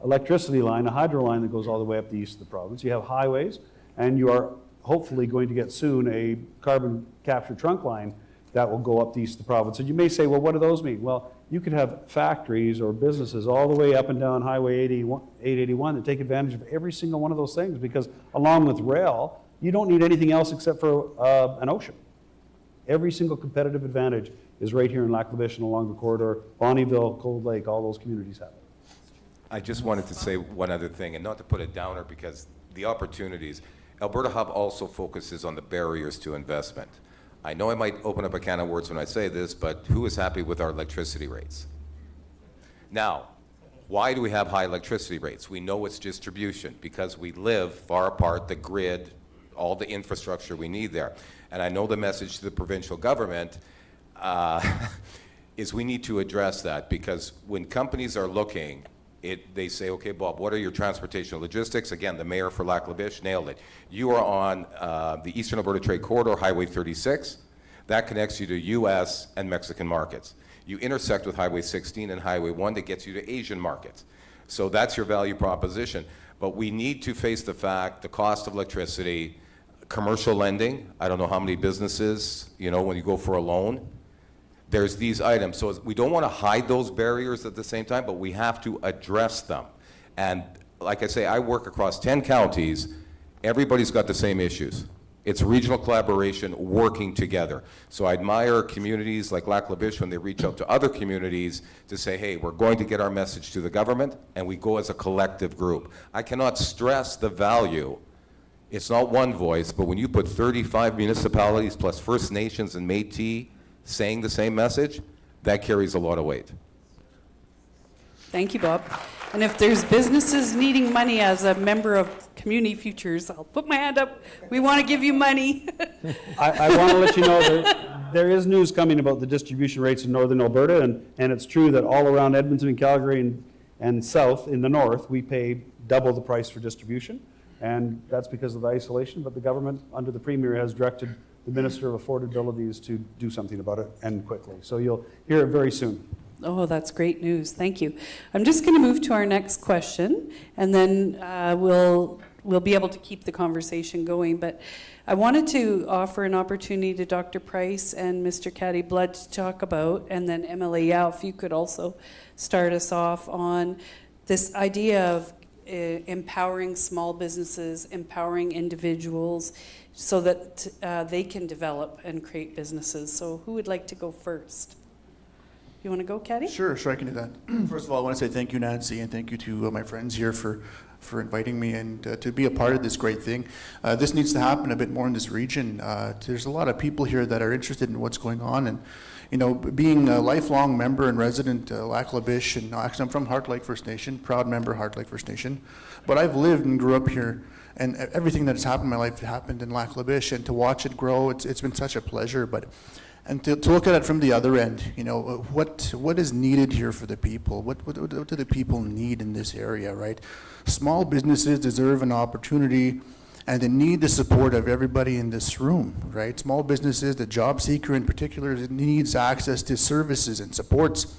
D: electricity line, a hydro line that goes all the way up the east of the province. You have highways, and you are hopefully going to get soon a carbon capture trunk line that will go up the east of the province. And you may say, well, what do those mean? Well, you could have factories or businesses all the way up and down Highway 881 that take advantage of every single one of those things, because along with rail, you don't need anything else except for an ocean. Every single competitive advantage is right here in Lac-La-Biche and along the corridor. Bonnyville, Cold Lake, all those communities have it.
N: I just wanted to say one other thing, and not to put a downer, because the opportunities, Alberta Hub also focuses on the barriers to investment. I know I might open up a can of worms when I say this, but who is happy with our electricity rates? Now, why do we have high electricity rates? We know it's distribution, because we live far apart, the grid, all the infrastructure we need there. And I know the message to the provincial government is we need to address that, because when companies are looking, they say, okay, Bob, what are your transportation logistics? Again, the mayor for Lac-La-Biche nailed it. You are on the Eastern Alberta Trade Corridor, Highway 36. That connects you to U.S. and Mexican markets. You intersect with Highway 16 and Highway 1 that gets you to Asian markets. So that's your value proposition. But we need to face the fact, the cost of electricity, commercial lending. I don't know how many businesses, when you go for a loan, there's these items. So we don't want to hide those barriers at the same time, but we have to address them. And like I say, I work across 10 counties. Everybody's got the same issues. It's regional collaboration, working together. So I admire communities like Lac-La-Biche when they reach out to other communities to say, hey, we're going to get our message to the government, and we go as a collective group. I cannot stress the value. It's not one voice, but when you put 35 municipalities plus First Nations and Métis saying the same message, that carries a lot of weight.
A: Thank you, Bob. And if there's businesses needing money, as a member of Community Futures, I'll put my hand up. We want to give you money.
D: I want to let you know that there is news coming about the distribution rates in northern Alberta, and it's true that all around Edmonton and Calgary and south in the north, we pay double the price for distribution, and that's because of the isolation, but the government, under the Premier, has directed the Minister of Affordabilities to do something about it, and quickly. So you'll hear it very soon.
A: Oh, that's great news. Thank you. I'm just going to move to our next question, and then we'll be able to keep the conversation going. But I wanted to offer an opportunity to Dr. Price and Mr. Caddy Blood to talk about, and then MLA Yao, if you could also start us off on this idea of empowering small businesses, empowering individuals, so that they can develop and create businesses. So who would like to go first? You want to go, Caddy?
O: Sure, I can do that. First of all, I want to say thank you, Nancy, and thank you to my friends here for inviting me and to be a part of this great thing. This needs to happen a bit more in this region. There's a lot of people here that are interested in what's going on, and being a lifelong member and resident Lac-La-Biche, and actually I'm from Heart Lake First Nation, proud member Heart Lake First Nation, but I've lived and grew up here, and everything that has happened in my life happened in Lac-La-Biche, and to watch it grow, it's been such a pleasure. And to look at it from the other end, what is needed here for the people? What do the people need in this area, right? Small businesses deserve an opportunity, and they need the support of everybody in this room, right? Small businesses, the job seeker in particular, needs access to services and supports.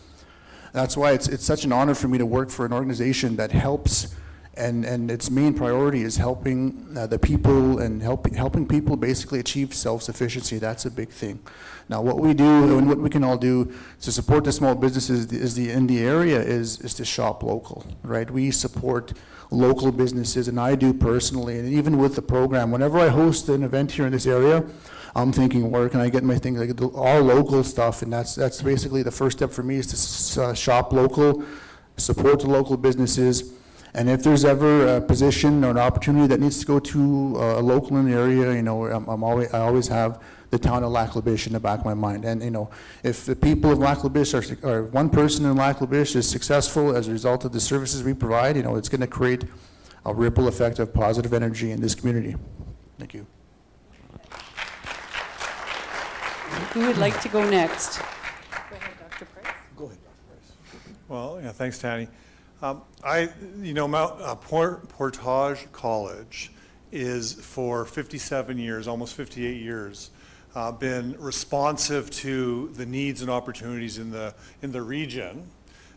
O: That's why it's such an honor for me to work for an organization that helps and its main priority is helping the people and helping people basically achieve self-sufficiency. That's a big thing. Now, what we do and what we can all do to support the small businesses in the area is to shop local, right? We support local businesses, and I do personally, and even with the program, whenever I host an event here in this area, I'm thinking, where can I get my things, like all local stuff, and that's basically the first step for me, is to shop local, support the local businesses, and if there's ever a position or an opportunity that needs to go to a local in the area, you know, I always have the town of Lac La Biche in the back of my mind. And you know, if the people of Lac La Biche or one person in Lac La Biche is successful as a result of the services we provide, you know, it's going to create a ripple effect of positive energy in this community. Thank you.
A: Who would like to go next? Go ahead, Dr. Price.
K: Go ahead, Dr. Price.
C: Well, yeah, thanks, Tanny. Portage College is for 57 years, almost 58 years, been responsive to the needs and opportunities in the region,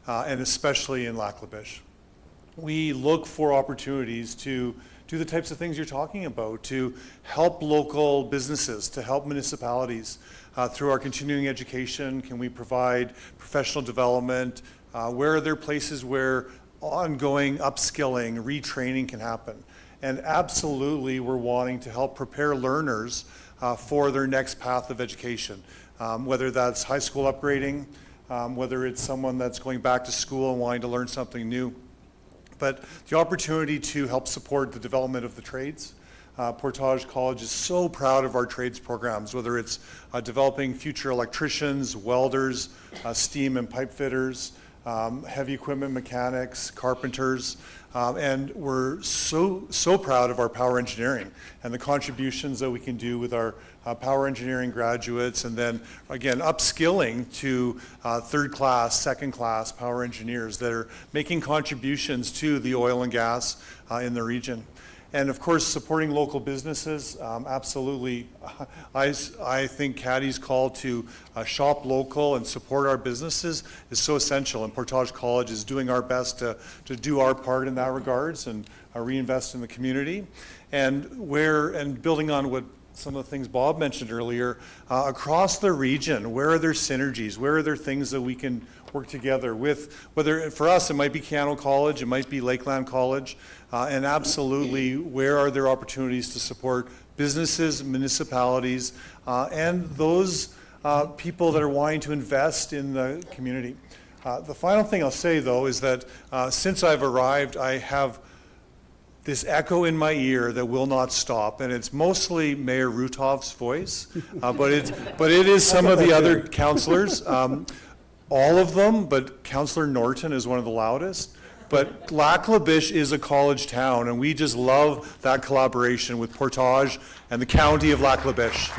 C: and especially in Lac La Biche. We look for opportunities to do the types of things you're talking about, to help local businesses, to help municipalities. Through our continuing education, can we provide professional development? Where are there places where ongoing upskilling, retraining can happen? And absolutely, we're wanting to help prepare learners for their next path of education, whether that's high school upgrading, whether it's someone that's going back to school and wanting to learn something new. But the opportunity to help support the development of the trades. Portage College is so proud of our trades programs, whether it's developing future electricians, welders, steam and pipe fitters, heavy equipment mechanics, carpenters, and we're so proud of our power engineering and the contributions that we can do with our power engineering graduates, and then again upskilling to third class, second class power engineers that are making contributions to the oil and gas in the region. And of course, supporting local businesses, absolutely. I think Caddy's call to shop local and support our businesses is so essential, and Portage College is doing our best to do our part in that regards and reinvest in the community. And building on what some of the things Bob mentioned earlier, across the region, where are there synergies? Where are there things that we can work together with, whether for us it might be Cano College, it might be Lakeland College, and absolutely where are there opportunities to support businesses, municipalities, and those people that are wanting to invest in the community. The final thing I'll say though is that since I've arrived, I have this echo in my ear that will not stop, and it's mostly Mayor Rutoff's voice, but it is some of the other councillors. All of them, but Councillor Norton is one of the loudest. But Lac La Biche is a college town, and we just love that collaboration with Portage and the county of Lac La Biche.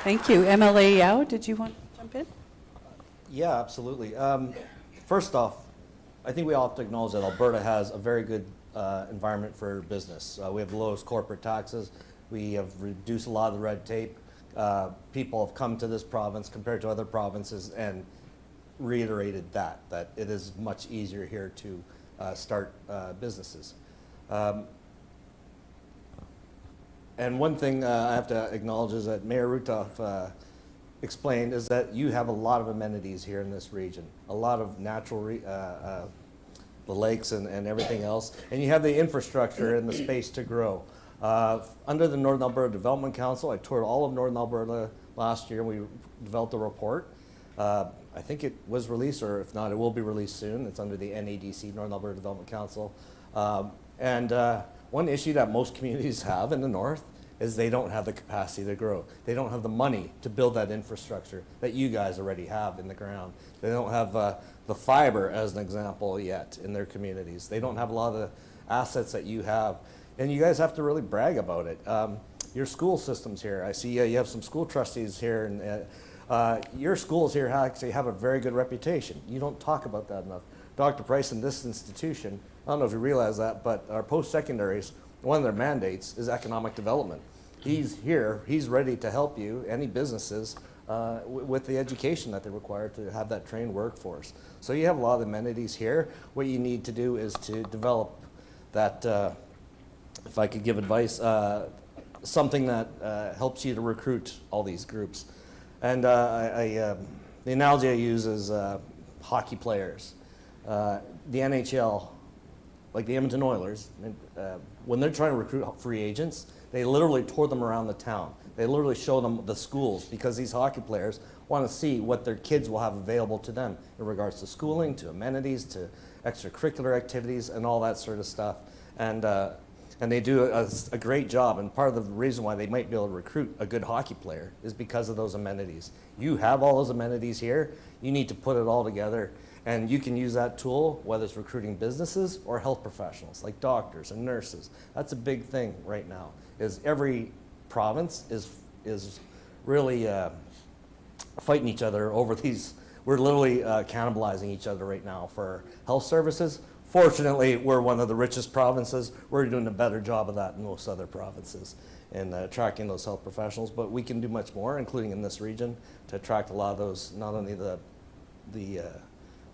A: Thank you. MLA Yao, did you want to jump in?
K: Yeah, absolutely. First off, I think we all have to acknowledge that Alberta has a very good environment for business. We have the lowest corporate taxes. We have reduced a lot of the red tape. People have come to this province compared to other provinces and reiterated that it is much easier here to start businesses. And one thing I have to acknowledge is that Mayor Rutoff explained is that you have a lot of amenities here in this region, a lot of natural, the lakes and everything else, and you have the infrastructure and the space to grow. Under the Northern Alberta Development Council, I toured all of Northern Alberta last year, and we developed a report. I think it was released, or if not, it will be released soon. It's under the NADC, Northern Alberta Development Council. One issue that most communities have in the north is they don't have the capacity to grow. They don't have the money to build that infrastructure that you guys already have in the ground. They don't have the fiber, as an example, yet in their communities. They don't have a lot of the assets that you have. And you guys have to really brag about it. Your school systems here, I see you have some school trustees here, and your schools here actually have a very good reputation. You don't talk about that enough. Dr. Price, in this institution, I don't know if you realize that, but our post-secondaries, one of their mandates is economic development. He's here, he's ready to help you, any businesses, with the education that they require to have that trained workforce. So you have a lot of amenities here. What you need to do is to develop that, if I could give advice, something that helps you to recruit all these groups. And the analogy I use is hockey players. The NHL, like the Edmonton Oilers, when they're trying to recruit free agents, they literally tour them around the town. They literally show them the schools because these hockey players want to see what their kids will have available to them in regards to schooling, to amenities, to extracurricular activities, and all that sort of stuff. And they do a great job. And part of the reason why they might be able to recruit a good hockey player is because of those amenities. You have all those amenities here. You need to put it all together. And you can use that tool, whether it's recruiting businesses or health professionals, like doctors and nurses. That's a big thing right now, is every province is really fighting each other over these. We're literally cannibalizing each other right now for health services. Fortunately, we're one of the richest provinces. We're doing a better job of that than most other provinces in attracting those health professionals. But we can do much more, including in this region, to attract a lot of those, not only the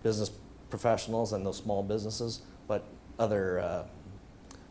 K: business professionals and those small businesses, but other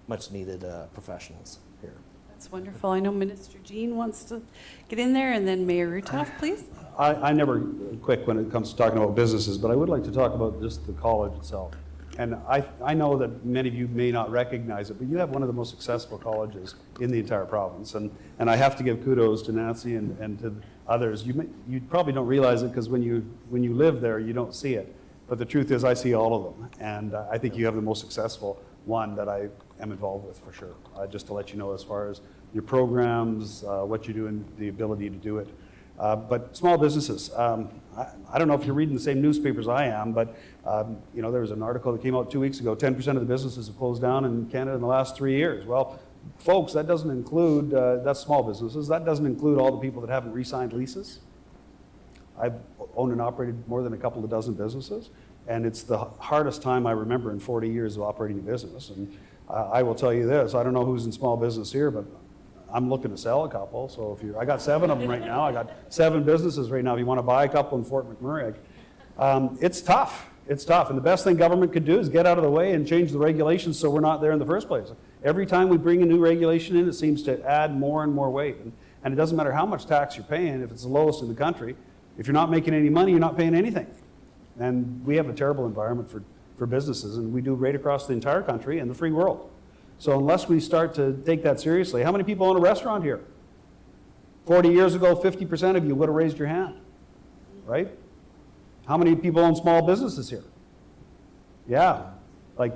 K: much needed professionals here.
A: That's wonderful. I know Minister Jean wants to get in there, and then Mayor Rutoff, please.
D: I never quick when it comes to talking about businesses, but I would like to talk about just the college itself. And I know that many of you may not recognize it, but you have one of the most successful colleges in the entire province. And I have to give kudos to Nancy and to others. You probably don't realize it because when you live there, you don't see it. But the truth is I see all of them. And I think you have the most successful one that I am involved with for sure. Just to let you know as far as your programs, what you do and the ability to do it. But small businesses, I don't know if you're reading the same newspapers I am, but you know, there was an article that came out 2 weeks ago, 10% of the businesses have closed down in Canada in the last 3 years. Well, folks, that doesn't include, that's small businesses, that doesn't include all the people that haven't re-signed leases. I've owned and operated more than a couple of dozen businesses, and it's the hardest time I remember in 40 years of operating a business. And I will tell you this, I don't know who's in small business here, but I'm looking to sell a couple, so if I got 7 of them right now. I got 7 businesses right now. If you want to buy a couple in Fort McMurray, it's tough. It's tough, and the best thing government could do is get out of the way and change the regulations so we're not there in the first place. Every time we bring a new regulation in, it seems to add more and more weight, and it doesn't matter how much tax you're paying. If it's the lowest in the country, if you're not making any money, you're not paying anything. And we have a terrible environment for businesses, and we do right across the entire country and the free world. So unless we start to take that seriously, how many people own a restaurant here? 40 years ago, 50% of you would have raised your hand, right? How many people own small businesses here? Yeah, like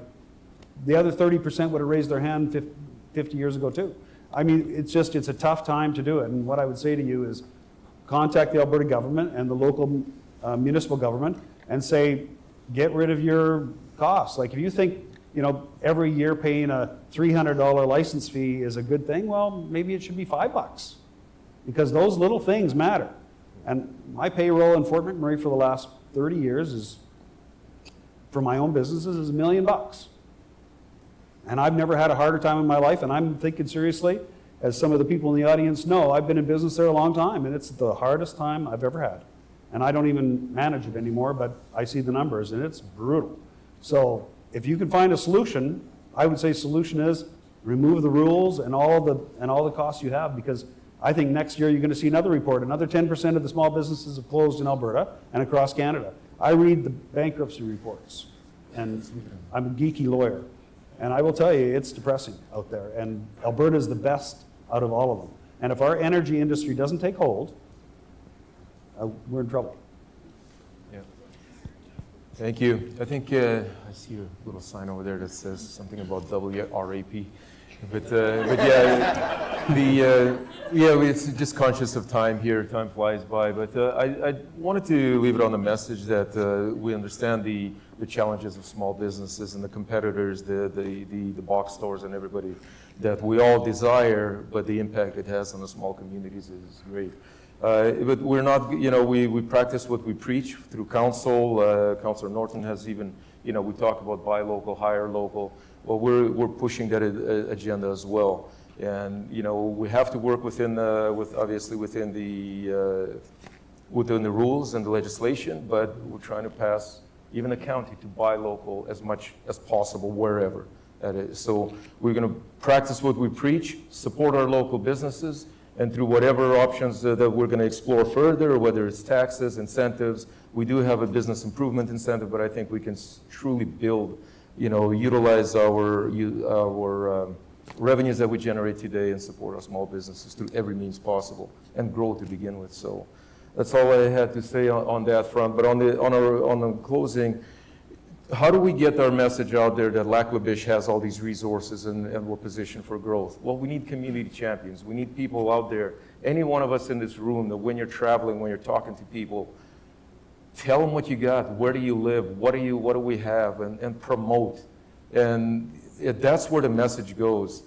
D: the other 30% would have raised their hand 50 years ago too. I mean, it's a tough time to do it. And what I would say to you is contact the Alberta government and the local municipal government and say, get rid of your costs. Like if you think, you know, every year paying a $300 license fee is a good thing, well, maybe it should be $5 because those little things matter. And my payroll in Fort McMurray for the last 30 years is, for my own businesses, is $1 million. And I've never had a harder time in my life, and I'm thinking seriously, as some of the people in the audience know, I've been in business there a long time, and it's the hardest time I've ever had. And I don't even manage it anymore, but I see the numbers, and it's brutal. So if you can find a solution, I would say solution is remove the rules and all the costs you have, because I think next year you're going to see another report. Another 10% of the small businesses have closed in Alberta and across Canada. I read the bankruptcy reports, and I'm a geeky lawyer. And I will tell you, it's depressing out there. And Alberta is the best out of all of them. And if our energy industry doesn't take hold, we're in trouble.
B: Yeah. Thank you. I think I see a little sign over there that says something about WRAP. But yeah, it's just conscious of time here. Time flies by. But I wanted to leave it on the message that we understand the challenges of small businesses and the competitors, the box stores and everybody that we all desire, but the impact it has on the small communities is great. But we're not, you know, we practice what we preach through council. Councillor Norton has even, you know, we talk about buy local, hire local. Well, we're pushing that agenda as well. And, you know, we have to work within, obviously within the within the rules and the legislation, but we're trying to pass even a county to buy local as much as possible wherever that is. So we're going to practice what we preach, support our local businesses, and through whatever options that we're going to explore further, whether it's taxes, incentives. We do have a business improvement incentive, but I think we can truly build, utilize our revenues that we generate today and support our small businesses through every means possible and grow to begin with. So that's all I had to say on that front. But on the closing, how do we get our message out there that Lac La Biche has all these resources and we're positioned for growth? Well, we need community champions. We need people out there. Any one of us in this room, that when you're traveling, when you're talking to people, tell them what you got. Where do you live? What do we have? And promote. And that's where the message goes.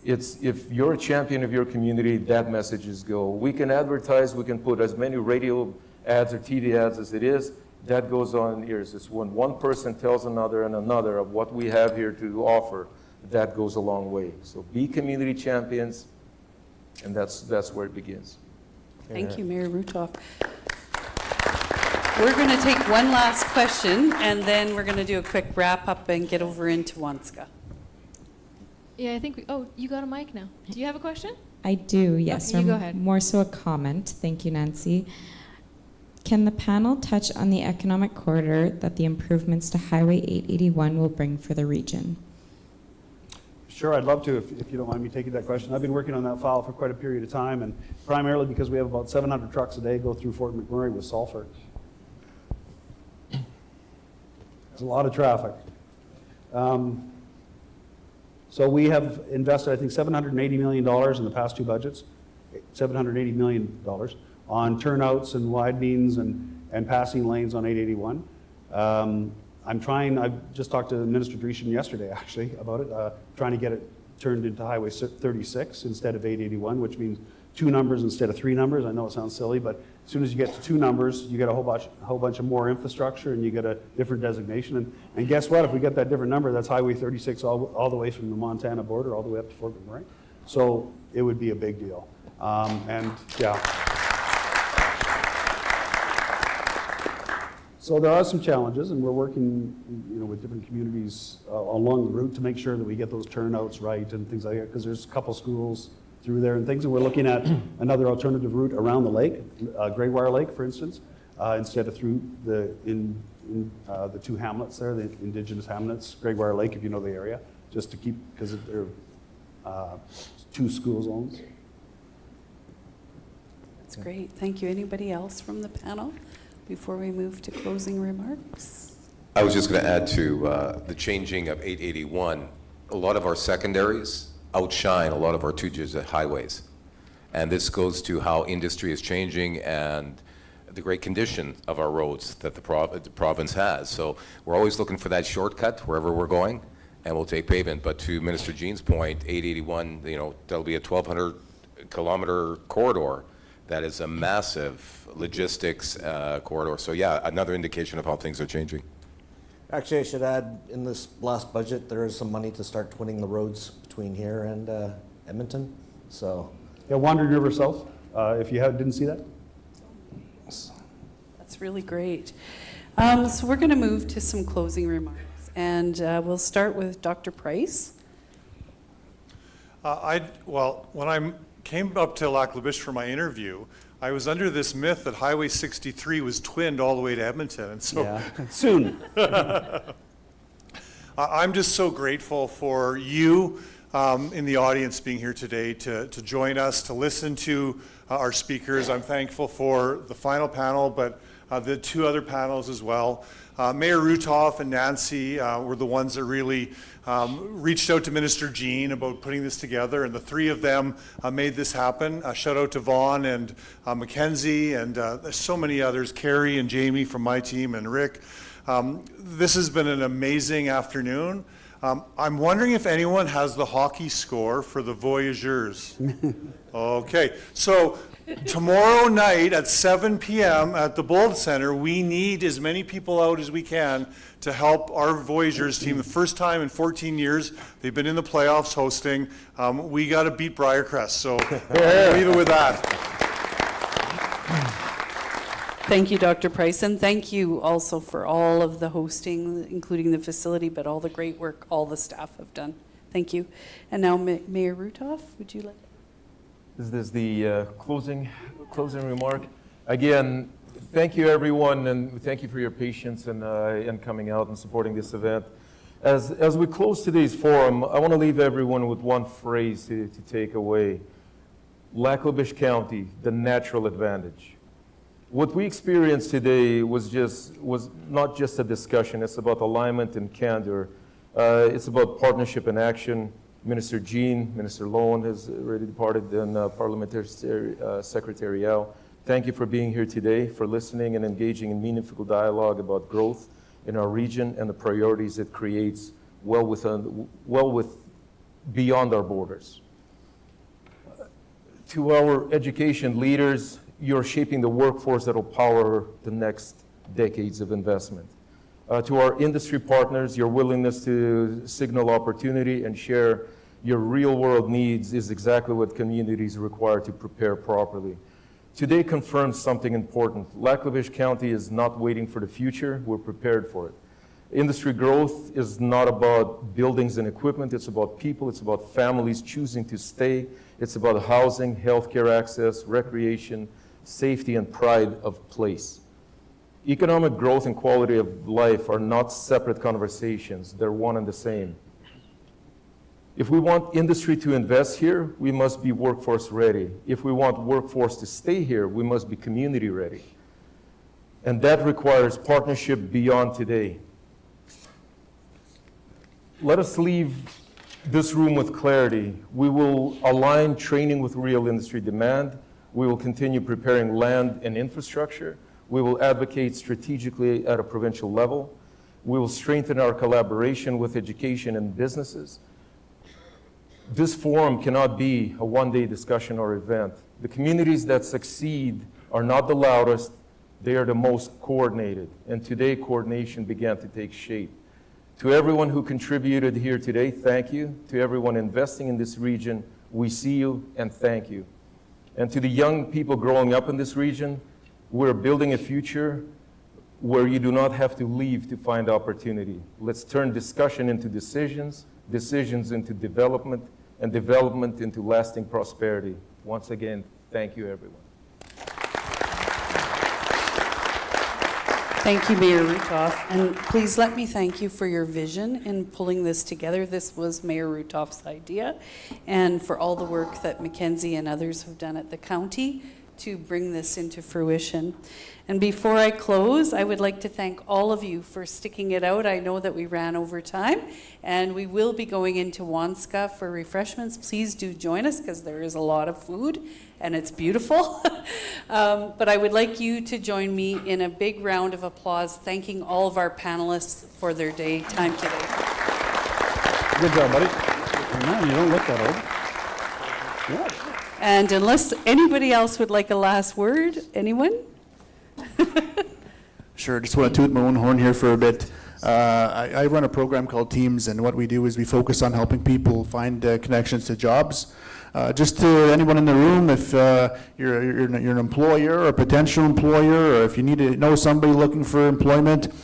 B: If you're a champion of your community, that messages go. We can advertise. We can put as many radio ads or TV ads as it is. That goes on in ears. It's when one person tells another and another of what we have here to offer, that goes a long way. So be community champions, and that's where it begins.
A: Thank you, Mayor Rutoff. We're going to take one last question, and then we're going to do a quick wrap-up and get over into Wanska.
H: Yeah, I think you got a mic now. Do you have a question?
L: I do, yes.
H: Okay, you go ahead.
L: More so a comment. Thank you, Nancy. Can the panel touch on the economic corridor that the improvements to Highway 881 will bring for the region?
D: Sure, I'd love to, if you don't mind me taking that question. I've been working on that file for quite a period of time, and primarily because we have about 700 trucks a day go through Fort McMurray with sulfur. There's a lot of traffic. So we have invested, I think, $780 million in the past two budgets, $780 million on turnouts and widenings and passing lanes on 881. I just talked to Minister Dreeshen yesterday, actually, about it, trying to get it turned into Highway 36 instead of 881, which means 2 numbers instead of 3 numbers. I know it sounds silly, but as soon as you get to 2 numbers, you get a whole bunch of more infrastructure, and you get a different designation. And guess what? If we get that different number, that's Highway 36 all the way from the Montana border all the way up to Fort McMurray. So it would be a big deal. And yeah. So there are some challenges, and we're working, with different communities along the route to make sure that we get those turnouts right and things like that, because there's a couple schools through there and things, and we're looking at another alternative route around the lake, Greywire Lake, for instance, instead of through the 2 hamlets there, the indigenous hamlets, Greywire Lake, if you know the area, just to keep, because they're 2 school zones.
A: That's great. Thank you. Anybody else from the panel before we move to closing remarks?
N: I was just going to add to the changing of 881. A lot of our secondaries outshine a lot of our 2-digit highways. And this goes to how industry is changing and the great condition of our roads that the province has. So we're always looking for that shortcut wherever we're going, and we'll take pavement. But to Minister Jean's point, 881, that'll be a 1,200-kilometer corridor. That is a massive logistics corridor. So yeah, another indication of how things are changing.
K: Actually, I should add, in this last budget, there is some money to start twinning the roads between here and Edmonton. So
D: yeah, Wandering River South, if you didn't see that.
A: That's really great. So we're going to move to some closing remarks, and we'll start with Dr. Price.
C: When I came up to Lac La Biche for my interview, I was under this myth that Highway 63 was twinned all the way to Edmonton, and so
D: yeah, soon.
C: I'm just so grateful for you in the audience being here today to join us, to listen to our speakers. I'm thankful for the final panel, but the 2 other panels as well. Mayor Rutoff and Nancy were the ones that really reached out to Minister Jean about putting this together, and the 3 of them made this happen. Shout out to Vaughn and Mackenzie, and there's so many others, Carrie and Jamie from my team, and Rick. This has been an amazing afternoon. I'm wondering if anyone has the hockey score for the Voyageurs. Okay, so tomorrow night at 7 p.m. at the Bold Center, we need as many people out as we can to help our Voyageurs team. The first time in 14 years they've been in the playoffs hosting. We got to beat Briarcrest, so I'll leave it with that.
A: Thank you, Dr. Price, and thank you also for all of the hosting, including the facility, but all the great work all the staff have done. Thank you. And now, Mayor Rutoff, would you like?
B: This is the closing remark. Again, thank you, everyone, and thank you for your patience and coming out and supporting this event. As we close today's forum, I want to leave everyone with one phrase to take away. Lac-La-Biche County, the natural advantage. What we experienced today was not just a discussion. It's about alignment and candor. It's about partnership and action. Minister Jean, Minister Lowen has already departed, and Parliamentary Secretary Al. Thank you for being here today, for listening and engaging in meaningful dialogue about growth in our region and the priorities it creates beyond our borders. To our education leaders, you're shaping the workforce that will power the next decades of investment. To our industry partners, your willingness to signal opportunity and share your real-world needs is exactly what communities require to prepare properly. Today confirms something important. Lac-La-Biche County is not waiting for the future, we're prepared for it. Industry growth is not about buildings and equipment, it's about people, it's about families choosing to stay, it's about housing, healthcare access, recreation, safety, and pride of place. Economic growth and quality of life are not separate conversations, they're one and the same. If we want industry to invest here, we must be workforce ready. If we want workforce to stay here, we must be community ready. And that requires partnership beyond today. Let us leave this room with clarity. We will align training with real industry demand. We will continue preparing land and infrastructure. We will advocate strategically at a provincial level. We will strengthen our collaboration with education and businesses. This forum cannot be a one-day discussion or event. The communities that succeed are not the loudest, they are the most coordinated. And today, coordination began to take shape. To everyone who contributed here today, thank you. To everyone investing in this region, we see you and thank you. And to the young people growing up in this region, we're building a future where you do not have to leave to find opportunity. Let's turn discussion into decisions, decisions into development, and development into lasting prosperity. Once again, thank you, everyone.
A: Thank you, Mayor Rutoff. And please let me thank you for your vision in pulling this together. This was Mayor Rutoff's idea, and for all the work that Mackenzie and others have done at the county to bring this into fruition. And before I close, I would like to thank all of you for sticking it out. I know that we ran over time, and we will be going into Wanska for refreshments. Please do join us, because there is a lot of food, and it's beautiful. But I would like you to join me in a big round of applause, thanking all of our panelists for their time today.
D: Good job, buddy. Man, you don't look that old. Yeah.
A: And unless anybody else would like a last word, anyone?
O: Sure, just want to toot my own horn here for a bit. I run a program called Teams, and what we do is we focus on helping people find connections to jobs. Just to anyone in the room, if you're an employer or a potential employer, or if you need to know somebody looking for employment,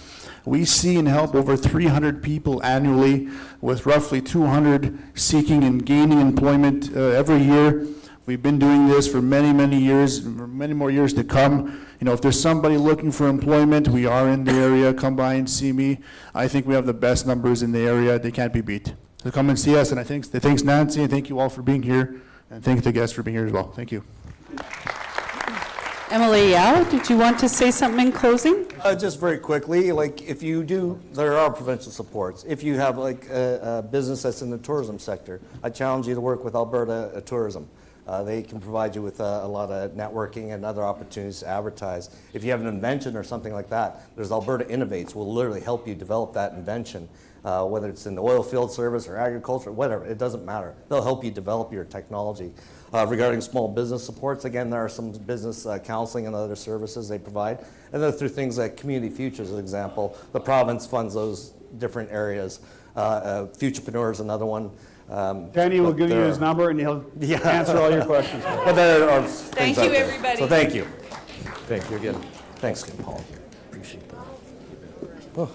O: we see and help over 300 people annually, with roughly 200 seeking and gaining employment every year. We've been doing this for many, many years, many more years to come. You know, if there's somebody looking for employment, we are in the area. Come by and see me. I think we have the best numbers in the area. They can't be beat. So come and see us. And thanks Nancy, and thank you all for being here. And thank the guests for being here as well. Thank you.
A: Emily Yao, did you want to say something in closing?
K: Just very quickly, like if you do, there are provincial supports. If you have like a business that's in the tourism sector, I challenge you to work with Alberta Tourism. They can provide you with a lot of networking and other opportunities to advertise. If you have an invention or something like that, there's Alberta Innovates will literally help you develop that invention, whether it's in the oil field service or agriculture, whatever, it doesn't matter. They'll help you develop your technology. Regarding small business supports, again, there are some business counseling and other services they provide. And then through things like Community Futures, for example, the province funds those different areas. Futurepreneur, another one.
D: Danny will give you his number and he'll answer all your questions.
K: But there are
A: Thank you, everybody.
K: So thank you.
B: Thank you again.
K: Thanks again, Paul. Appreciate that. Oh.